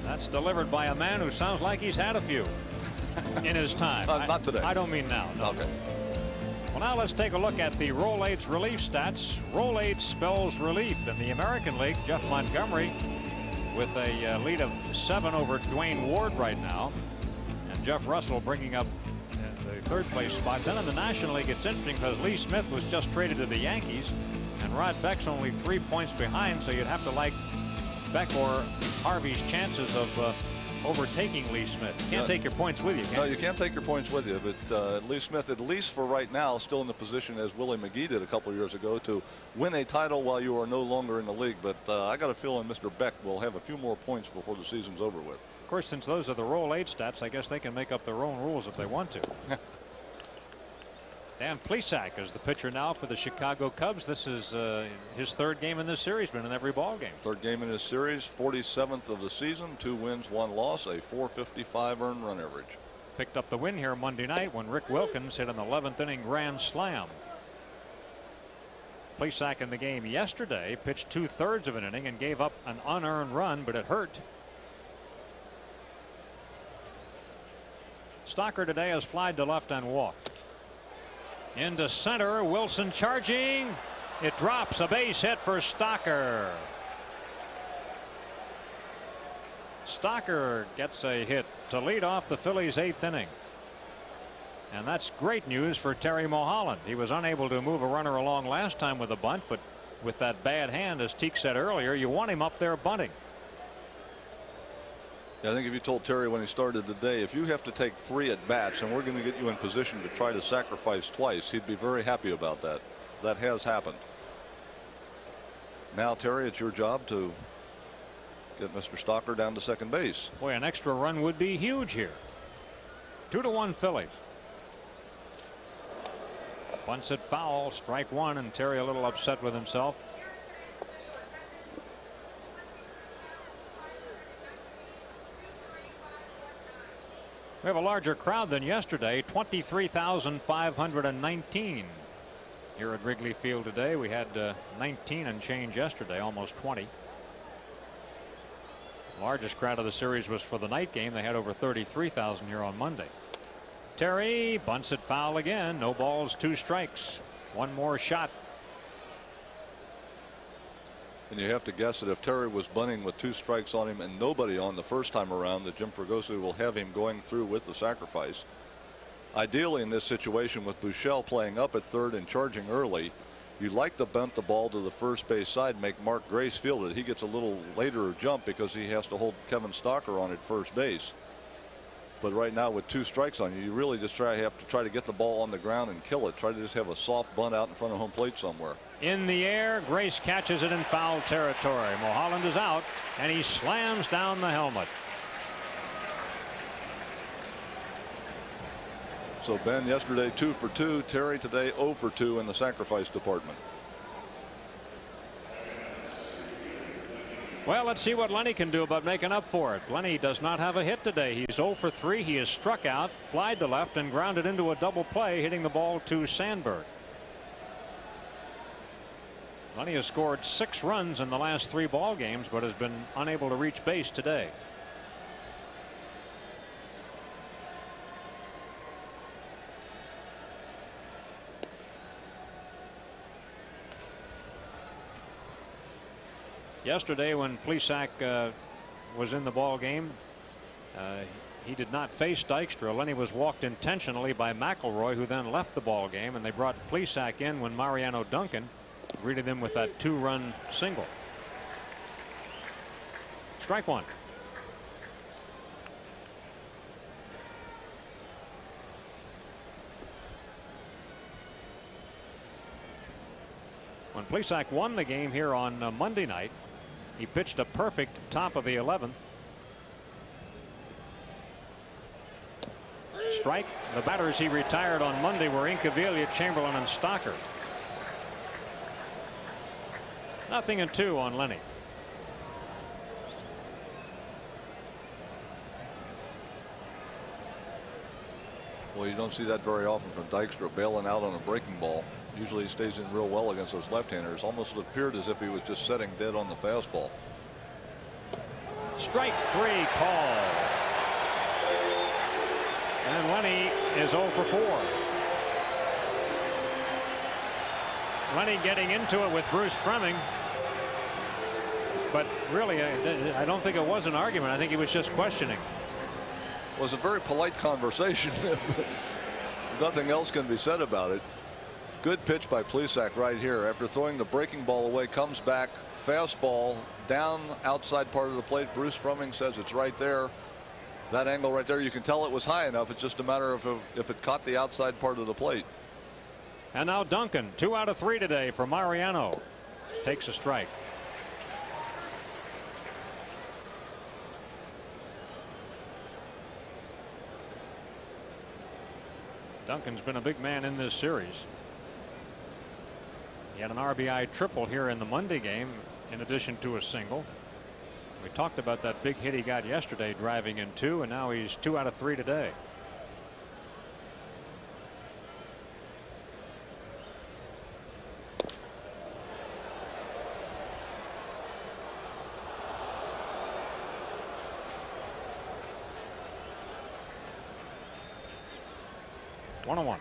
That's delivered by a man who sounds like he's had a few in his time. Not today. I don't mean now. No. Okay. Well, now let's take a look at the Roll-8's relief stats. Roll-8 spells relief. In the American League, Jeff Montgomery with a lead of 7 over Dwayne Ward right now, and Jeff Russell bringing up the 3rd place spot. Then in the National League, it's interesting because Lee Smith was just traded to the Yankees, and Rod Beck's only 3 points behind, so you'd have to like Beck or Harvey's chances of overtaking Lee Smith. You can't take your points with you, can you? No, you can't take your points with you, but Lee Smith, at least for right now, still in the position as Willie McGee did a couple years ago to win a title while you are no longer in the league. But I got a feeling Mr. Beck will have a few more points before the season's over with. Of course, since those are the Roll-8 stats, I guess they can make up their own rules if they want to. Dan Plesac is the pitcher now for the Chicago Cubs. This is his 3rd game in this series, been in every ball game. 3rd game in this series, 47th of the season, 2 wins, 1 loss, a .455 earned run average. picked up the win here Monday night when Rick Wilkins hit an 11th inning grand slam. Plesac in the game yesterday pitched 2/3 of an inning and gave up an unearned run, but it hurt. Stocker today has flied to left and walked. Into center, Wilson charging. It drops, a base hit for Stocker. Stocker gets a hit to lead off the Phillies' 8th inning. And that's great news for Terry Mulholland. He was unable to move a runner along last time with a bunt, but with that bad hand, as Teak said earlier, you want him up there bunting. Yeah, I think if you told Terry when he started the day, if you have to take 3 at bats and we're going to get you in position to try to sacrifice twice, he'd be very happy about that. That has happened. Now, Terry, it's your job to get Mr. Stocker down to second base. Boy, an extra run would be huge here. 2-1 Phillies. Bunts it foul, strike one, and Terry a little upset with himself. We have a larger crowd than yesterday, 23,519 here at Wrigley Field today. We had 19 and change yesterday, almost 20. The largest crowd of the series was for the night game. They had over 33,000 here on Monday. Terry bunts it foul again. No balls, 2 strikes. One more shot. And you have to guess that if Terry was bunting with 2 strikes on him and nobody on the first time around, that Jim Fregosi will have him going through with the sacrifice. Ideally, in this situation with Buechele playing up at third and charging early, you'd like to bunt the ball to the first base side, make Mark Grace field it. He gets a little later jump because he has to hold Kevin Stocker on at first base. But right now, with 2 strikes on you, you really just have to try to get the ball on the ground and kill it. Try to just have a soft bunt out in front of home plate somewhere. In the air, Grace catches it in foul territory. Mulholland is out, and he slams down the helmet. So Ben yesterday 2 for 2. Terry today 0 for 2 in the sacrifice department. Well, let's see what Lenny can do about making up for it. Lenny does not have a hit today. He's 0 for 3. He is struck out, flied to left, and grounded into a double play, hitting the ball to Sandberg. Lenny has scored 6 runs in the last 3 ball games, but has been unable to reach base today. Yesterday, when Plesac was in the ball game, he did not face Dykstra. Lenny was walked intentionally by McElroy, who then left the ball game, and they brought Plesac in when Mariano Duncan greeted him with that 2-run single. Strike one. When Plesac won the game here on Monday night, he pitched a perfect top of the 11th. Strike. The batters he retired on Monday were Incaviglia, Chamberlain, and Stocker. 0-2 on Lenny. Well, you don't see that very often from Dykstra, bailing out on a breaking ball. Usually he stays in real well against those left-handers. Almost appeared as if he was just setting dead on the fastball. Strike 3 call. And Lenny is 0 for 4. Lenny getting into it with Bruce Fremming. But really, I don't think it was an argument. I think he was just questioning. It was a very polite conversation. Nothing else can be said about it. Good pitch by Plesac right here. After throwing the breaking ball away, comes back, fastball down outside part of the plate. Bruce Fremming says it's right there. That angle right there, you can tell it was high enough. It's just a matter of if it caught the outside part of the plate. And now Duncan, 2 out of 3 today for Mariano. Takes a strike. Duncan's been a big man in this series. He had an RBI triple here in the Monday game in addition to a single. We talked about that big hit he got yesterday, driving in 2, and now he's 2 out of 3 today. 1-1.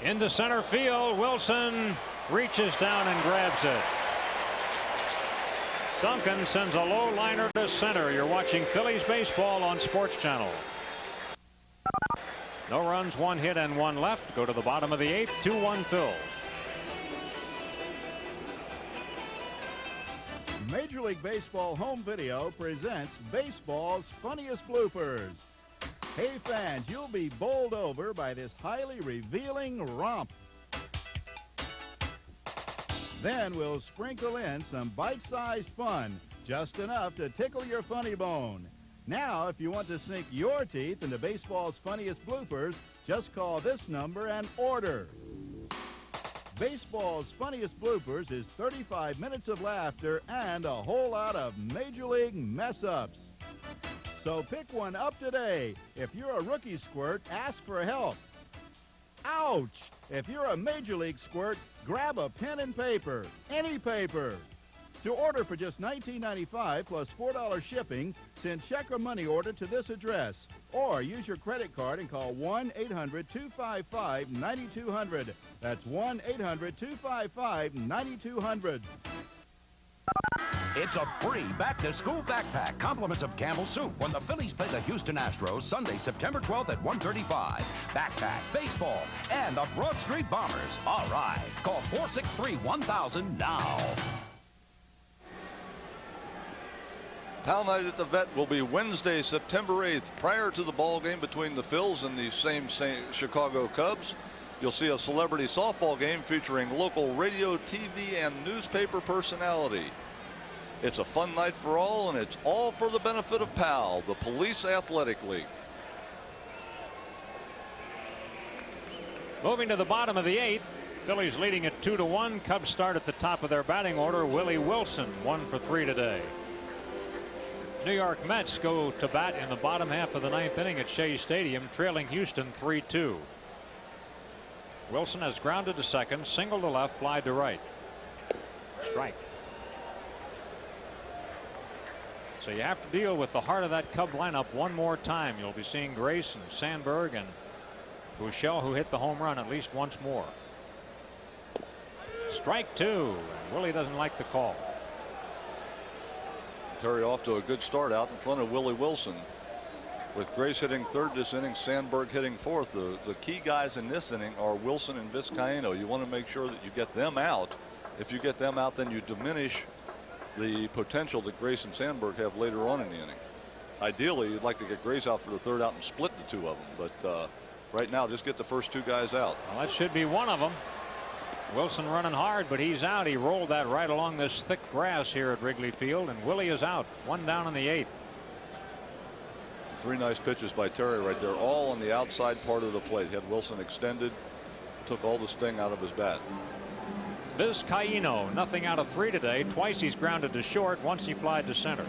Into center field. Wilson reaches down and grabs it. Duncan sends a low liner to center. You're watching Phillies baseball on Sports Channel. No runs, 1 hit, and 1 left. Go to the bottom of the 8th. 2-1 Phil. Major League Baseball Home Video presents baseball's funniest bloopers. Hey fans, you'll be bowled over by this highly revealing romp. Then we'll sprinkle in some bite-sized fun, just enough to tickle your funny bone. Now, if you want to sink your teeth into baseball's funniest bloopers, just call this number and order. Baseball's funniest bloopers is 35 minutes of laughter and a whole lot of Major League mess-ups. So pick one up today. If you're a rookie squirt, ask for help. Ouch! If you're a Major League squirt, grab a pen and paper. Any paper. To order for just $19.95 plus $4 shipping, send check or money order to this address. Or use your credit card and call 1-800-255-9200. That's 1-800-255-9200. It's a free back-to-school backpack. Compliments of Campbell Soup when the Phillies play the Houston Astros Sunday, September 12th at 1:35. Backpack, baseball, and the Broad Street Bombers. All right. Call 463-1000 now. Pal Night at the Vet will be Wednesday, September 8th. Prior to the ball game between the Phils and the same Chicago Cubs, you'll see a celebrity softball game featuring local radio, TV, and newspaper personality. It's a fun night for all, and it's all for the benefit of PAL, the Police Athletic League. Moving to the bottom of the 8th. Phillies leading at 2-1. Cubs start at the top of their batting order. Willie Wilson, 1 for 3 today. New York Mets go to bat in the bottom half of the 9th inning at Shea Stadium, trailing Houston 3-2. Wilson has grounded to second, single to left, fly to right. Strike. So you have to deal with the heart of that Cub lineup one more time. You'll be seeing Grace and Sandberg and Buechele, who hit the home run, at least once more. Strike 2. And Willie doesn't like the call. Terry off to a good start out in front of Willie Wilson. With Grace hitting third this inning, Sandberg hitting fourth. The key guys in this inning are Wilson and Vizcaino. You want to make sure that you get them out. If you get them out, then you diminish the potential that Grace and Sandberg have later on in the inning. Ideally, you'd like to get Grace out for the third out and split the two of them. But right now, just get the first two guys out. Well, that should be one of them. Wilson running hard, but he's out. He rolled that right along this thick grass here at Wrigley Field, and Willie is out. 1 down in the 8th. 3 nice pitches by Terry right there, all on the outside part of the plate. Had Wilson extended, took all the sting out of his bat. Vizcaino, nothing out of 3 today. Twice he's grounded to short, once he flied to center.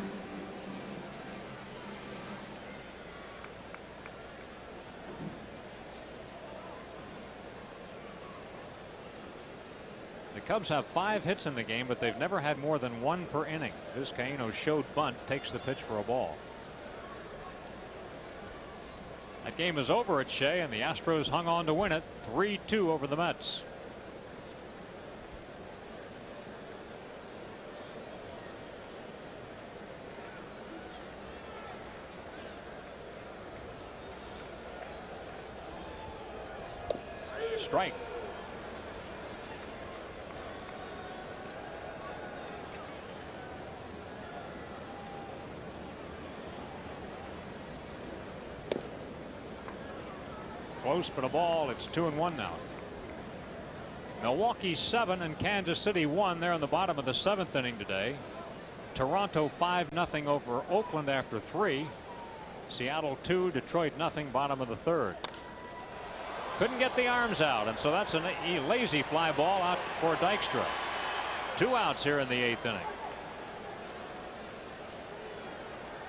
The Cubs have 5 hits in the game, but they've never had more than 1 per inning. Vizcaino showed bunt, takes the pitch for a ball. That game is over at Shea, and the Astros hung on to win it 3-2 over the Mets. Strike. Close, but a ball. It's 2-1 now. Milwaukee 7 and Kansas City 1. They're in the bottom of the 7th inning today. Toronto 5-0 over Oakland after 3. Seattle 2, Detroit 0, bottom of the 3rd. Couldn't get the arms out, and so that's a lazy fly ball out for Dykstra. 2 outs here in the 8th inning.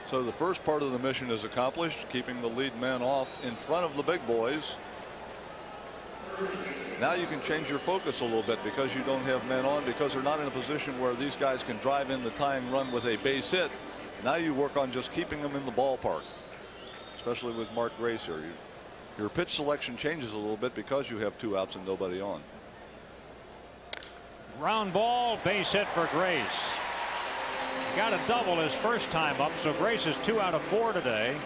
So the first part of the mission is accomplished, keeping the lead man off in front of the big boys. Now you can change your focus a little bit because you don't have men on, because they're not in a position where these guys can drive in the tying run with a base hit. Now you work on just keeping them in the ballpark, especially with Mark Grace here. Your pitch selection changes a little bit because you have 2 outs and nobody on. Ground ball, base hit for Grace. Got a double his first time up, so Grace is 2 out of 4 today.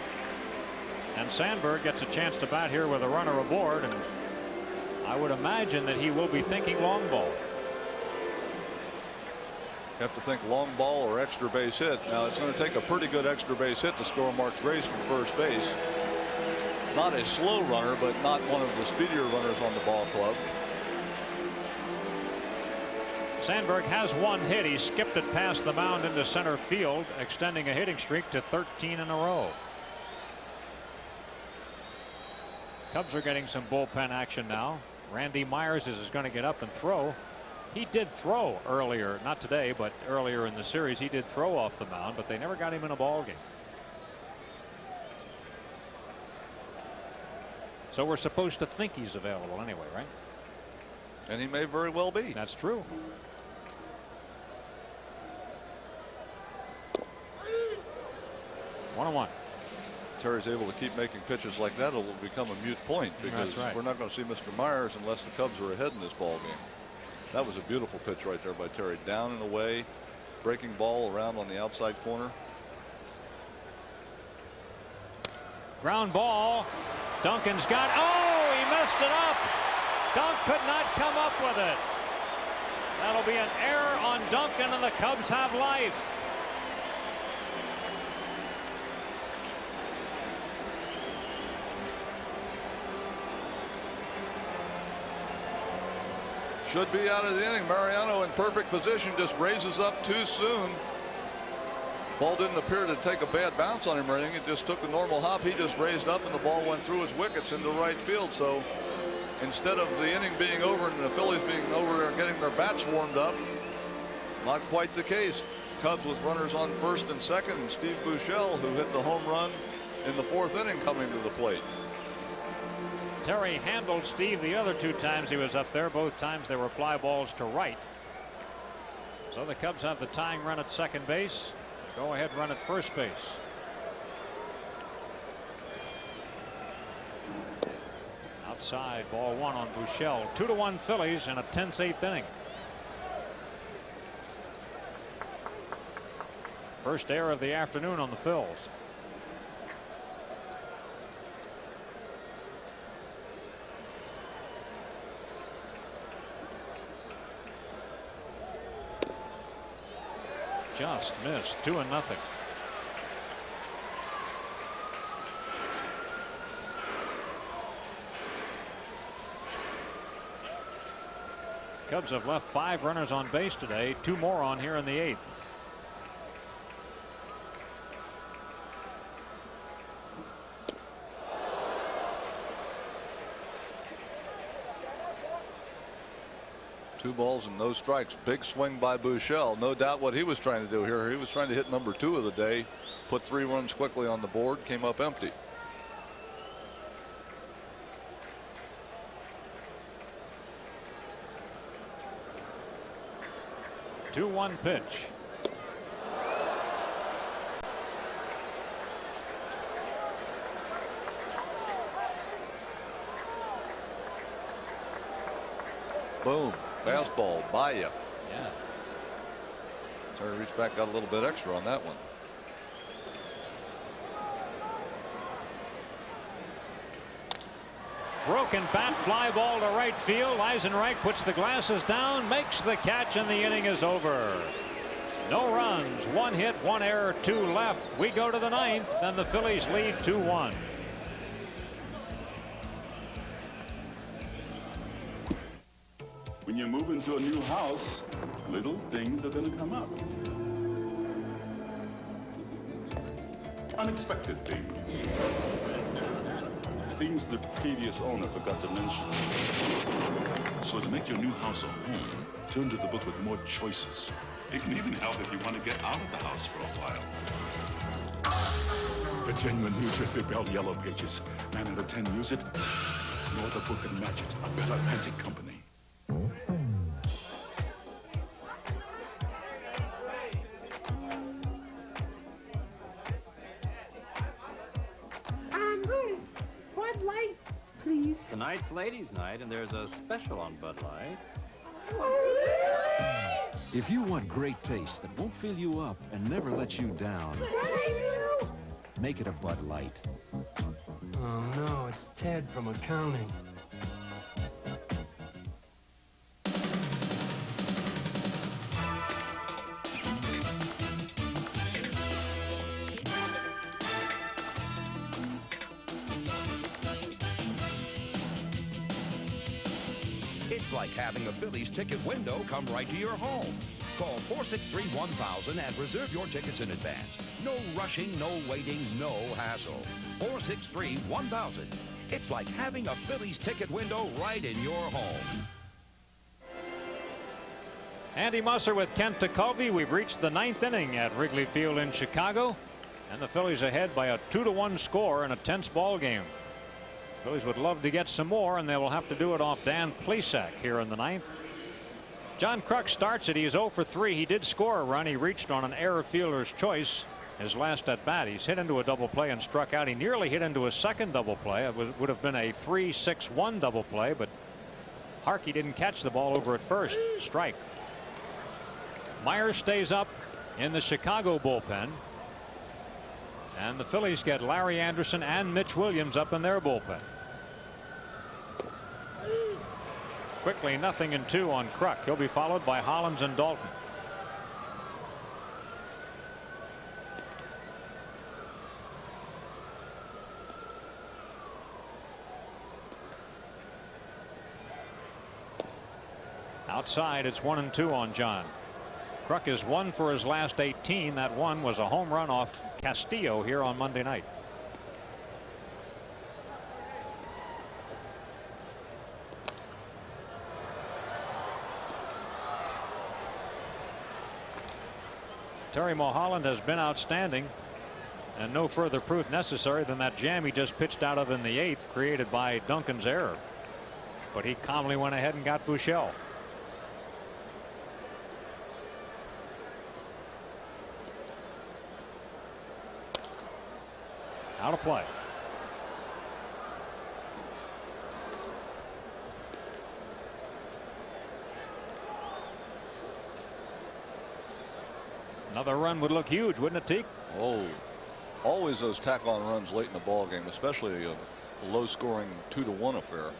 And Sandberg gets a chance to bat here with a runner aboard, and I would imagine that he will be thinking long ball. You have to think long ball or extra base hit. Now it's going to take a pretty good extra base hit to score Mark Grace from first base. Not a slow runner, but not one of the speedier runners on the ball club. Sandberg has 1 hit. He skipped it past the mound into center field, extending a hitting streak to 13 in a row. Cubs are getting some bullpen action now. Randy Myers is going to get up and throw. He did throw earlier, not today, but earlier in the series. He did throw off the mound, but they never got him in a ball game. So we're supposed to think he's available anyway, right? And he may very well be. That's true. One on one. Terry's able to keep making pitches like that, it'll become a moot point, because we're not going to see Mr. Myers unless the Cubs are ahead in this ball game. That was a beautiful pitch right there by Terry. Down and away, breaking ball around on the outside corner. Ground ball. Duncan's got. Oh, he messed it up. Dunk could not come up with it. That'll be an error on Duncan, and the Cubs have life. Should be out of the inning. Mariano in perfect position, just raises up too soon. Ball didn't appear to take a bad bounce on him or anything. It just took the normal hop. He just raised up and the ball went through his wickets into right field. So instead of the inning being over and the Phillies being over there and getting their bats warmed up, not quite the case. Cubs with runners on first and second, and Steve Buechele, who hit the home run in the 4th inning, coming to the plate. Terry handled Steve the other 2 times he was up there. Both times they were fly balls to right. So the Cubs have the tying run at second base. Go ahead run at first base. Outside, ball 1 on Buechele. 2-1 Phillies in a tense 8th inning. First error of the afternoon on the Phils. Just missed. 2-0. Cubs have left 5 runners on base today. 2 more on here in the 8th. Two balls and no strikes. Big swing by Buechele. No doubt what he was trying to do here. He was trying to hit number 2 of the day. Put 3 runs quickly on the board. Came up empty. Two 2-1 pitch. Boom. Fastball by you. Yeah. Terry reached back, got a little bit extra on that one. Broken bat, fly ball to right field. Eisenreich puts the glasses down, makes the catch, and the inning is over. No runs, 1 hit, 1 error, 2 left. We go to the 9th, and the Phillies lead 2-1. When you move into a new house, little things are going to come up. Unexpected things. Things the previous owner forgot to mention. So to make your new house a home, turn to the book with more choices. It can even help if you want to get out of the house for a while. The genuine New Jersey Belle Yellow Pages. 9 out of 10 use it. No other book can match it. A better Atlantic company. Bud Light, please. Tonight's ladies' night, and there's a special on Bud Light. If you want great taste that won't fill you up and never let you down, make it a Bud Light. Oh, no, it's Ted from accounting. It's like having a Phillies ticket window come right to your home. Call 463-1000 and reserve your tickets in advance. No rushing, no waiting, no hassle. 463-1000. It's like having a Phillies ticket window right in your home. Andy Musser with Kent Tekulve. We've reached the 9th inning at Wrigley Field in Chicago, and the Phillies ahead by a 2-1 score in a tense ball game. Phillies would love to get some more, and they will have to do it off Dan Plesac here in the 9th. John Kruk starts it. He is 0 for 3. He did score a run. He reached on an error fielder's choice his last at bat. He's hit into a double play and struck out. He nearly hit into a second double play. It would have been a 3-6-1 double play, but Harkey didn't catch the ball over at first. Strike. Myers stays up in the Chicago bullpen, and the Phillies get Larry Anderson and Mitch Williams up in their bullpen. Quickly 0-2 on Kruk. He'll be followed by Hollins and Dalton. Outside, it's 1-2 on John. Kruk is 1 for his last 18. That one was a home run off Castillo here on Monday night. Terry Mulholland has been outstanding, and no further proof necessary than that jam he just pitched out of in the 8th, created by Duncan's error. But he calmly went ahead and got Buechele. Out of play. Another run would look huge, wouldn't it, Teak? Oh, always those tack-on runs late in the ball game, especially a low-scoring 2-1 affair.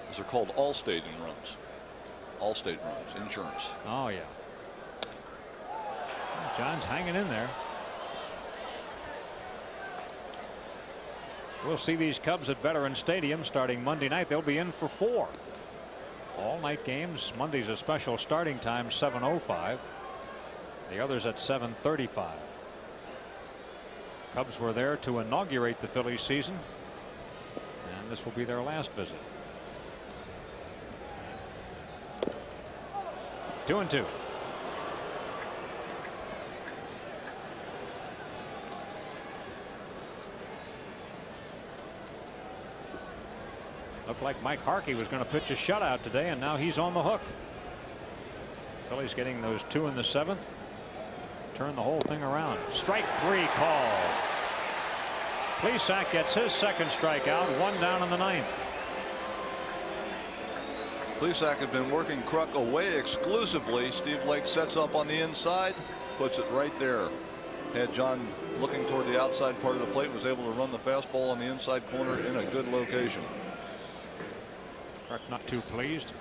These are called Allstate runs. Allstate runs, insurance. Oh yeah. John's hanging in there. We'll see these Cubs at Veterans Stadium starting Monday night. They'll be in for 4 all-night games. Monday's a special starting time, 7:05. The others at 7:35. Cubs were there to inaugurate the Phillies season, and this will be their last visit. 2-2. Looked like Mike Harkey was going to pitch a shutout today, and now he's on the hook. Phillies getting those 2 in the 7th. Turn the whole thing around. Strike 3 called. Plesac gets his second strikeout. 1 down in the 9th. Plesac had been working Kruk away exclusively. Steve Lake sets up on the inside, puts it right there. Had John looking toward the outside part of the plate, was able to run the fastball on the inside corner in a good location. Kruk not too pleased.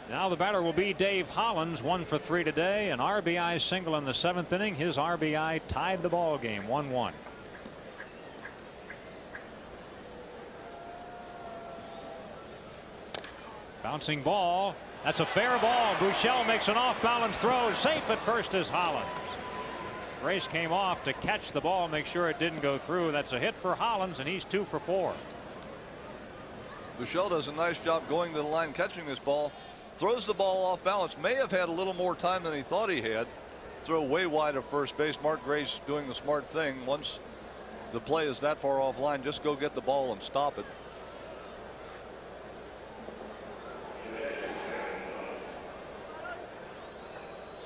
Now the batter will be Dave Hollins, 1 for 3 today. An RBI single in the 7th inning. His RBI tied the ball game, 1-1. Bouncing ball. That's a fair ball. Buechele makes an off-balance throw. Safe at first is Hollins. Grace came off to catch the ball, make sure it didn't go through. That's a hit for Hollins, and he's 2 for 4. Buechele does a nice job going to the line, catching this ball. Throws the ball off balance. May have had a little more time than he thought he had. Throw way wide of first base. Mark Grace doing the smart thing. Once the play is that far offline, just go get the ball and stop it.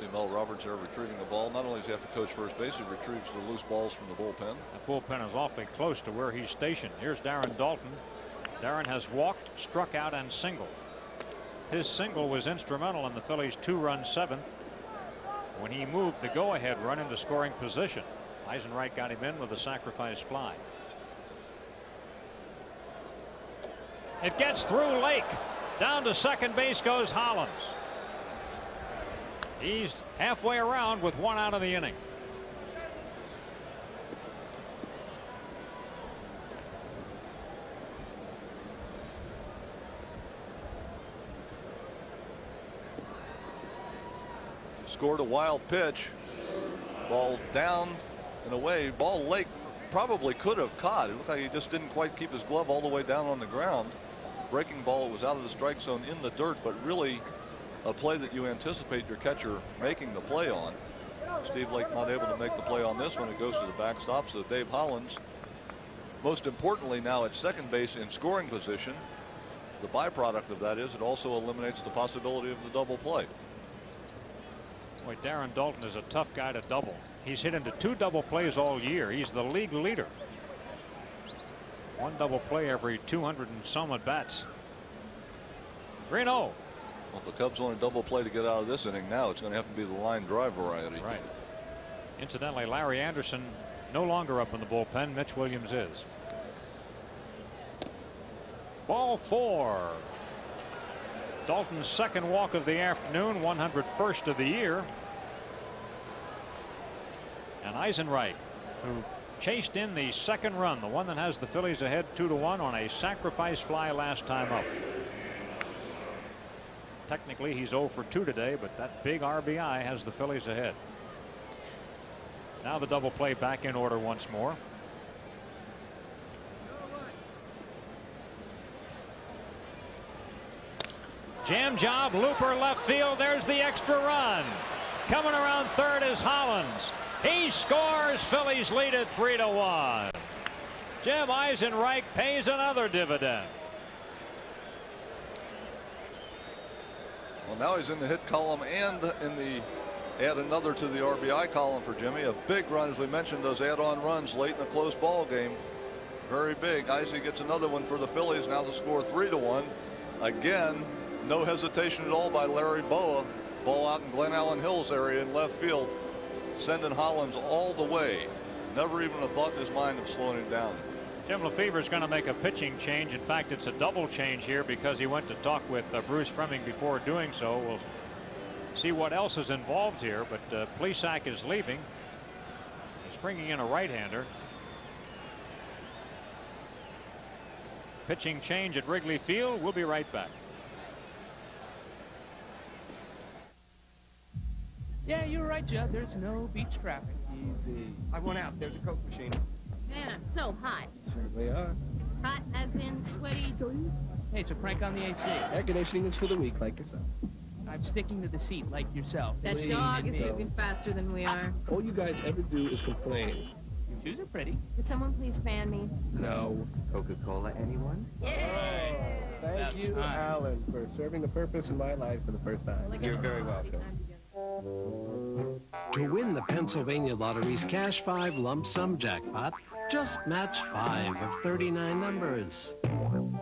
See Mel Roberts there retrieving the ball. Not only does he have to coach first base, he retrieves the loose balls from the bullpen. The bullpen is awfully close to where he's stationed. Here's Darren Dalton. Darren has walked, struck out, and singled. His single was instrumental in the Phillies' 2-run seventh when he moved the go-ahead run into scoring position. Eisenreich got him in with a sacrifice fly. It gets through Lake. Down to second base goes Hollins. He's halfway around with 1 out of the inning. Scored a wild pitch. Ball down and away. Ball Lake probably could have caught. It looked like he just didn't quite keep his glove all the way down on the ground. Breaking ball, it was out of the strike zone in the dirt, but really a play that you anticipate your catcher making the play on. Steve Lake not able to make the play on this one. It goes to the backstop, so Dave Hollins, most importantly now at second base in scoring position. The byproduct of that is it also eliminates the possibility of the double play. Boy, Darren Dalton is a tough guy to double. He's hit into 2 double plays all year. He's the league leader. 1 double play every 200 and some at bats. 3-0. Well, if the Cubs want a double play to get out of this inning now, it's going to have to be the line drive variety. Right. Incidentally, Larry Anderson no longer up in the bullpen. Mitch Williams is. Ball 4. Dalton's second walk of the afternoon, 101st of the year. And Eisenreich, who chased in the second run, the one that has the Phillies ahead 2-1 on a sacrifice fly last time up. Technically, he's 0 for 2 today, but that big RBI has the Phillies ahead. Now the double play back in order once more. Jam job, looper left field. There's the extra run. Coming around third is Hollins. He scores. Phillies lead at 3-1. Jim Eisenreich pays another dividend. Well, now he's in the hit column and in the add another to the RBI column for Jimmy. A big run, as we mentioned, those add-on runs late in a close ball game. Very big. Eisy gets another one for the Phillies. Now the score 3-1. Again, no hesitation at all by Larry Boa. Ball out in Glen Allen Hills area in left field, sending Hollins all the way. Never even a thought in his mind of slowing him down. Jim Lefevre is going to make a pitching change. In fact, it's a double change here because he went to talk with Bruce Fremming before doing so. We'll see what else is involved here, but Plesac is leaving. He's bringing in a right-hander. Pitching change at Wrigley Field. We'll be right back. Yeah, you're right, Judd. There's no beach traffic. Easy. I went out. There's a Coke machine. Man, I'm so hot. Certainly are. Hot as in sweaty. Hey, so crank on the AC. Air conditioning is for the weak, like yourself. I'm sticking to the seat, like yourself. That dog is moving faster than we are. All you guys ever do is complain. Your shoes are pretty. Could someone please fan me? No. Coca-Cola, anyone? Yeah. Thank you, Alan, for serving a purpose in my life for the first time. You're very welcome. To win the Pennsylvania Lottery's Cash 5 lump sum jackpot, just match 5 of 39 numbers.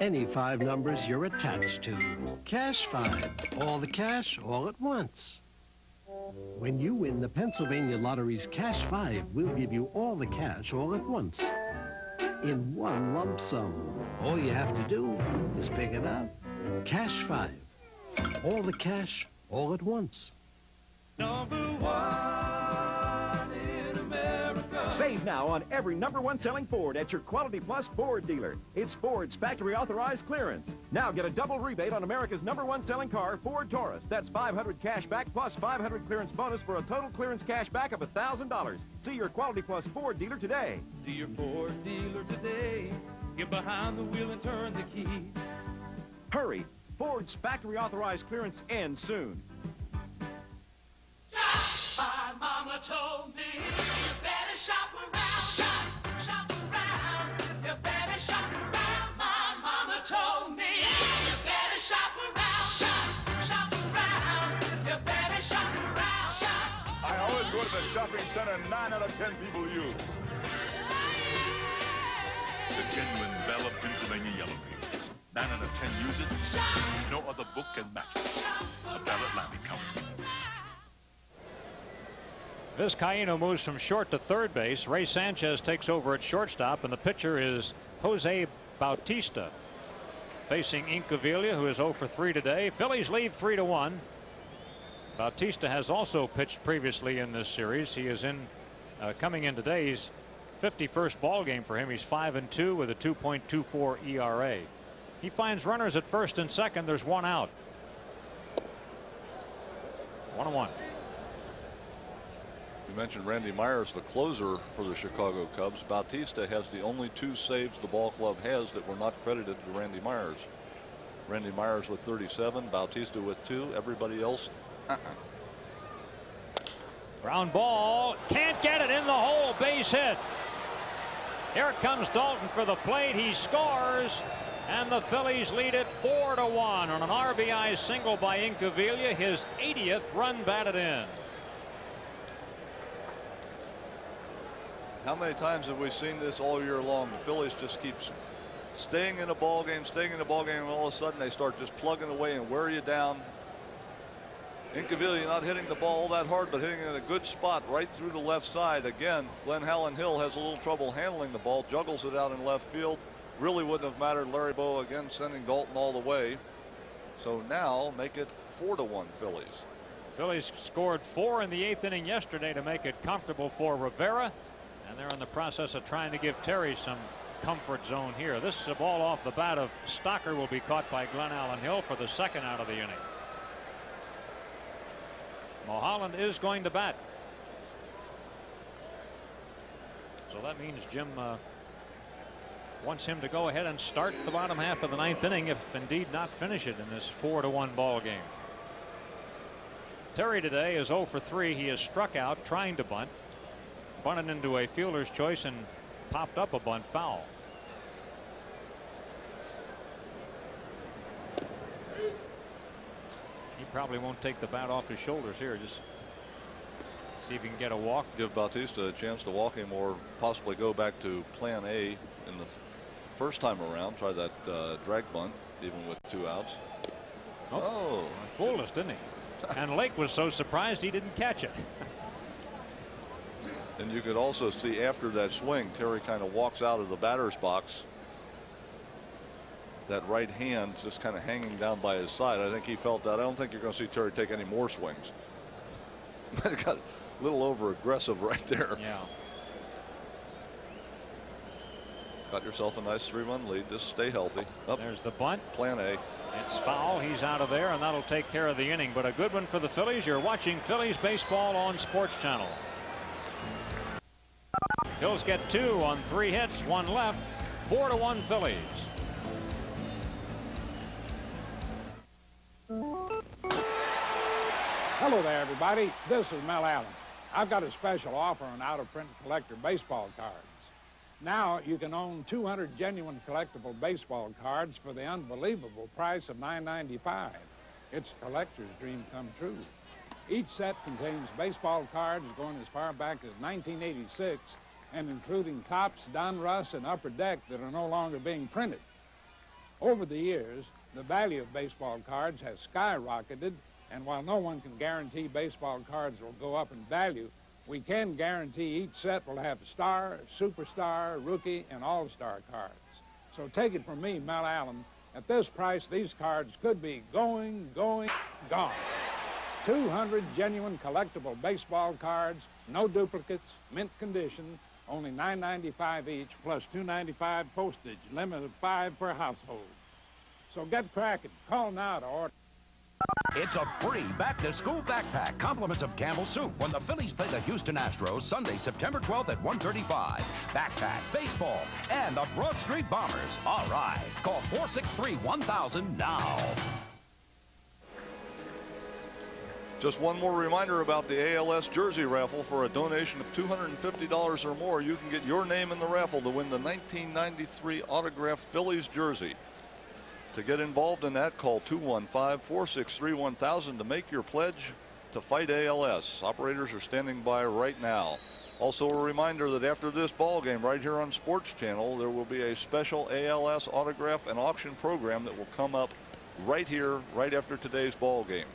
Any 5 numbers you're attached to. Cash 5. All the cash, all at once. When you win the Pennsylvania Lottery's Cash 5, we'll give you all the cash all at once. In one lump sum. All you have to do is pick it up. Cash 5. All the cash, all at once. #1 in America. Save now on every #1 selling Ford at your Quality Plus Ford dealer. It's Ford's factory authorized clearance. Now get a double rebate on America's #1 selling car, Ford Taurus. That's $500 cash back plus $500 clearance bonus for a total clearance cash back of $1,000. See your Quality Plus Ford dealer today. See your Ford dealer today. Get behind the wheel and turn the key. Hurry! Ford's factory authorized clearance ends soon. My mama told me you better shop around, shop around. a shopping center 9 out of 10 people use. The genuine Belle of Pennsylvania Yellow Pages. 9 out of 10 use it. No other book can match it. A Bell Atlantic company. Vizcaino moves from short to third base. Ray Sanchez takes over at shortstop, and the pitcher is Jose Bautista, facing Incaviglia, who is 0 for 3 today. Phillies lead 3-1. Bautista has also pitched previously in this series. He is coming in today's 51st ball game for him. He's 5-2 with a 2.24 ERA. He finds runners at first and second. There's one out. 1-1. You mentioned Randy Myers, the closer for the Chicago Cubs. Bautista has the only 2 saves the ball club has that were not credited to Randy Myers. Randy Myers with 37, Bautista with 2. Everybody else, Ground ball, can't get it in the hole, base hit. Here comes Dalton for the plate. He scores, and the Phillies lead it 4-1 on an RBI single by Incaviglia, his 80th run batted in. How many times have we seen this all year long? The Phillies just keep staying in a ball game, and all of a sudden they start just plugging away and wear you down. Incaviglia not hitting the ball that hard, but hitting it in a good spot right through the left side. Again, Glenn Howland Hill has a little trouble handling the ball, juggles it out in left field. Really wouldn't have mattered. Larry Bowa again sending Dalton all the way. So now make it 4-1 Phillies. Phillies scored 4 in the 8th inning yesterday to make it comfortable for Rivera. And they're in the process of trying to give Terry some comfort zone here. This is a ball off the bat of Stocker, will be caught by Glenn Allen Hill for the second out of the inning. Mulholland is going to bat. So that means Jim wants him to go ahead and start the bottom half of the 9th inning, if indeed not finish it in this 4-1 ball game. Terry today is 0 for 3. He has struck out trying to bunt. Bunted into a fielder's choice and popped up a bunt foul. He probably won't take the bat off his shoulders here. Just see if he can get a walk. Give Bautista a chance to walk him, or possibly go back to plan A in the first time around. Try that drag bunt even with 2 outs. Oh, fooled us, didn't he? And Lake was so surprised he didn't catch it. And you could also see after that swing, Terry kind of walks out of the batter's box. That right hand just kind of hanging down by his side. I think he felt that. I don't think you're going to see Terry take any more swings. Got a little over aggressive right there. Yeah. Got yourself a nice 3-run lead. Just stay healthy. There's the bunt. Plan A. It's foul. He's out of there, and that'll take care of the inning. But a good one for the Phillies. You're watching Phillies baseball on Sports Channel. Phillies get 2 on 3 hits, 1 left. 4-1 Phillies. Hello there, everybody. This is Mel Allen. I've got a special offer on out-of-print collector baseball cards. Now you can own 200 genuine collectible baseball cards for the unbelievable price of $9.95. It's a collector's dream come true. Each set contains baseball cards going as far back as 1986 and including Topps, Donruss, and Upper Deck that are no longer being printed. Over the years, the value of baseball cards has skyrocketed, and while no one can guarantee baseball cards will go up in value, we can guarantee each set will have star, superstar, rookie, and all-star cards. So take it from me, Mel Allen. At this price, these cards could be gone. 200 genuine collectible baseball cards, no duplicates, mint condition, only $9.95 each, plus $2.95 postage, limit of 5 per household. So get cracking. Call now to order. It's a free back-to-school backpack, compliments of Campbell Soup, when the Phillies play the Houston Astros Sunday, September 12th at 1:35. Backpack, baseball, and the Broad Street Bombers. All right. Call 463-1000 now. Just one more reminder about the ALS jersey raffle. For a donation of $250 or more, you can get your name in the raffle to win the 1993 autographed Phillies jersey. To get involved in that, call 215-463-1000 to make your pledge to fight ALS. Operators are standing by right now. Also a reminder that after this ball game right here on Sports Channel, there will be a special ALS autograph and auction program that will come up right here, right after today's ball game.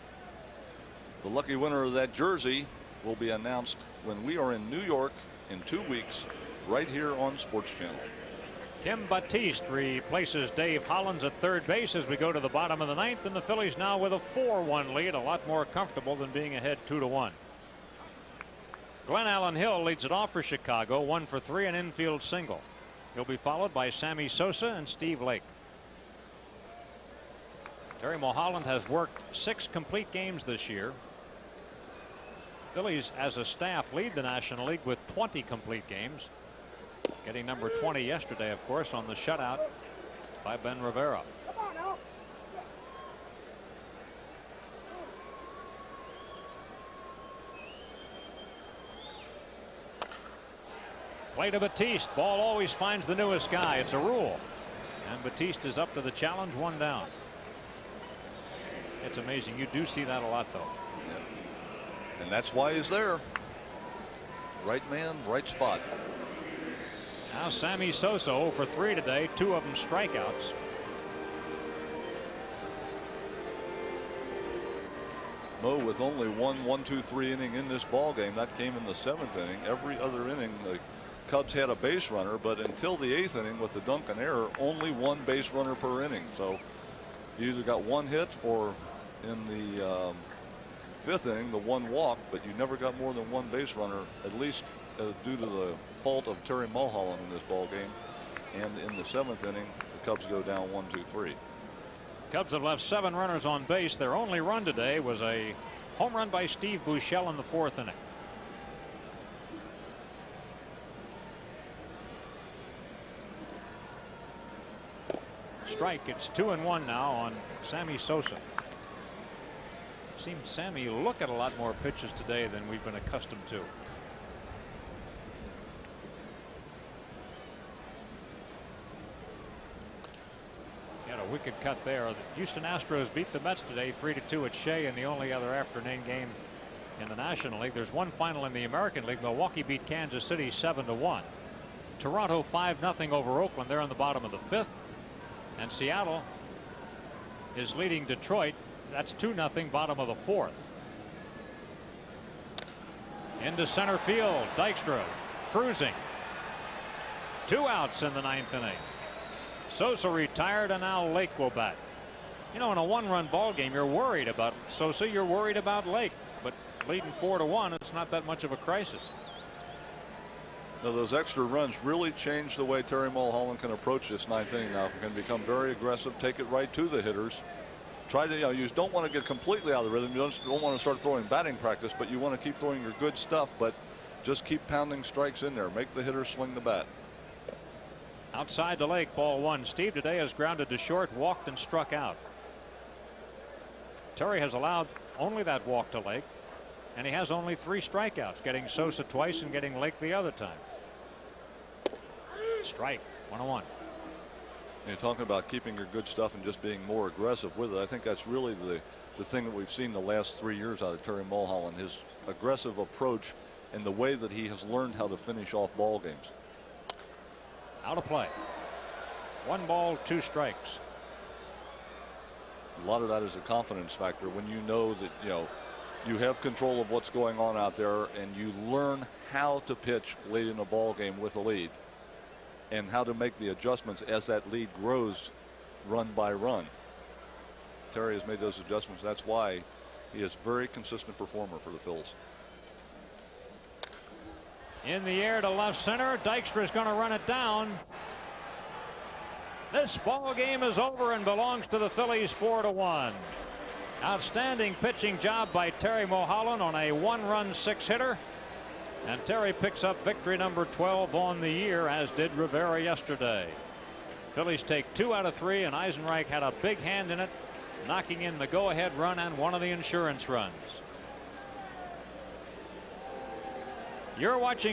The lucky winner of that jersey will be announced when we are in New York in 2 weeks, right here on Sports Channel. Tim Batiste replaces Dave Hollins at third base as we go to the bottom of the ninth, and the Phillies now with a 4-1 lead, a lot more comfortable than being ahead 2-1. Glenn Allen Hill leads it off for Chicago, 1 for 3, an infield single. He'll be followed by Sammy Sosa and Steve Lake. Terry Mulholland has worked 6 complete games this year. Phillies as a staff lead the National League with 20 complete games, getting number 20 yesterday, of course, on the shutout by Ben Rivera. Play to Batiste. Ball always finds the newest guy. It's a rule. And Batiste is up to the challenge, 1 down. It's amazing. You do see that a lot, though. And that's why he's there. Right man, right spot. Now Sammy Sosa 0 for 3 today, 2 of them strikeouts. Mo with only 1-2-3 inning in this ball game. That came in the 7th inning. Every other inning the Cubs had a base runner, but until the 8th inning with the Duncan error, only 1 base runner per inning. So you either got 1 hit or in the 5th inning the 1 walk, but you never got more than 1 base runner, at least due to the fault of Terry Mulholland in this ball game. And in the 7th inning the Cubs go down 1-2-3. Cubs have left 7 runners on base. Their only run today was a home run by Steve Buechele in the 4th inning. Strike. It's 2-1 now on Sammy Sosa. Seems Sammy look at a lot more pitches today than we've been accustomed to. He had a wicked cut there. The Houston Astros beat the Mets today 3-2 at Shea in the only other afternoon game in the National League. There's one final in the American League. Milwaukee beat Kansas City 7-1. Toronto 5-0 over Oakland. They're on the bottom of the 5th. And Seattle is leading Detroit. That's 2-0, bottom of the 4th. Into center field. Dykstra cruising. 2 outs in the 9th inning. Sosa retired, and now Lake will bat. You know, in a 1-run ball game, you're worried about Sosa. You're worried about Lake. But leading 4-1, it's not that much of a crisis. Now, those extra runs really change the way Terry Mulholland can approach this 9th inning now. He can become very aggressive, take it right to the hitters. Try to, you don't want to get completely out of the rhythm. You don't want to start throwing batting practice, but you want to keep throwing your good stuff, but just keep pounding strikes in there. Make the hitter swing the bat. Outside the Lake, ball 1. Steve today has grounded to short, walked, and struck out. Terry has allowed only that walk to Lake, and he has only 3 strikeouts, getting Sosa twice and getting Lake the other time. Strike, 1-1. You're talking about keeping your good stuff and just being more aggressive with it. I think that's really the thing that we've seen the last 3 years out of Terry Mulholland, his aggressive approach and the way that he has learned how to finish off ball games. Out of play. 1 ball, 2 strikes. A lot of that is a confidence factor when you know that you have control of what's going on out there, and you learn how to pitch late in a ball game with a lead and how to make the adjustments as that lead grows run by run. Terry has made those adjustments. That's why he is a very consistent performer for the Phillies. In the air to left center. Dykstra is going to run it down. This ball game is over and belongs to the Phillies 4-1. Outstanding pitching job by Terry Mulholland on a 1-run 6-hitter. And Terry picks up victory number 12 on the year, as did Rivera yesterday. Phillies take 2 out of 3, and Eisenreich had a big hand in it, knocking in the go-ahead run and one of the insurance runs. You're watching